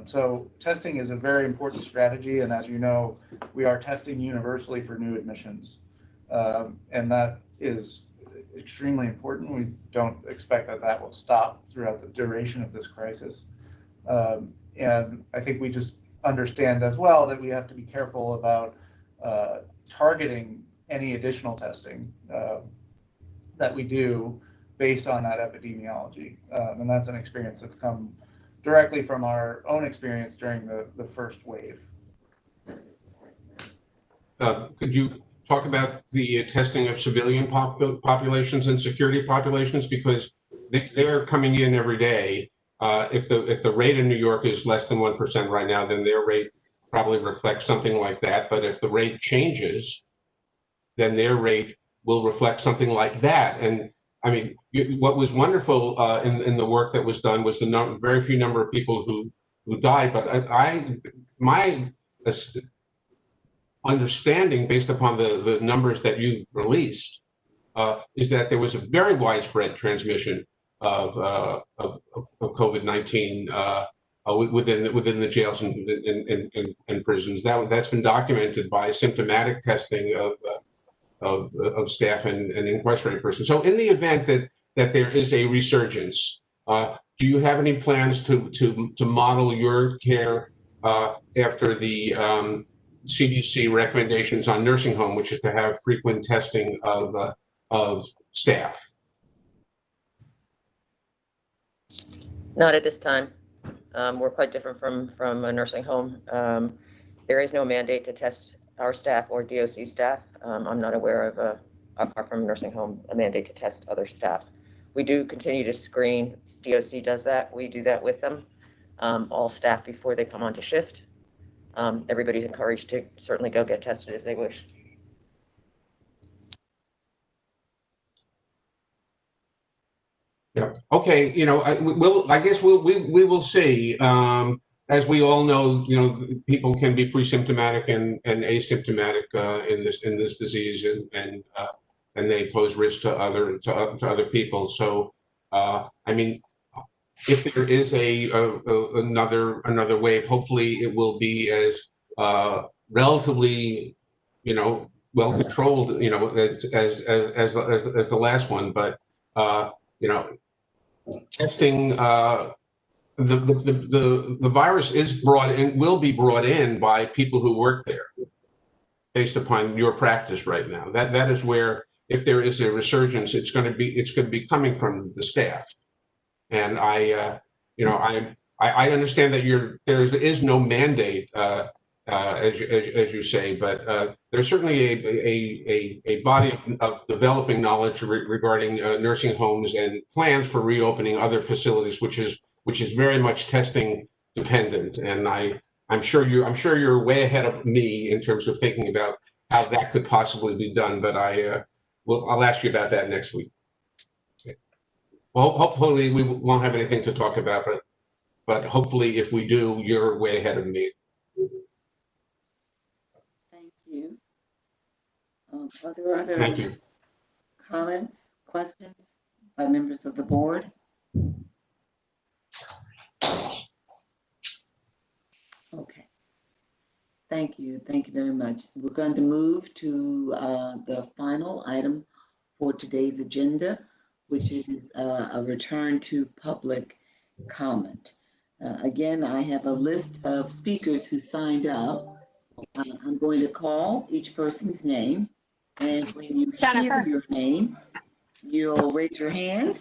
So testing is a very important strategy, and as you know, we are testing universally for new admissions. And that is extremely important. We don't expect that that will stop throughout the duration of this crisis. And I think we just understand as well that we have to be careful about targeting any additional testing that we do based on that epidemiology. And that's an experience that's come directly from our own experience during the first wave. Could you talk about the testing of civilian populations and security populations? Because they're coming in every day. If the rate in New York is less than 1% right now, then their rate probably reflects something like that. But if the rate changes, then their rate will reflect something like that. And I mean, what was wonderful in the work that was done was the very few number of people who died. But my understanding, based upon the numbers that you released, is that there was a very widespread transmission of COVID-19 within the jails and prisons. That's been documented by symptomatic testing of staff and incarcerated persons. So in the event that there is a resurgence, do you have any plans to model your care after the CDC recommendations on nursing home, which is to have frequent testing of staff? Not at this time. We're quite different from a nursing home. There is no mandate to test our staff or DOC staff. I'm not aware of apart from a nursing home, a mandate to test other staff. We do continue to screen. DOC does that. We do that with them, all staff before they come onto shift. Everybody's encouraged to certainly go get tested if they wish. Yeah. Okay. You know, I guess we will see. As we all know, you know, people can be pre-symptomatic and asymptomatic in this disease, and they pose risk to other people. So, I mean, if there is another wave, hopefully it will be as relatively, you know, well controlled, you know, as the last one. But you know, testing. The virus is brought in, will be brought in by people who work there, based upon your practice right now. That is where, if there is a resurgence, it's going to be coming from the staff. And I understand that there is no mandate, as you say, but there's certainly a body of developing knowledge regarding nursing homes and plans for reopening other facilities, which is very much testing dependent. And I'm sure you're way ahead of me in terms of thinking about how that could possibly be done. But I'll ask you about that next week. Well, hopefully we won't have anything to talk about, but hopefully if we do, you're way ahead of me. Thank you. Are there other Thank you. Comments, questions by members of the board? Okay. Thank you. Thank you very much. We're going to move to the final item for today's agenda, which is a return to public comment. Again, I have a list of speakers who signed up. I'm going to call each person's name, and when you hear your name, you'll raise your hand,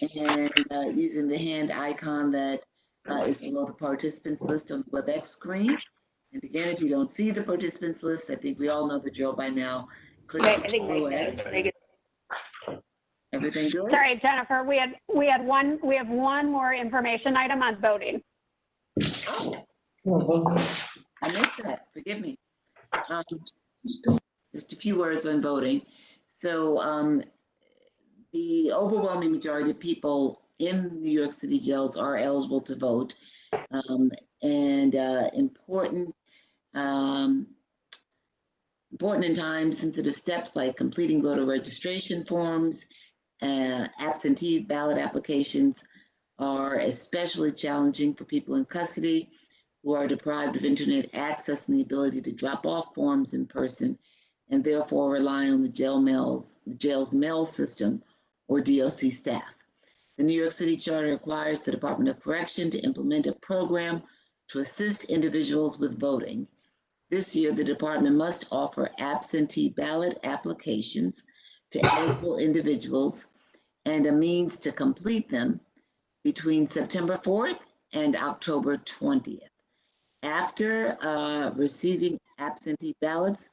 and using the hand icon that is below the participants list on the WebEx screen. And again, if you don't see the participants list, I think we all know the drill by now. Click below X. Everything good? Sorry, Jennifer, we have one more information item on voting. I missed that. Forgive me. Just a few words on voting. So the overwhelming majority of people in New York City jails are eligible to vote. Important and time-sensitive steps like completing voter registration forms, absentee ballot applications are especially challenging for people in custody who are deprived of internet access and the ability to drop off forms in person and therefore rely on the jail's mail system or DOC staff. The New York City Charter requires the Department of Correction to implement a program to assist individuals with voting. This year, the department must offer absentee ballot applications to eligible individuals and a means to complete them between September 4th and October 20th. After receiving absentee ballots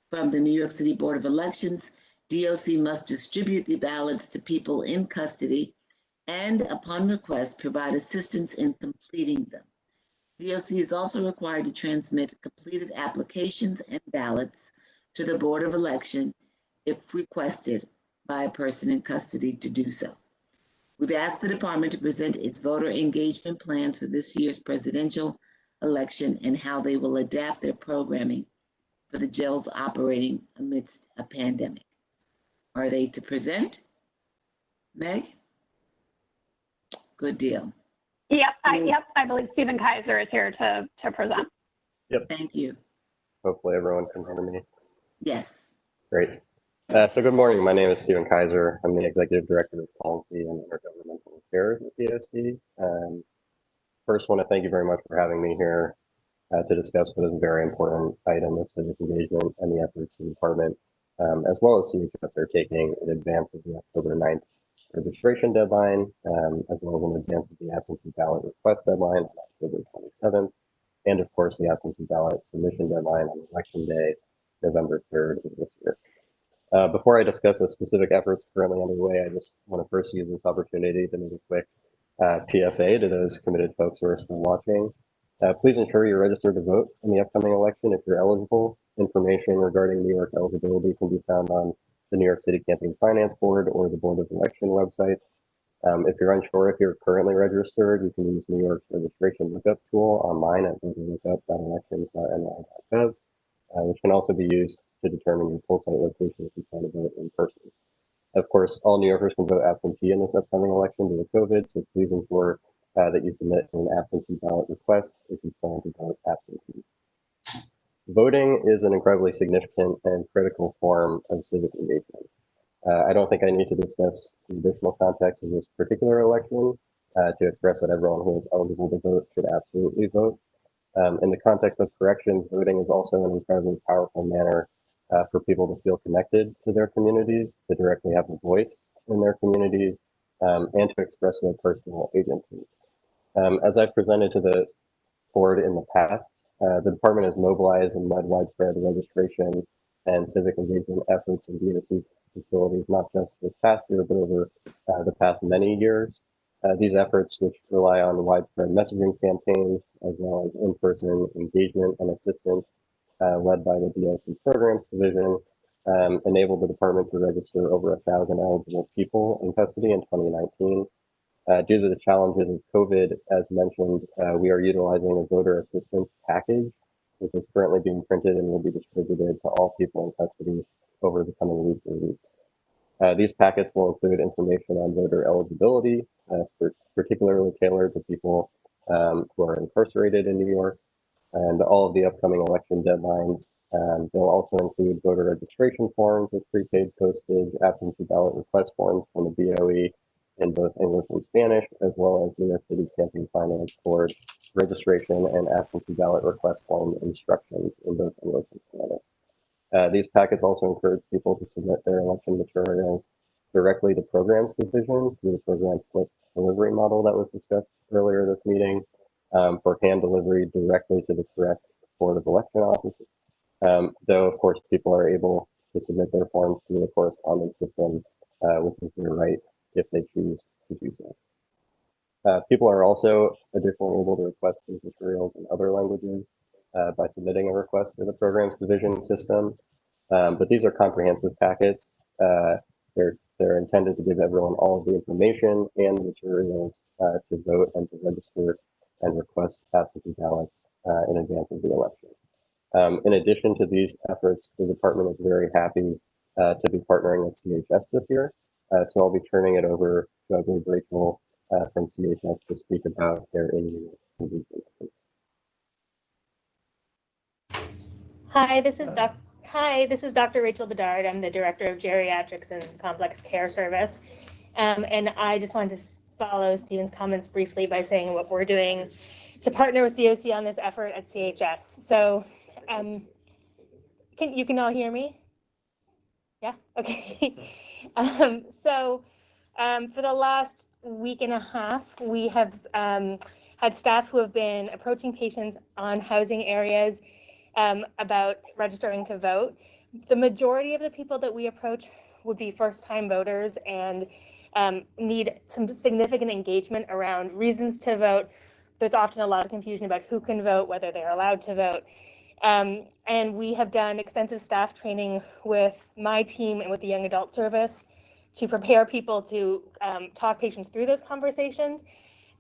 from the New York City Board of Elections, DOC must distribute the ballots to people in custody and, upon request, provide assistance in completing them. DOC is also required to transmit completed applications and ballots to the Board of Election if requested by a person in custody to do so. We've asked the department to present its voter engagement plans for this year's presidential election and how they will adapt their programming for the jails operating amidst a pandemic. Are they to present? Meg? Good deal. Yep, I believe Stephen Kaiser is here to present. Yep. Thank you. Hopefully everyone can hear me. Yes. Great. So good morning. My name is Stephen Kaiser. I'm the Executive Director of Policy and Intergovernmental Affairs at DOC. First, want to thank you very much for having me here to discuss what is a very important item of civic engagement and the efforts of the department, as well as CHS are taking in advance of the October 9th registration deadline, as well as in advance of the absentee ballot request deadline on October 27th, and of course the absentee ballot submission deadline on Election Day, November 3rd of this year. Before I discuss the specific efforts currently underway, I just want to first use this opportunity to make a quick PSA to those committed folks who are still watching. Please ensure you're registered to vote in the upcoming election if you're eligible. Information regarding New York eligibility can be found on the New York City Campaign Finance Board or the Board of Election websites. If you're unsure if you're currently registered, you can use New York's registration lookup tool online at voterlookup.elections.ny.gov, which can also be used to determine your full site location if you plan to vote in person. Of course, all New Yorkers can vote absentee in this upcoming election due to COVID, so please ensure that you submit an absentee ballot request if you plan to vote absentee. Voting is an incredibly significant and critical form of civic engagement. I don't think I need to discuss the additional context of this particular election to express that everyone who is eligible to vote should absolutely vote. In the context of corrections, voting is also an incredibly powerful manner for people to feel connected to their communities, to directly have a voice in their communities, and to express their personal agency. As I've presented to the board in the past, the department has mobilized and led widespread registration and civic engagement efforts in DOC facilities, not just this past year, but over the past many years. These efforts, which rely on widespread messaging campaigns, as well as in-person engagement and assistance led by the DOC Programs Division, enabled the department to register over 1,000 eligible people in custody in 2019. Due to the challenges of COVID, as mentioned, we are utilizing a voter assistance package, which is currently being printed and will be distributed to all people in custody over the coming weeks and weeks. These packets will include information on voter eligibility, particularly tailored to people who are incarcerated in New York, and all of the upcoming election deadlines. They'll also include voter registration forms with prepaid postage, absentee ballot request forms from the BOE in both English and Spanish, as well as New York City Campaign Finance Board registration and absentee ballot request form instructions in both English and Spanish. These packets also encourage people to submit their election materials directly to Programs Division through the program slip delivery model that was discussed earlier this meeting. for hand delivery directly to the correct Board of Election office. Though, of course, people are able to submit their forms through the correspondence system, which is their right if they choose to do so. People are also additionally able to request these materials in other languages by submitting a request to the Programs Division system. But these are comprehensive packets. They're intended to give everyone all of the information and materials to vote and to register and request absentee ballots in advance of the election. In addition to these efforts, the department is very happy to be partnering with CHS this year. So I'll be turning it over to, I believe, Rachel from CHS to speak about their in-unit engagement efforts. Hi, this is Dr. Rachel Bedard. I'm the Director of Geriatrics and Complex Care Service. And I just wanted to follow Stephen's comments briefly by saying what we're doing to partner with DOC on this effort at CHS. So you can all hear me? Yeah, okay. For the last week and a half, we have had staff who have been approaching patients on housing areas about registering to vote. The majority of the people that we approach would be first-time voters and need some significant engagement around reasons to vote. There's often a lot of confusion about who can vote, whether they're allowed to vote. And we have done extensive staff training with my team and with the Young Adult Service to prepare people to talk patients through those conversations.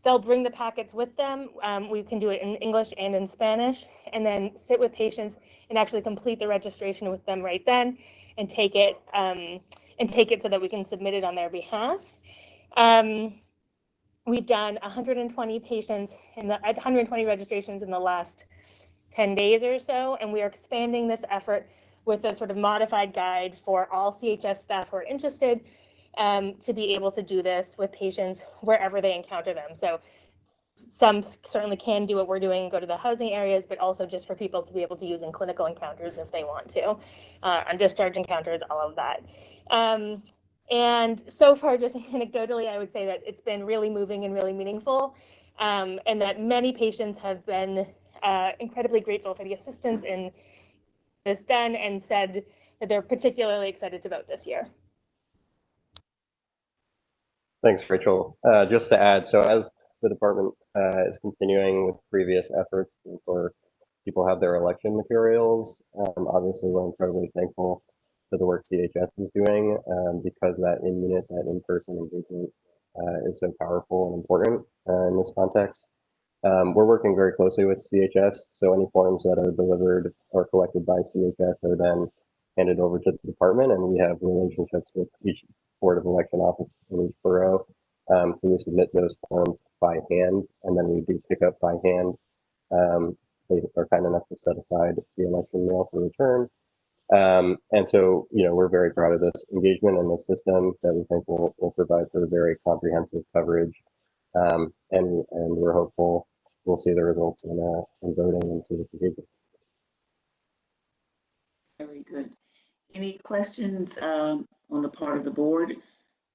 They'll bring the packets with them. We can do it in English and in Spanish, and then sit with patients and actually complete the registration with them right then and take it so that we can submit it on their behalf. We've done 120 patients 120 registrations in the last 10 days or so, and we are expanding this effort with a sort of modified guide for all CHS staff who are interested to be able to do this with patients wherever they encounter them. So some certainly can do what we're doing, go to the housing areas, but also just for people to be able to use in clinical encounters if they want to, on discharge encounters, all of that. And so far, just anecdotally, I would say that it's been really moving and really meaningful, and that many patients have been incredibly grateful for the assistance in this done and said that they're particularly excited to vote this year. Thanks, Rachel. Just to add, so as the department is continuing with previous efforts for people have their election materials, obviously we're incredibly thankful for the work CHS is doing because that in-unit, that in-person engagement is so powerful and important in this context. We're working very closely with CHS, so any forms that are delivered or collected by CHS are then handed over to the department, and we have relationships with each Board of Election office in each borough. So we submit those forms by hand, and then we do pick up by hand. They are kind enough to set aside the election mail for return. And so, we're very proud of this engagement and this system that we think will provide for very comprehensive coverage. And we're hopeful we'll see the results in voting and civic engagement. Very good. Any questions on the part of the board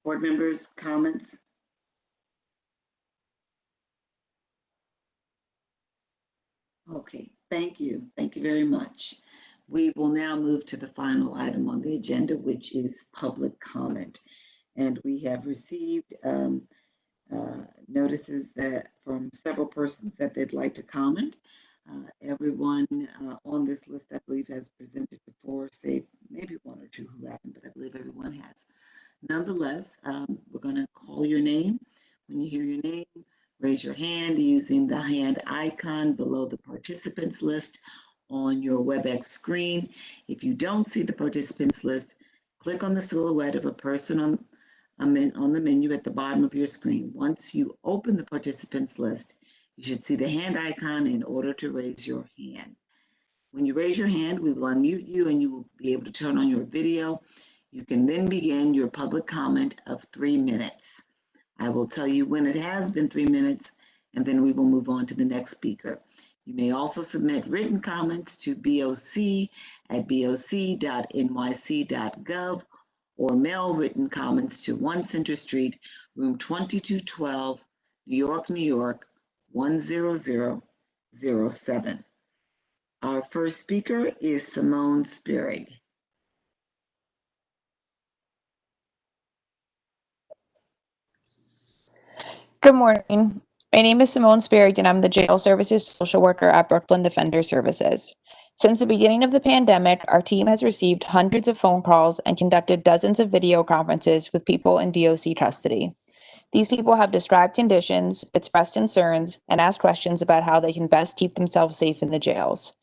members, comments? Okay, thank you. Thank you very much. We will now move to the final item on the agenda, which is public comment. And we have received notices that from several persons that they'd like to comment. Everyone on this list, I believe, has presented before, save maybe one or two who haven't, but I believe everyone has. Nonetheless, we're going to call your name. When you hear your name, raise your hand using the hand icon below the participants list on your WebEx screen. If you don't see the participants list, click on the silhouette of a person on the menu at the bottom of your screen. Once you open the participants list, you should see the hand icon in order to raise your hand. When you raise your hand, we will unmute you and you will be able to turn on your video. You can then begin your public comment of 3 minutes. I will tell you when it has been 3 minutes, and then we will move on to the next speaker. You may also submit written comments to boc@boc.nyc.gov or mail written comments to 1 Center Street, room 2212, New York, New York, 10007. Our first speaker is Simone Spierig. Good morning. My name is Simone Spierig, and I'm the Jail Services Social Worker at Brooklyn Defender Services. Since the beginning of the pandemic, our team has received hundreds of phone calls and conducted dozens of video conferences with people in DOC custody. These people have described conditions, expressed concerns, and asked questions about how they can best keep themselves safe in the jails.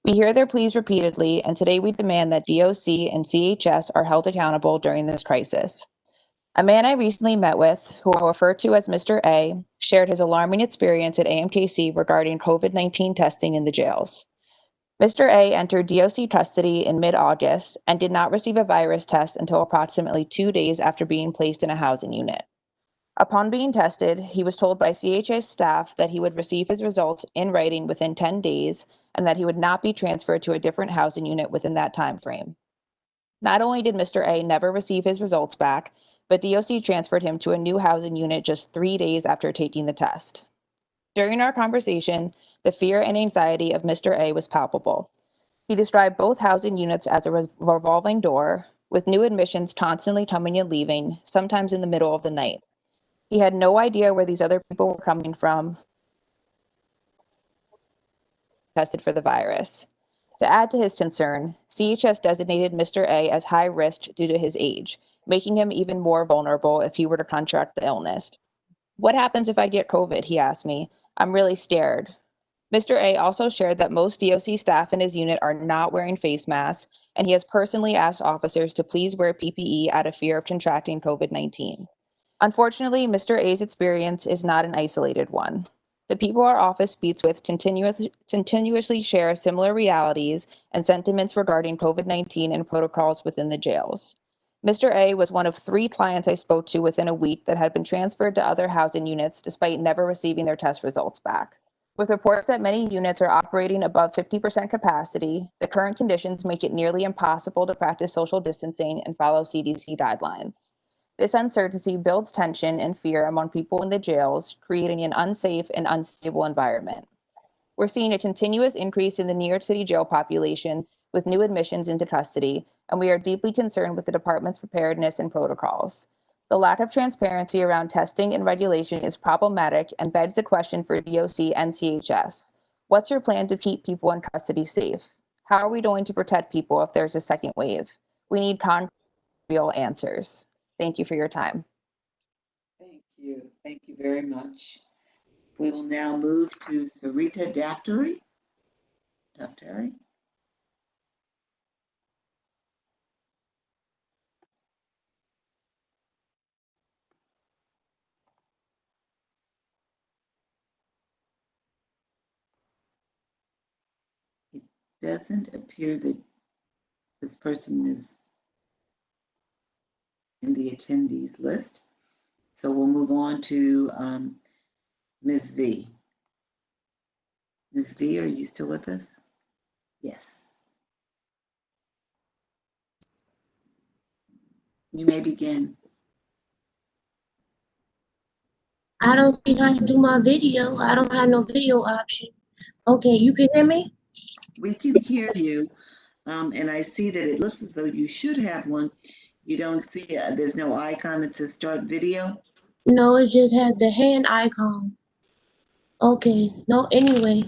We hear their pleas repeatedly, and today we demand that DOC and CHS are held accountable during this crisis. A man I recently met with, who I'll refer to as Mr. A, shared his alarming experience at AMKC regarding COVID-19 testing in the jails. Mr. A entered DOC custody in mid-August and did not receive a virus test until approximately 2 days after being placed in a housing unit. Upon being tested, he was told by CHS staff that he would receive his results in writing within 10 days and that he would not be transferred to a different housing unit within that time frame. Not only did Mr. A never receive his results back, but DOC transferred him to a new housing unit just 3 days after taking the test. During our conversation, the fear and anxiety of Mr. A was palpable. He described both housing units as a revolving door, with new admissions constantly coming and leaving, sometimes in the middle of the night. He had no idea where these other people were coming from, tested for the virus. To add to his concern, CHS designated Mr. A as high risk due to his age, making him even more vulnerable if he were to contract the illness. What happens if I get COVID? He asked me. I'm really scared. Mr. A also shared that most DOC staff in his unit are not wearing face masks, and he has personally asked officers to please wear PPE out of fear of contracting COVID-19. Unfortunately, Mr. A's experience is not an isolated one. The people our office speaks with continuously share similar realities and sentiments regarding COVID-19 and protocols within the jails. Mr. A was one of 3 clients I spoke to within a week that had been transferred to other housing units despite never receiving their test results back. With reports that many units are operating above 50% capacity, the current conditions make it nearly impossible to practice social distancing and follow CDC guidelines. This uncertainty builds tension and fear among people in the jails, creating an unsafe and unstable environment. We're seeing a continuous increase in the New York City jail population with new admissions into custody, and we are deeply concerned with the department's preparedness and protocols. The lack of transparency around testing and regulation is problematic and begs the question for DOC and CHS. What's your plan to keep people in custody safe? How are we going to protect people if there's a second wave? We need concrete, real answers. Thank you for your time. Thank you. Thank you very much. We will now move to Sarita Daftari. Daftari. It doesn't appear that this person is in the attendees list. So we'll move on to Ms. V. Ms. V, are you still with us? Yes. You may begin. I don't see how to do my video. I don't have no video option. Okay, you can hear me? We can hear you. And I see that it looks as though you should have one. You don't see, there's no icon that says start video? No, it just has the hand icon. Okay, no, anyway.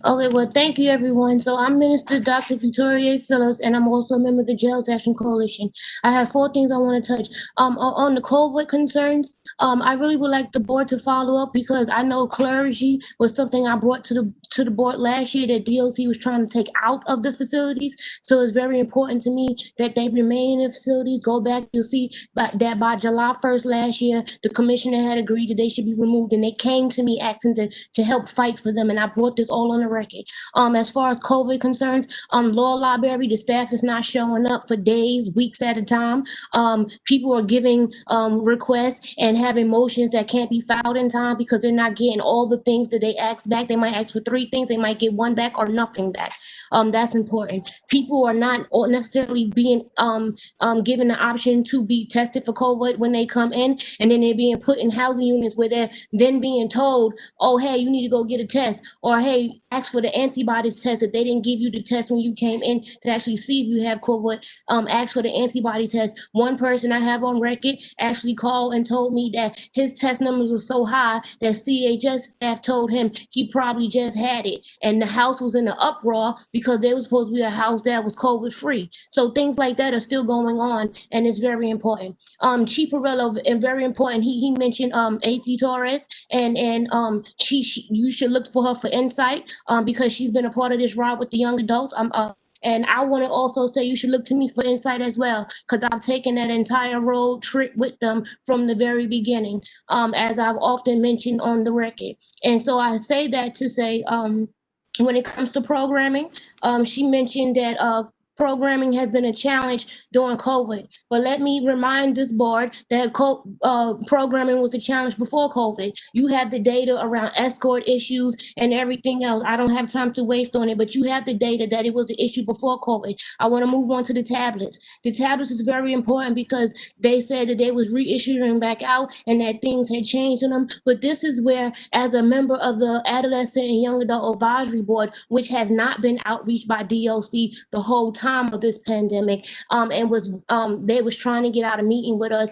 Okay, well, thank you, everyone. So I'm Minister Dr. Victoria Phillips, and I'm also a member of the Jails Action Coalition. I have 4 things I want to touch. On the COVID concerns, I really would like the board to follow up because I know clergy was something I brought to the board last year that DOC was trying to take out of the facilities. So it's very important to me that they remain in the facilities. Go back, you'll see that by July 1st last year, the commissioner had agreed that they should be removed, and they came to me asking to help fight for them, and I brought this all on the record. As far as COVID concerns, law library, the staff is not showing up for days, weeks at a time. People are giving requests and having motions that can't be filed in time because they're not getting all the things that they ask back. They might ask for 3 things, they might get 1 back or nothing back. That's important. People are not necessarily being given the option to be tested for COVID when they come in, and then they're being put in housing units where they're then being told, oh, hey, you need to go get a test, or hey, ask for the antibodies test if they didn't give you the test when you came in to actually see if you have COVID. Ask for the antibody test. One person I have on record actually called and told me that his test numbers were so high that CHS staff told him he probably just had it, and the house was in an uproar because they were supposed to be a house that was COVID free. So things like that are still going on, and it's very important. Chief Perillo, and very important, he mentioned AC Torres, and you should look for her for insight because she's been a part of this ride with the young adults. And I want to also say you should look to me for insight as well, because I've taken that entire road trip with them from the very beginning, as I've often mentioned on the record. And so I say that to say, when it comes to programming, she mentioned that programming has been a challenge during COVID. But let me remind this board that programming was a challenge before COVID. You have the data around escort issues and everything else. I don't have time to waste on it, but you have the data that it was an issue before COVID. I want to move on to the tablets. The tablets is very important because they said that they was reissuing back out and that things had changed on them. But this is where, as a member of the Adolescent and Young Adult Advisory Board, which has not been outreached by DOC the whole time of this pandemic, and was they was trying to get out a meeting with us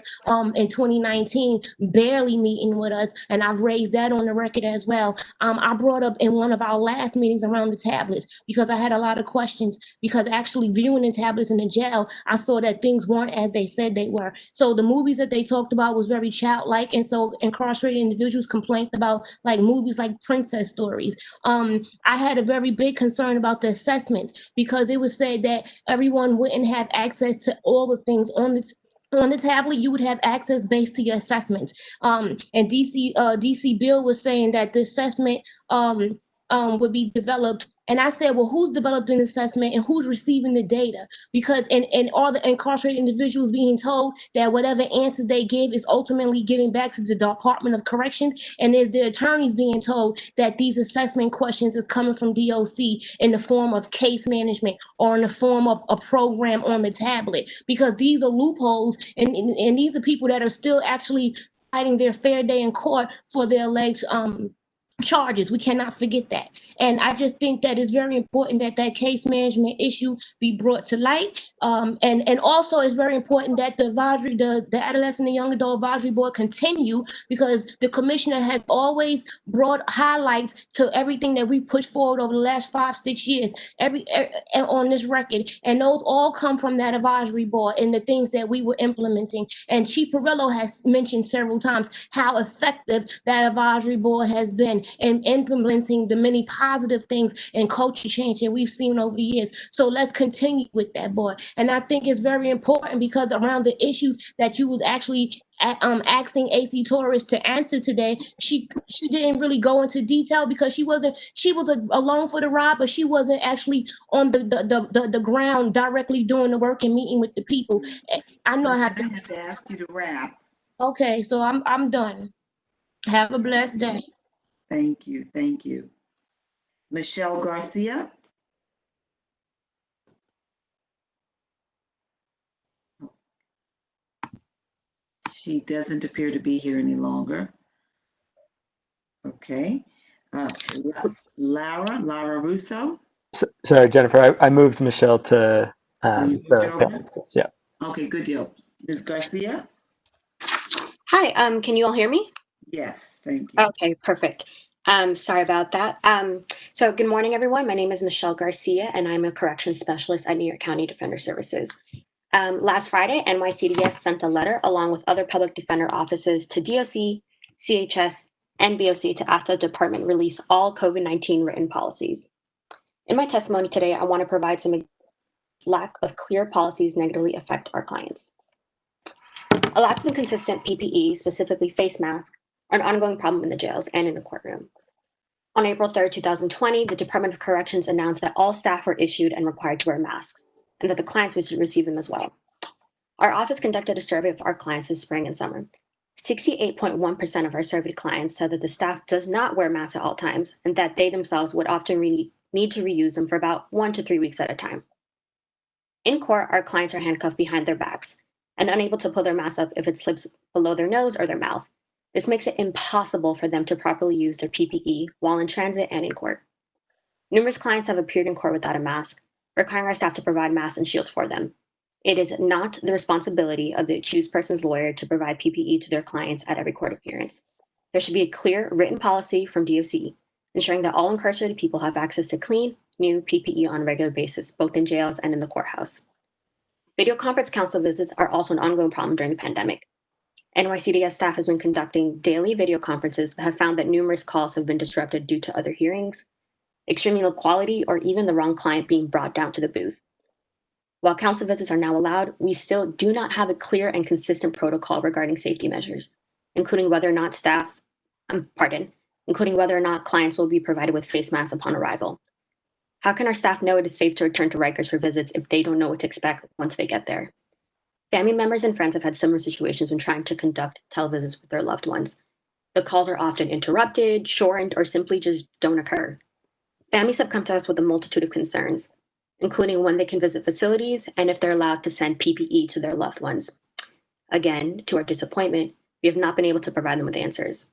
in 2019, barely meeting with us, and I've raised that on the record as well. I brought up in one of our last meetings around the tablets because I had a lot of questions, because actually viewing the tablets in the jail, I saw that things weren't as they said they were. So the movies that they talked about was very childlike, and so incarcerated individuals complained about like movies like Princess Stories. I had a very big concern about the assessments because it was said that everyone wouldn't have access to all the things on the tablet. You would have access based to your assessments. And DC Bill was saying that the assessment would be developed. And I said, well, who's developed an assessment and who's receiving the data? Because and all the incarcerated individuals being told that whatever answers they give is ultimately giving back to the Department of Correction. And there's the attorneys being told that these assessment questions is coming from DOC in the form of case management or in the form of a program on the tablet. Because these are loopholes, and these are people that are still actually fighting their fair day in court for their alleged charges. We cannot forget that. And I just think that it's very important that that case management issue be brought to light. And also it's very important that the advisory, the Adolescent and Young Adult Advisory Board continue, because the commissioner has always brought highlights to everything that we've pushed forward over the last 5-6 years, on this record. And those all come from that advisory board and the things that we were implementing. And Chief Perillo has mentioned several times how effective that advisory board has been in implementing the many positive things and culture change that we've seen over the years. So let's continue with that, board. And I think it's very important because around the issues that you was actually asking AC Torres to answer today, she didn't really go into detail because she was along for the ride, but she wasn't actually on the ground directly doing the work and meeting with the people. I know I have to ask you to wrap. Okay, so I'm done. Have a blessed day. Thank you. Thank you. Michelle Garcia. She doesn't appear to be here any longer. Okay. Lara Russo. Sorry, Jennifer, I moved Michelle to the panelists. Yeah. Okay, good deal. Ms. Garcia. Hi, can you all hear me? Yes, thank you. Okay, perfect. Sorry about that. So good morning, everyone. My name is Michelle Garcia, and I'm a corrections specialist at New York County Defender Services. Last Friday, NYCDS sent a letter along with other public defender offices to DOC, CHS, and BOC to ask the department release all COVID-19 written policies. In my testimony today, I want to provide some lack of clear policies negatively affect our clients. A lack of consistent PPE, specifically face masks, are an ongoing problem in the jails and in the courtroom. On April 3rd, 2020, the Department of Corrections announced that all staff were issued and required to wear masks, and that the clients would receive them as well. Our office conducted a survey of our clients this spring and summer. 68.1% of our surveyed clients said that the staff does not wear masks at all times, and that they themselves would often need to reuse them for about 1 to 3 weeks at a time. In court, our clients are handcuffed behind their backs and unable to pull their mask up if it slips below their nose or their mouth. This makes it impossible for them to properly use their PPE while in transit and in court. Numerous clients have appeared in court without a mask, requiring our staff to provide masks and shields for them. It is not the responsibility of the accused person's lawyer to provide PPE to their clients at every court appearance. There should be a clear written policy from DOC, ensuring that all incarcerated people have access to clean, new PPE on a regular basis, both in jails and in the courthouse. Video conference counsel visits are also an ongoing problem during the pandemic. NYCDS staff has been conducting daily video conferences but have found that numerous calls have been disrupted due to other hearings, extremely low quality, or even the wrong client being brought down to the booth. While counsel visits are now allowed, we still do not have a clear and consistent protocol regarding safety measures, including whether or not clients will be provided with face masks upon arrival. How can our staff know it is safe to return to Rikers for visits if they don't know what to expect once they get there? Family members and friends have had similar situations when trying to conduct televisits with their loved ones. The calls are often interrupted, shortened, or simply just don't occur. Families have come to us with a multitude of concerns, including when they can visit facilities and if they're allowed to send PPE to their loved ones. Again, to our disappointment, we have not been able to provide them with answers.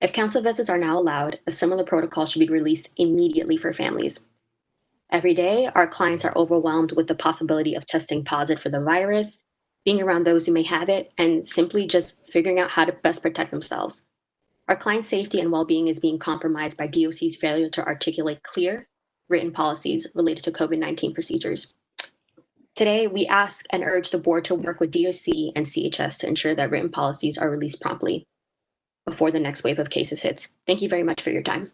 If counsel visits are now allowed, a similar protocol should be released immediately for families. Every day, our clients are overwhelmed with the possibility of testing positive for the virus, being around those who may have it, and simply just figuring out how to best protect themselves. Our client safety and well-being is being compromised by DOC's failure to articulate clear, written policies related to COVID-19 procedures. Today, we ask and urge the board to work with DOC and CHS to ensure that written policies are released promptly before the next wave of cases hits. Thank you very much for your time.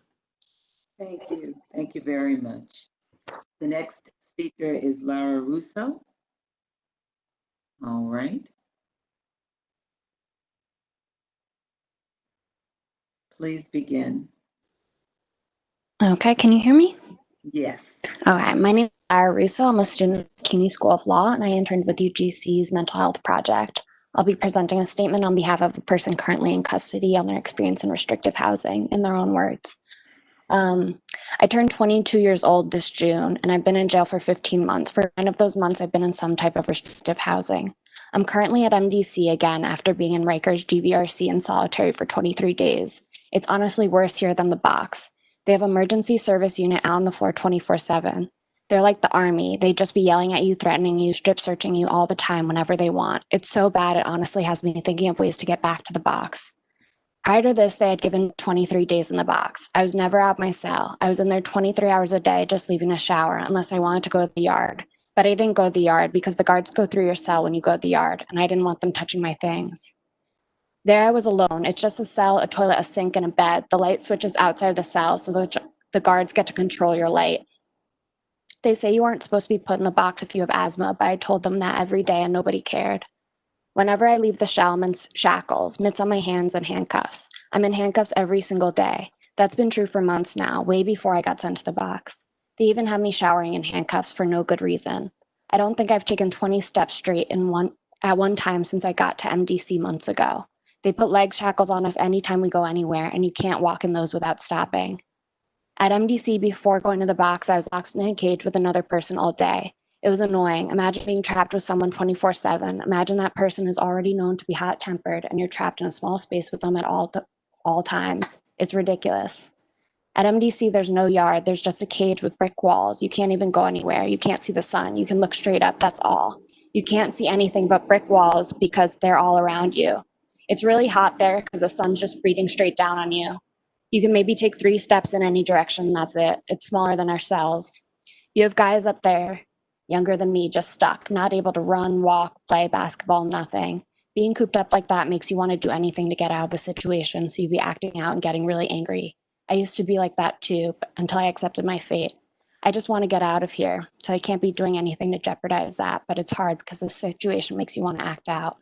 Thank you. Thank you very much. The next speaker is Laura Russo. All right. Please begin. Okay, can you hear me? Yes. Okay, my name is Lara Russo. I'm a student at CUNY School of Law, and I interned with UGC's Mental Health Project. I'll be presenting a statement on behalf of a person currently in custody on their experience in restrictive housing, in their own words. I turned 22 years old this June, and I've been in jail for 15 months. For 9 of those months, I've been in some type of restrictive housing. I'm currently at MDC again after being in Rikers GVRC in solitary for 23 days. It's honestly worse here than the box. They have emergency service unit out on the floor 24/7. They're like the army. They just be yelling at you, threatening you, strip searching you all the time whenever they want. It's so bad, it honestly has me thinking of ways to get back to the box. Prior to this, they had given 23 days in the box. I was never out my cell. I was in there 23 hours a day, just leaving a shower, unless I wanted to go to the yard. But I didn't go to the yard because the guards go through your cell when you go to the yard, and I didn't want them touching my things. There I was alone. It's just a cell, a toilet, a sink, and a bed. The light switch is outside the cell, so the guards get to control your light. They say you aren't supposed to be put in the box if you have asthma, but I told them that every day and nobody cared. Whenever I leave the cell, I'm in shackles, mitts on my hands, and handcuffs. I'm in handcuffs every single day. That's been true for months now, way before I got sent to the box. They even have me showering in handcuffs for no good reason. I don't think I've taken 20 steps straight at one time since I got to MDC months ago. They put leg shackles on us anytime we go anywhere, and you can't walk in those without stopping. At MDC, before going to the box, I was locked in a cage with another person all day. It was annoying. Imagine being trapped with someone 24/7. Imagine that person is already known to be hot-tempered, and you're trapped in a small space with them at all times. It's ridiculous. At MDC, there's no yard. There's just a cage with brick walls. You can't even go anywhere. You can't see the sun. You can look straight up. That's all. You can't see anything but brick walls because they're all around you. It's really hot there because the sun's just beating straight down on you. You can maybe take 3 steps in any direction, and that's it. It's smaller than our cells. You have guys up there, younger than me, just stuck, not able to run, walk, play basketball, nothing. Being cooped up like that makes you want to do anything to get out of the situation, so you'd be acting out and getting really angry. I used to be like that too, until I accepted my fate. I just want to get out of here, so I can't be doing anything to jeopardize that, but it's hard because the situation makes you want to act out.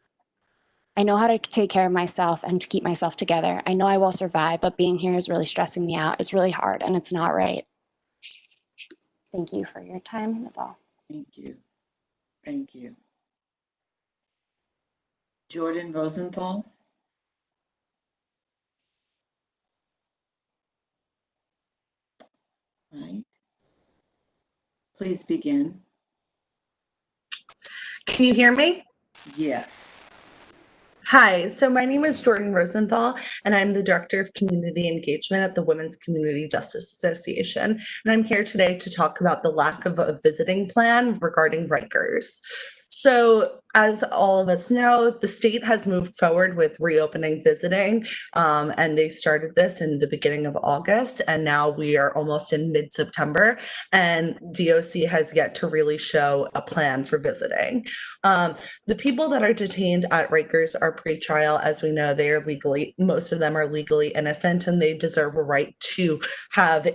I know how to take care of myself and to keep myself together. I know I will survive, but being here is really stressing me out. It's really hard and it's not right. Thank you for your time. That's all. Thank you. Thank you. Jordan Rosenthal. Right. Please begin. Can you hear me? Yes. Hi, so my name is Jordan Rosenthal, and I'm the Director of Community Engagement at the Women's Community Justice Association. And I'm here today to talk about the lack of a visiting plan regarding Rikers. So, as all of us know, the state has moved forward with reopening visiting, and they started this in the beginning of August, and now we are almost in mid-September, and DOC has yet to really show a plan for visiting. The people that are detained at Rikers are pretrial. As we know, they are legally, most of them are legally innocent, and they deserve a right to have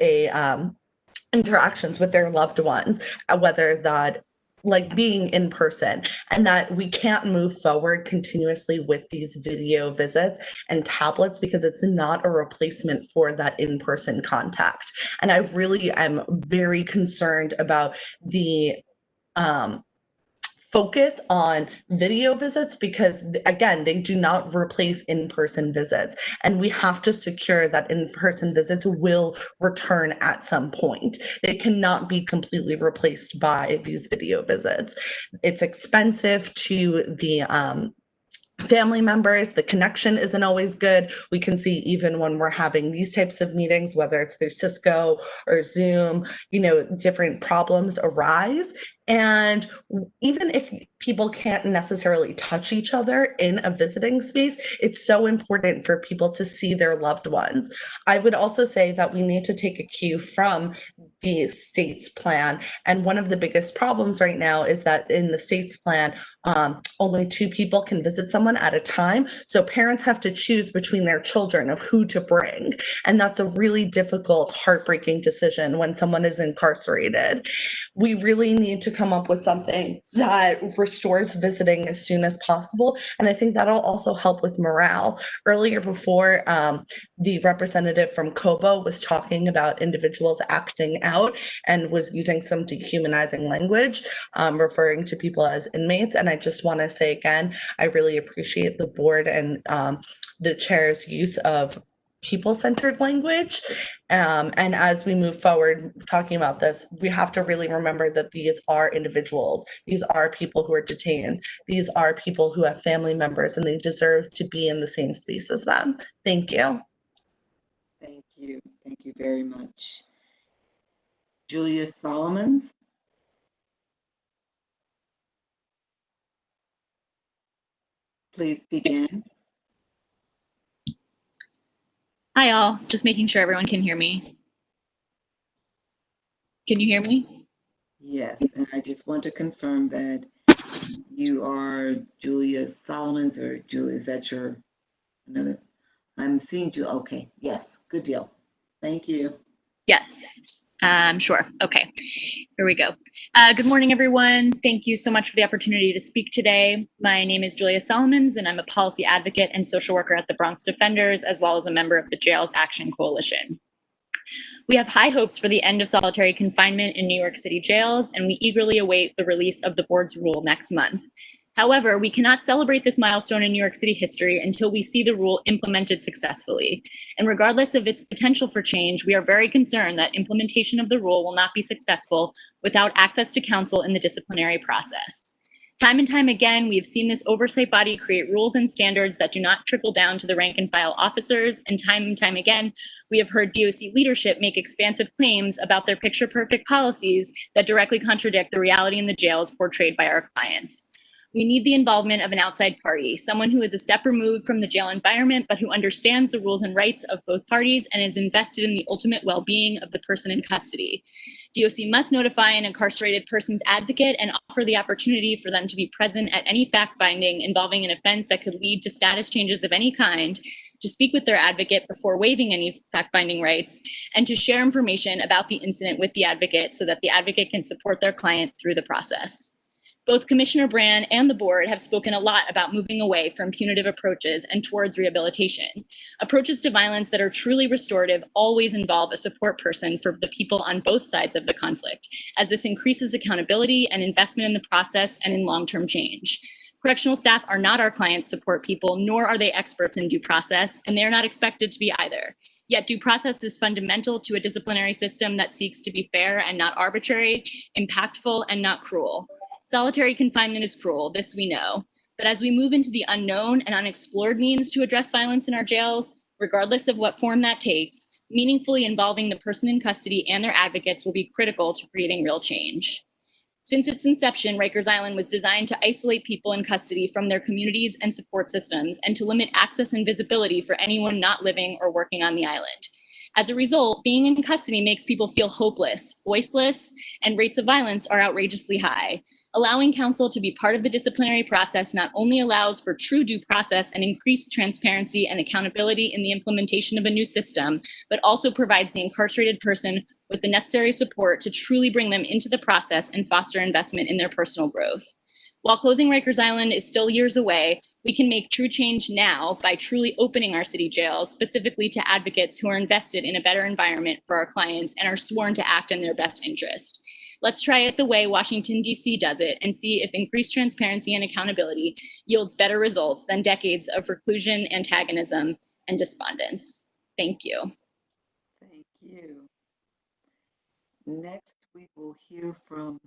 interactions with their loved ones, whether that like being in person, and that we can't move forward continuously with these video visits and tablets because it's not a replacement for that in-person contact. And I really am very concerned about the focus on video visits because, again, they do not replace in-person visits, and we have to secure that in-person visits will return at some point. They cannot be completely replaced by these video visits. It's expensive to the family members. The connection isn't always good. We can see even when we're having these types of meetings, whether it's through Cisco or Zoom, different problems arise. And even if people can't necessarily touch each other in a visiting space, it's so important for people to see their loved ones. I would also say that we need to take a cue from the state's plan. And one of the biggest problems right now is that in the state's plan, only 2 people can visit someone at a time. So parents have to choose between their children of who to bring. And that's a really difficult, heartbreaking decision when someone is incarcerated. We really need to come up with something that restores visiting as soon as possible. And I think that'll also help with morale. Earlier before, the representative from COBA was talking about individuals acting out and was using some dehumanizing language, referring to people as inmates. And I just want to say again, I really appreciate the board and the chair's use of people-centered language. And as we move forward talking about this, we have to really remember that these are individuals. These are people who are detained. These are people who have family members, and they deserve to be in the same space as them. Thank you. Thank you. Thank you very much. Julia Solomons. Please begin. Hi, all. Just making sure everyone can hear me. Can you hear me? Yes, and I just want to confirm that you are Julia Solomons, or Julia, is that your another? I'm seeing you. Okay, yes, good deal. Thank you. Yes, sure. Okay, here we go. Good morning, everyone. Thank you so much for the opportunity to speak today. My name is Julia Solomons, and I'm a policy advocate and social worker at the Bronx Defenders, as well as a member of the Jails Action Coalition. We have high hopes for the end of solitary confinement in New York City jails, and we eagerly await the release of the board's rule next month. However, we cannot celebrate this milestone in New York City history until we see the rule implemented successfully. And regardless of its potential for change, we are very concerned that implementation of the rule will not be successful without access to counsel in the disciplinary process. Time and time again, we have seen this oversight body create rules and standards that do not trickle down to the rank and file officers, and time again, we have heard DOC leadership make expansive claims about their picture-perfect policies that directly contradict the reality in the jails portrayed by our clients. We need the involvement of an outside party, someone who is a step removed from the jail environment, but who understands the rules and rights of both parties and is invested in the ultimate well-being of the person in custody. DOC must notify an incarcerated person's advocate and offer the opportunity for them to be present at any fact-finding involving an offense that could lead to status changes of any kind, to speak with their advocate before waiving any fact-finding rights, and to share information about the incident with the advocate so that the advocate can support their client through the process. Both Commissioner Brand and the board have spoken a lot about moving away from punitive approaches and towards rehabilitation. Approaches to violence that are truly restorative always involve a support person for the people on both sides of the conflict, as this increases accountability and investment in the process and in long-term change. Correctional staff are not our clients' support people, nor are they experts in due process, and they are not expected to be either. Yet due process is fundamental to a disciplinary system that seeks to be fair and not arbitrary, impactful and not cruel. Solitary confinement is cruel, this we know. But as we move into the unknown and unexplored means to address violence in our jails, regardless of what form that takes, meaningfully involving the person in custody and their advocates will be critical to creating real change. Since its inception, Rikers Island was designed to isolate people in custody from their communities and support systems and to limit access and visibility for anyone not living or working on the island. As a result, being in custody makes people feel hopeless, voiceless, and rates of violence are outrageously high. Allowing counsel to be part of the disciplinary process not only allows for true due process and increased transparency and accountability in the implementation of a new system, but also provides the incarcerated person with the necessary support to truly bring them into the process and foster investment in their personal growth. While closing Rikers Island is still years away, we can make true change now by truly opening our city jails, specifically to advocates who are invested in a better environment for our clients and are sworn to act in their best interest. Let's try it the way Washington, D.C. does it and see if increased transparency and accountability yields better results than decades of reclusion, antagonism, and despondence. Thank you. Thank you. Next, we will hear from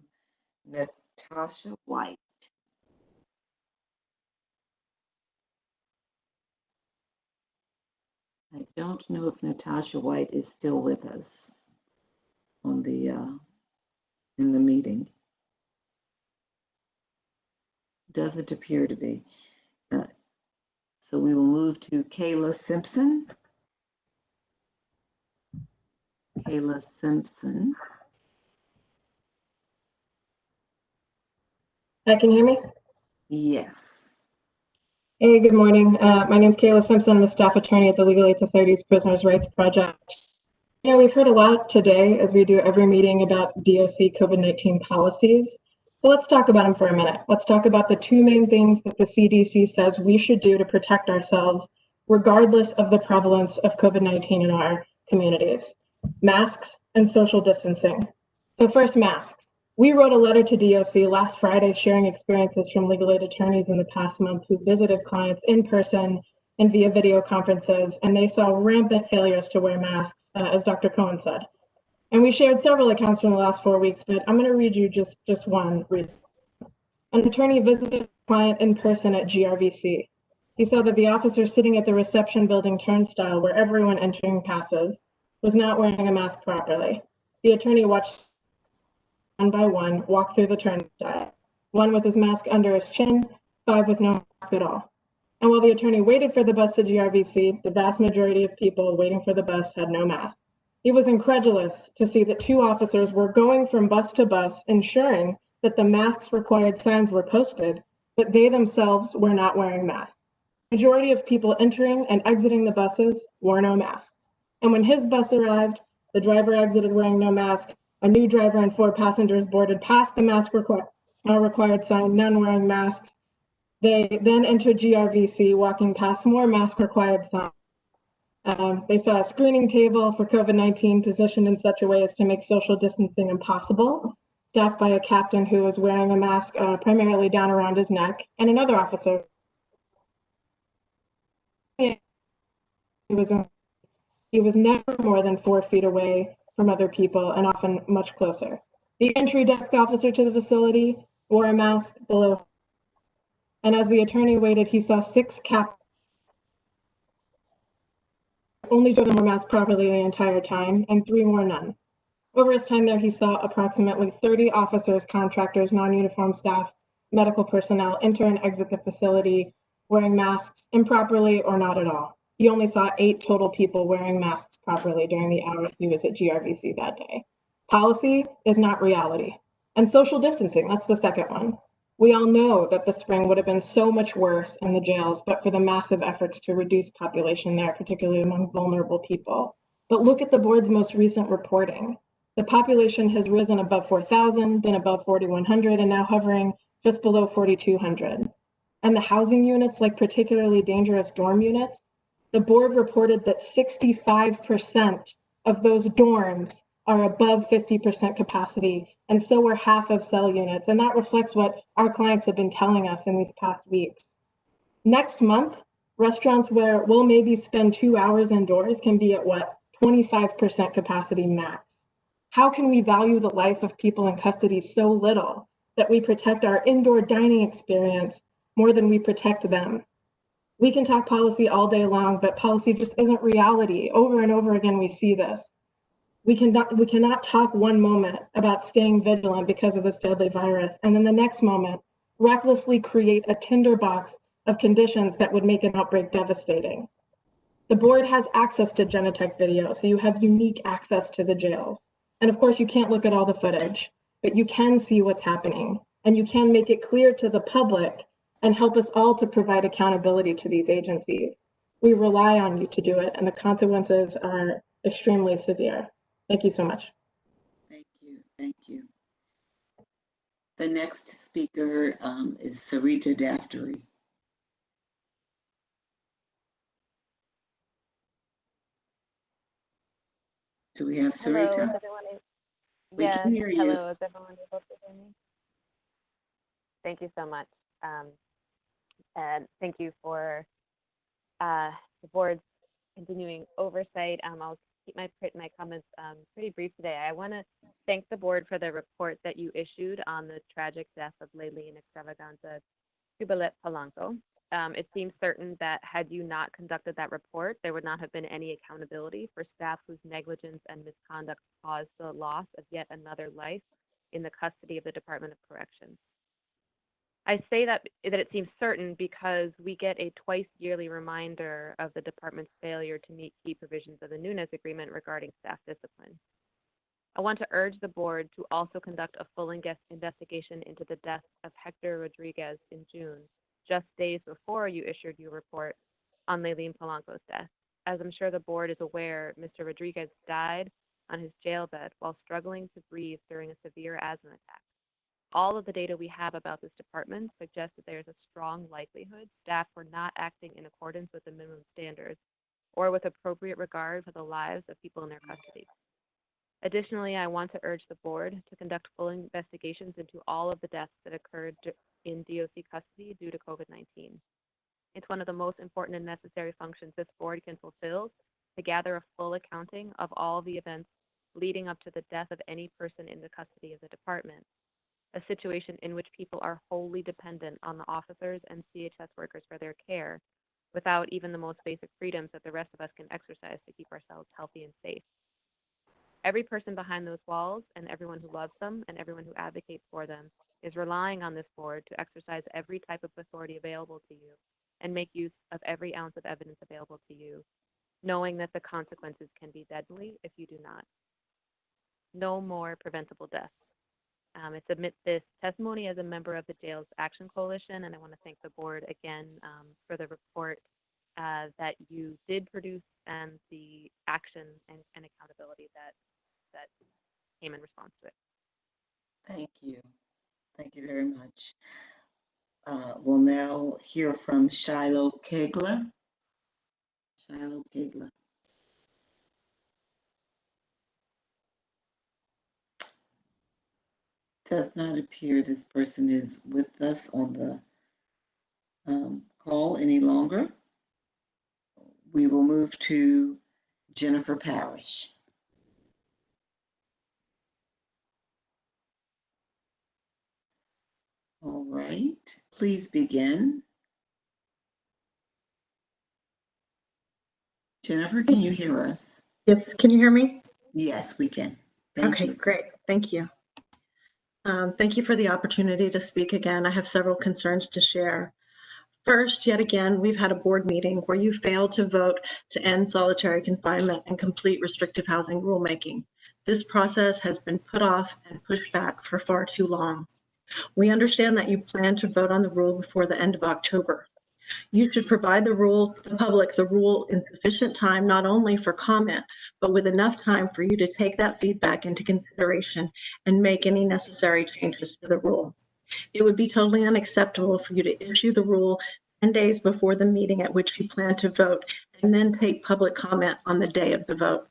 Natasha White. I don't know if Natasha White is still with us on the in the meeting. Doesn't appear to be. So we will move to Kayla Simpson. Kayla Simpson. Hi, can you hear me? Yes. Hey, good morning. My name is Kayla Simpson. I'm a staff attorney at the Legal Aid Society's Prisoners' Rights Project. You know, we've heard a lot today, as we do every meeting, about DOC COVID-19 policies. So let's talk about them for a minute. Let's talk about the two main things that the CDC says we should do to protect ourselves, regardless of the prevalence of COVID-19 in our communities: masks and social distancing. So first, masks. We wrote a letter to DOC last Friday sharing experiences from legal aid attorneys in the past month who visited clients in person and via video conferences, and they saw rampant failures to wear masks, as Dr. Cohen said. And we shared several accounts from the last 4 weeks, but I'm going to read you just one reason. An attorney visited a client in person at GRVC. He saw that the officer sitting at the reception building turnstile, where everyone entering passes, was not wearing a mask properly. The attorney watched one by one walk through the turnstile, one with his mask under his chin, 5 with no mask at all. And while the attorney waited for the bus to GRVC, the vast majority of people waiting for the bus had no masks. He was incredulous to see that 2 officers were going from bus to bus, ensuring that the masks required signs were posted, but they themselves were not wearing masks. The majority of people entering and exiting the buses wore no masks. And when his bus arrived, the driver exited wearing no mask. A new driver and 4 passengers boarded past the mask required sign, none wearing masks. They then entered GRVC, walking past more mask required signs. They saw a screening table for COVID-19 positioned in such a way as to make social distancing impossible, staffed by a captain who was wearing a mask primarily down around his neck, and another officer. He was never more than 4 feet away from other people and often much closer. The entry desk officer to the facility wore a mask below. And as the attorney waited, he saw 6 captains. Only 2 of them wore masks properly the entire time, and 3 wore none. Over his time there, he saw approximately 30 officers, contractors, non-uniform staff, medical personnel enter and exit the facility wearing masks improperly or not at all. He only saw 8 total people wearing masks properly during the hours he was at GRVC that day. Policy is not reality. And social distancing, that's the second one. We all know that the spring would have been so much worse in the jails, but for the massive efforts to reduce population there, particularly among vulnerable people. But look at the board's most recent reporting. The population has risen above 4,000, then above 4,100, and now hovering just below 4,200. And the housing units, like particularly dangerous dorm units, the board reported that 65% of those dorms are above 50% capacity, and so are half of cell units. And that reflects what our clients have been telling us in these past weeks. Next month, restaurants where we'll maybe spend 2 hours indoors can be at what, 25% capacity max. How can we value the life of people in custody so little that we protect our indoor dining experience more than we protect them? We can talk policy all day long, but policy just isn't reality. Over and over again, we see this. We cannot talk one moment about staying vigilant because of this deadly virus, and then the next moment, recklessly create a tinderbox of conditions that would make an outbreak devastating. The board has access to Genetech video, so you have unique access to the jails. And of course, you can't look at all the footage, but you can see what's happening, and you can make it clear to the public and help us all to provide accountability to these agencies. We rely on you to do it, and the consequences are extremely severe. Thank you so much. Thank you. Thank you. The next speaker is Sarita Daftery. Do we have Sarita? Hello, is everyone We can hear you. Hello, is everyone able to hear me? Thank you so much. And thank you for the board's continuing oversight. I'll keep my comments pretty brief today. I want to thank the board for the report that you issued on the tragic death of Leilene Extravaganza Kubalet Polanco. It seems certain that had you not conducted that report, there would not have been any accountability for staff whose negligence and misconduct caused the loss of yet another life in the custody of the Department of Corrections. I say that it seems certain because we get a twice yearly reminder of the department's failure to meet key provisions of the Nunes agreement regarding staff discipline. I want to urge the board to also conduct a full investigation into the death of Hector Rodriguez in June, just days before you issued your report on Leilene Polanco's death. As I'm sure the board is aware, Mr. Rodriguez died on his jail bed while struggling to breathe during a severe asthma attack. All of the data we have about this department suggests that there is a strong likelihood staff were not acting in accordance with the minimum standards or with appropriate regard for the lives of people in their custody. Additionally, I want to urge the board to conduct full investigations into all of the deaths that occurred in DOC custody due to COVID-19. It's one of the most important and necessary functions this board can fulfill to gather a full accounting of all the events leading up to the death of any person in the custody of the department, a situation in which people are wholly dependent on the officers and CHS workers for their care, without even the most basic freedoms that the rest of us can exercise to keep ourselves healthy and safe. Every person behind those walls and everyone who loves them and everyone who advocates for them is relying on this board to exercise every type of authority available to you and make use of every ounce of evidence available to you, knowing that the consequences can be deadly if you do not. No more preventable deaths. I submit this testimony as a member of the Jails Action Coalition, and I want to thank the board again for the report that you did produce and the action and accountability that came in response to it. Thank you. Thank you very much. We'll now hear from Shiloh Kegler. Shiloh Kegler. Does not appear this person is with us on the call any longer. We will move to Jennifer Parrish. All right, please begin. Jennifer, can you hear us? Yes, can you hear me? Yes, we can. Thank you. Great. Thank you. Thank you for the opportunity to speak again. I have several concerns to share. First, yet again, we've had a board meeting where you failed to vote to end solitary confinement and complete restrictive housing rulemaking. This process has been put off and pushed back for far too long. We understand that you plan to vote on the rule before the end of October. You should provide the public the rule in sufficient time, not only for comment, but with enough time for you to take that feedback into consideration and make any necessary changes to the rule. It would be totally unacceptable for you to issue the rule 10 days before the meeting at which you plan to vote and then take public comment on the day of the vote.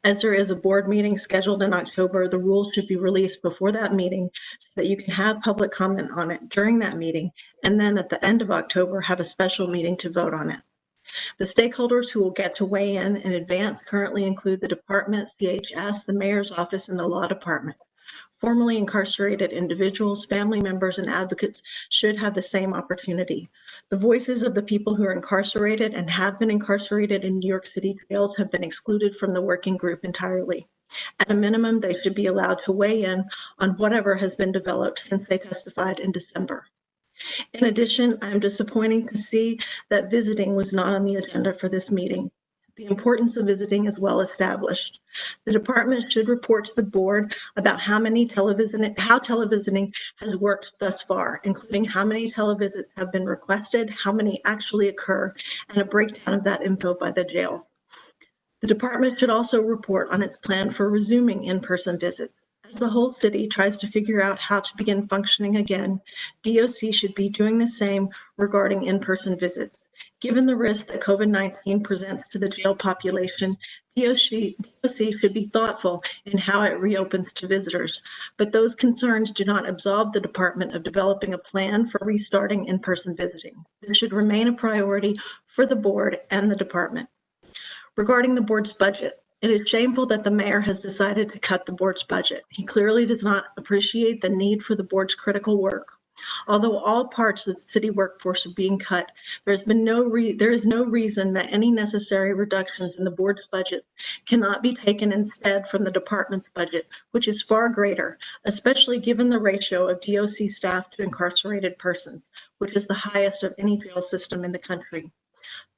As there is a board meeting scheduled in October, the rules should be released before that meeting so that you can have public comment on it during that meeting, and then at the end of October, have a special meeting to vote on it. The stakeholders who will get to weigh in advance currently include the department, CHS, the mayor's office, and the law department. Formerly incarcerated individuals, family members, and advocates should have the same opportunity. The voices of the people who are incarcerated and have been incarcerated in New York City jails have been excluded from the working group entirely. At a minimum, they should be allowed to weigh in on whatever has been developed since they testified in December. In addition, I'm disappointed to see that visiting was not on the agenda for this meeting. The importance of visiting is well established. The department should report to the board about how televisiting has worked thus far, including how many televisits have been requested, how many actually occur, and a breakdown of that info by the jails. The department should also report on its plan for resuming in-person visits. As the whole city tries to figure out how to begin functioning again, DOC should be doing the same regarding in-person visits. Given the risk that COVID-19 presents to the jail population, DOC should be thoughtful in how it reopens to visitors, but those concerns do not absolve the department of developing a plan for restarting in-person visiting. This should remain a priority for the board and the department. Regarding the board's budget, it is shameful that the mayor has decided to cut the board's budget. He clearly does not appreciate the need for the board's critical work. Although all parts of the city workforce are being cut, there is no reason that any necessary reductions in the board's budget cannot be taken instead from the department's budget, which is far greater, especially given the ratio of DOC staff to incarcerated persons, which is the highest of any jail system in the country.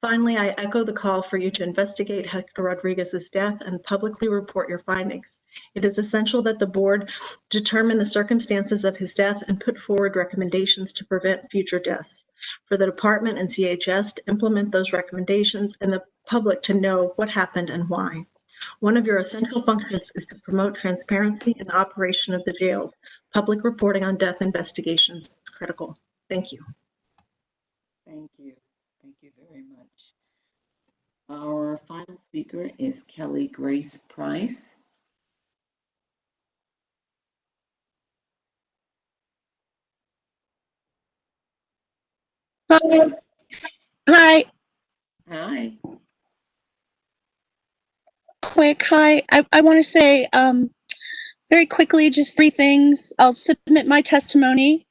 Finally, I echo the call for you to investigate Hector Rodriguez's death and publicly report your findings. It is essential that the board determine the circumstances of his death and put forward recommendations to prevent future deaths. For the department and CHS to implement those recommendations and the public to know what happened and why. One of your essential functions is to promote transparency in the operation of the jails. Public reporting on death investigations is critical. Thank you. Thank you. Thank you very much. Our final speaker is Kelly Grace Price. Hi. Hi. Hi. Quick, hi. I want to say very quickly, just 3 things. I'll submit my testimony.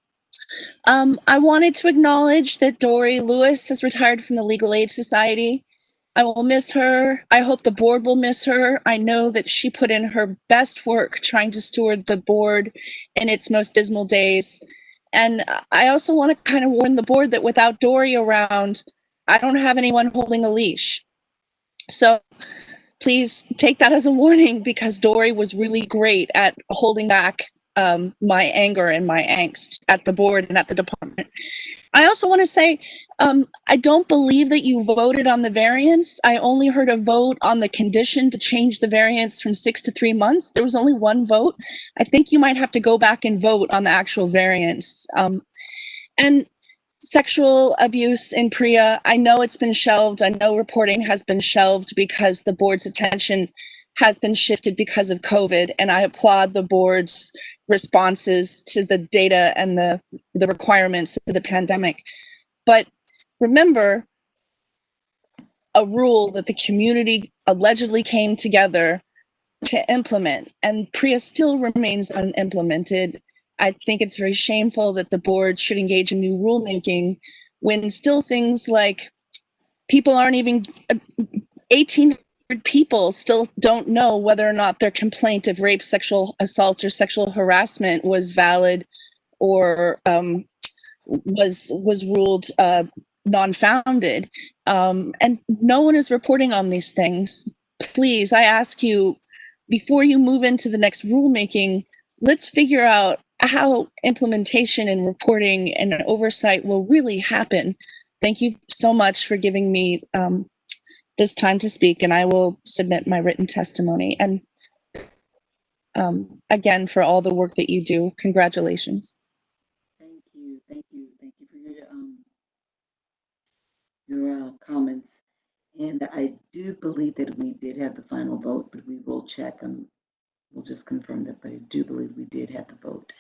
I wanted to acknowledge that Dory Lewis has retired from the Legal Aid Society. I will miss her. I hope the board will miss her. I know that she put in her best work trying to steward the board in its most dismal days. And I also want to kind of warn the board that without Dory around, I don't have anyone holding a leash. So please take that as a warning, because Dory was really great at holding back my anger and my angst at the board and at the department. I also want to say, I don't believe that you voted on the variance. I only heard a vote on the condition to change the variance from 6 to 3 months. There was only 1 vote. I think you might have to go back and vote on the actual variance. And sexual abuse in PREA, I know it's been shelved. I know reporting has been shelved because the board's attention has been shifted because of COVID, and I applaud the board's responses to the data and the requirements of the pandemic. But remember, a rule that the community allegedly came together to implement, and PREA still remains unimplemented. I think it's very shameful that the board should engage in new rulemaking when still things like people aren't even 1,800 people still don't know whether or not their complaint of rape, sexual assault, or sexual harassment was valid or was ruled non-founded. And no one is reporting on these things. Please, I ask you, before you move into the next rulemaking, let's figure out how implementation and reporting and oversight will really happen. Thank you so much for giving me this time to speak, and I will submit my written testimony. And again, for all the work that you do, congratulations. your comments. And I do believe that we did have the final vote, but we will check and we'll just confirm that, but I do believe we did have the vote.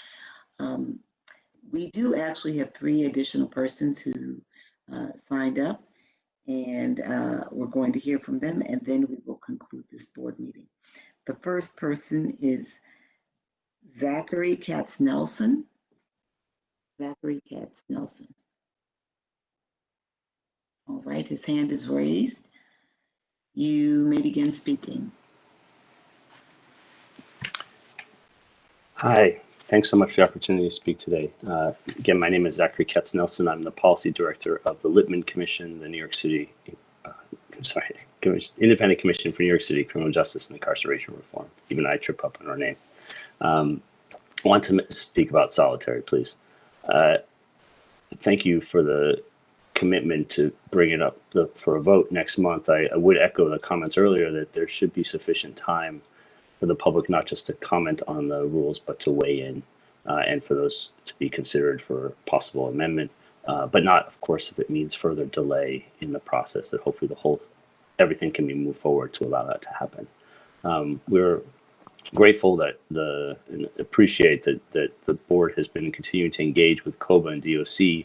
We do actually have 3 additional persons who signed up, and we're going to hear from them, and then we will conclude this board meeting. The first person is Zachary Katz-Nelson. Zachary Katz-Nelson. All right, his hand is raised. You may begin speaking. Hi, thanks so much for the opportunity to speak today. Again, my name is Zachary Katz-Nelson. I'm the policy director of the Lippman Commission, the New York City, Independent Commission for New York City Criminal Justice and Incarceration Reform. Even I trip up on our name. I want to speak about solitary, please. Thank you for the commitment to bring it up for a vote next month. I would echo the comments earlier that there should be sufficient time for the public not just to comment on the rules, but to weigh in and for those to be considered for possible amendment, but not, of course, if it means further delay in the process, that hopefully everything can be moved forward to allow that to happen. We're grateful that and appreciate that the board has been continuing to engage with COBA and DOC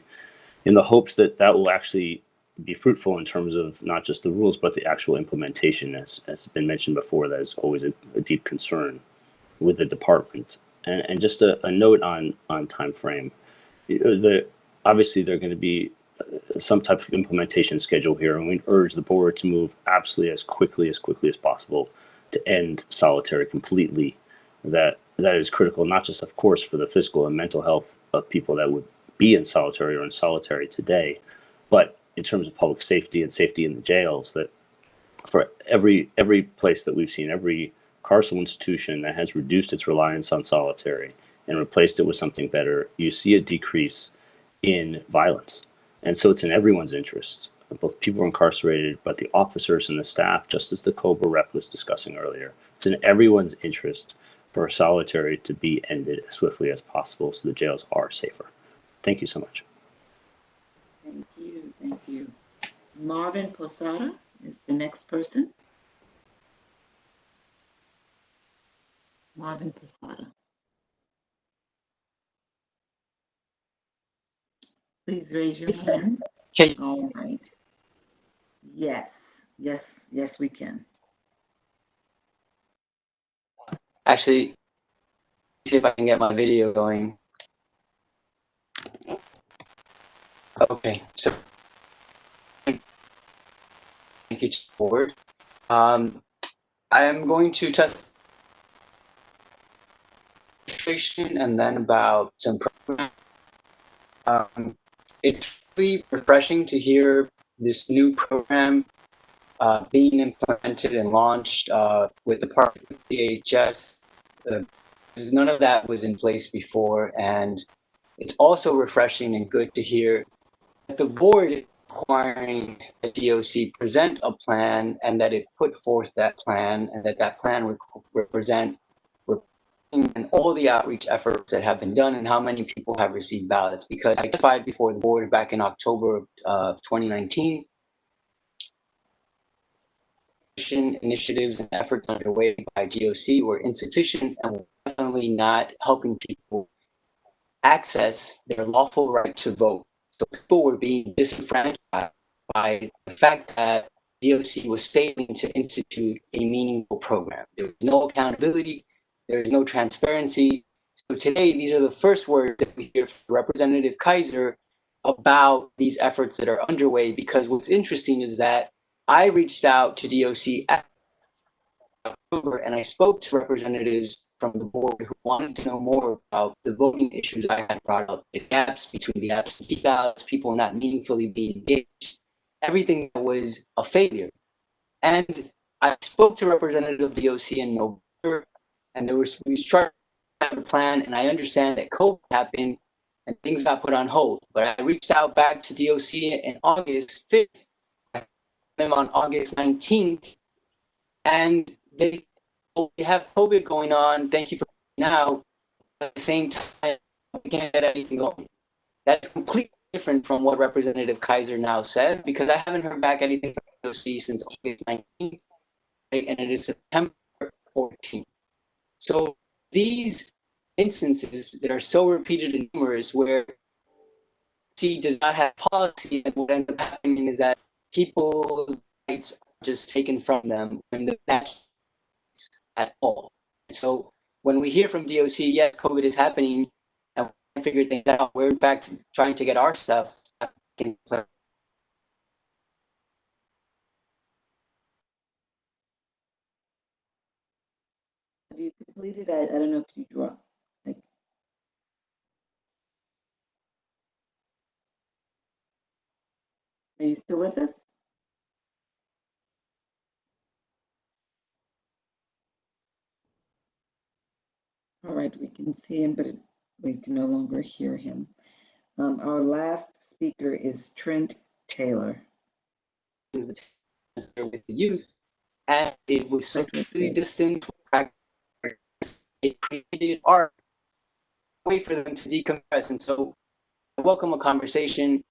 in the hopes that that will actually be fruitful in terms of not just the rules, but the actual implementation. As has been mentioned before, that is always a deep concern with the department. And just a note on time frame. Obviously, there are going to be some type of implementation schedule here, and we urge the board to move absolutely as quickly as possible to end solitary completely. That is critical, not just, of course, for the physical and mental health of people that would be in solitary or in solitary today, but in terms of public safety and safety in the jails, that for every place that we've seen, every carceral institution that has reduced its reliance on solitary and replaced it with something better, you see a decrease in violence. And so it's in everyone's interest, both people who are incarcerated, but the officers and the staff, just as the COBA rep was discussing earlier. It's in everyone's interest for solitary to be ended as swiftly as possible so the jails are safer. Thank you so much. Thank you, thank you. Marvin Posada is the next person. Marvin Posada. Please raise your hand. All right. Yes, we can. Actually, see if I can get my video going. Okay, so thank you to the board. I am going to test and then about some programs. It's really refreshing to hear this new program being implemented and launched with the Department of DHS. None of that was in place before, and it's also refreshing and good to hear that the board requiring the DOC present a plan and that it put forth that plan and that plan represent and all the outreach efforts that have been done and how many people have received ballots. Because I testified before the board back in October of 2019. Initiatives and efforts underway by DOC were insufficient and were definitely not helping people access their lawful right to vote. So people were being disenfranchised by the fact that DOC was failing to institute a meaningful program. There was no accountability, there is no transparency. So today, these are the first words that we hear from Representative Kaiser about these efforts that are underway, because what's interesting is that I reached out to DOC at October and I spoke to representatives from the board who wanted to know more about the voting issues I had brought up, the gaps between the absentee ballots, people not meaningfully being engaged, everything that was a failure. And I spoke to Representative DOC in November, and we started a plan, and I understand that COVID happened and things got put on hold. But I reached out back to DOC in August 5th, them on August 19th, and they have COVID going on. Thank you for now. At the same time, we can't get anything going. That's completely different from what Representative Kaiser now said, because I haven't heard back anything from DOC since August 19th, right? And it is September 14th. So these instances that are so repeated and numerous where DOC does not have policy, and what ends up happening is that people's rights are just taken from them when they're not at all. So when we hear from DOC, yes, COVID is happening, and we figure things out, we're in fact trying to get our stuff in place. Have you completed? I don't know if you dropped. Like, are you still with us? All right, we can see him, but we can no longer hear him. Our last speaker is Trent Taylor. With the youth, and it was socially distant practice. It created art, a way for them to decompress. And so I welcome a conversation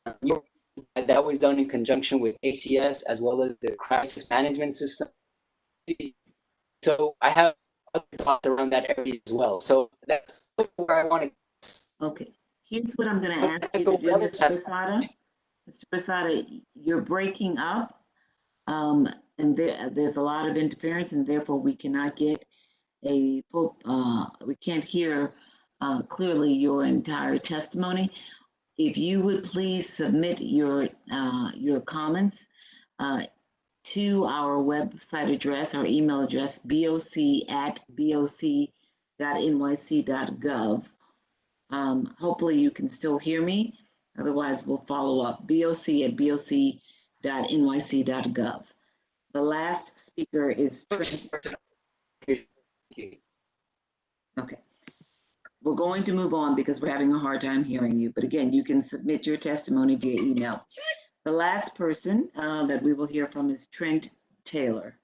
that was done in conjunction with ACS as well as the crisis management system. So I have other thoughts around that area as well. So that's where I want to. Okay, here's what I'm going to ask you to do, Mr. Prasada. Mr. Prasada, you're breaking up, and there's a lot of interference, and therefore we cannot get a full, we can't hear clearly your entire testimony. If you would please submit your comments to our website address, our email address, boc@boc.nyc.gov. Hopefully you can still hear me. Otherwise, we'll follow up. boc@boc.nyc.gov. The last speaker is Trent. Okay. We're going to move on because we're having a hard time hearing you. But again, you can submit your testimony via email. The last person that we will hear from is Trent Taylor.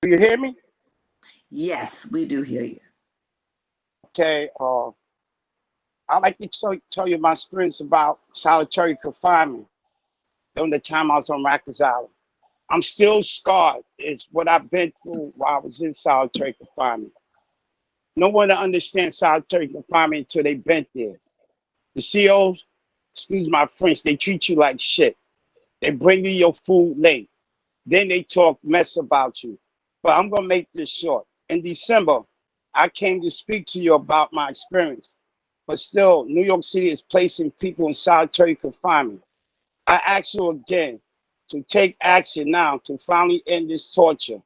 Do you hear me? Yes, we do hear you. Okay. I'd like to tell you my experience about solitary confinement during the time I was on Rikers Island. I'm still scarred. It's what I've been through while I was in solitary confinement. No one understands solitary confinement until they've been there. The COs, excuse my French, they treat you like shit. They bring you your food late. Then they talk mess about you. But I'm gonna make this short. In December, I came to speak to you about my experience. But still, New York City is placing people in solitary confinement. I ask you again to take action now to finally end this torture.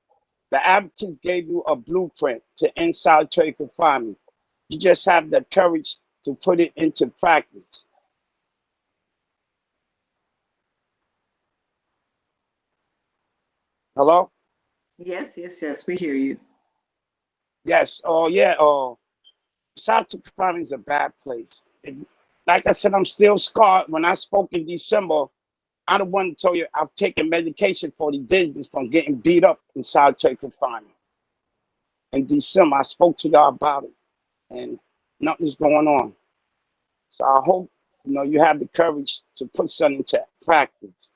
The advocates gave you a blueprint to end solitary confinement. You just have the courage to put it into practice. Hello? Yes, we hear you. Yes, solitary confinement is a bad place. Like I said, I'm still scarred. When I spoke in December, I don't want to tell you I've taken medication for the dizziness from getting beat up in solitary confinement. In December, I spoke to y'all about it, and nothing's going on. So I hope you have the courage to put something into practice.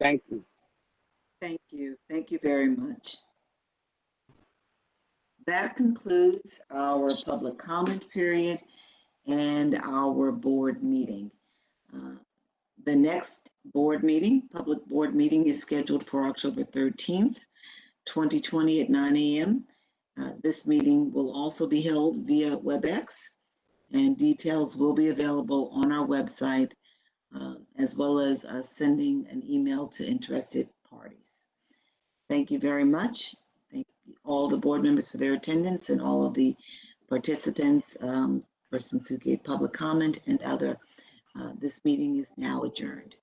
Thank you. Thank you. Thank you very much. That concludes our public comment period and our board meeting. The next public board meeting is scheduled for October 13th, 2020 at 9 a.m. This meeting will also be held via WebEx, and details will be available on our website, as well as sending an email to interested parties. Thank you very much. Thank all the board members for their attendance and all of the participants, persons who gave public comment and other. This meeting is now adjourned.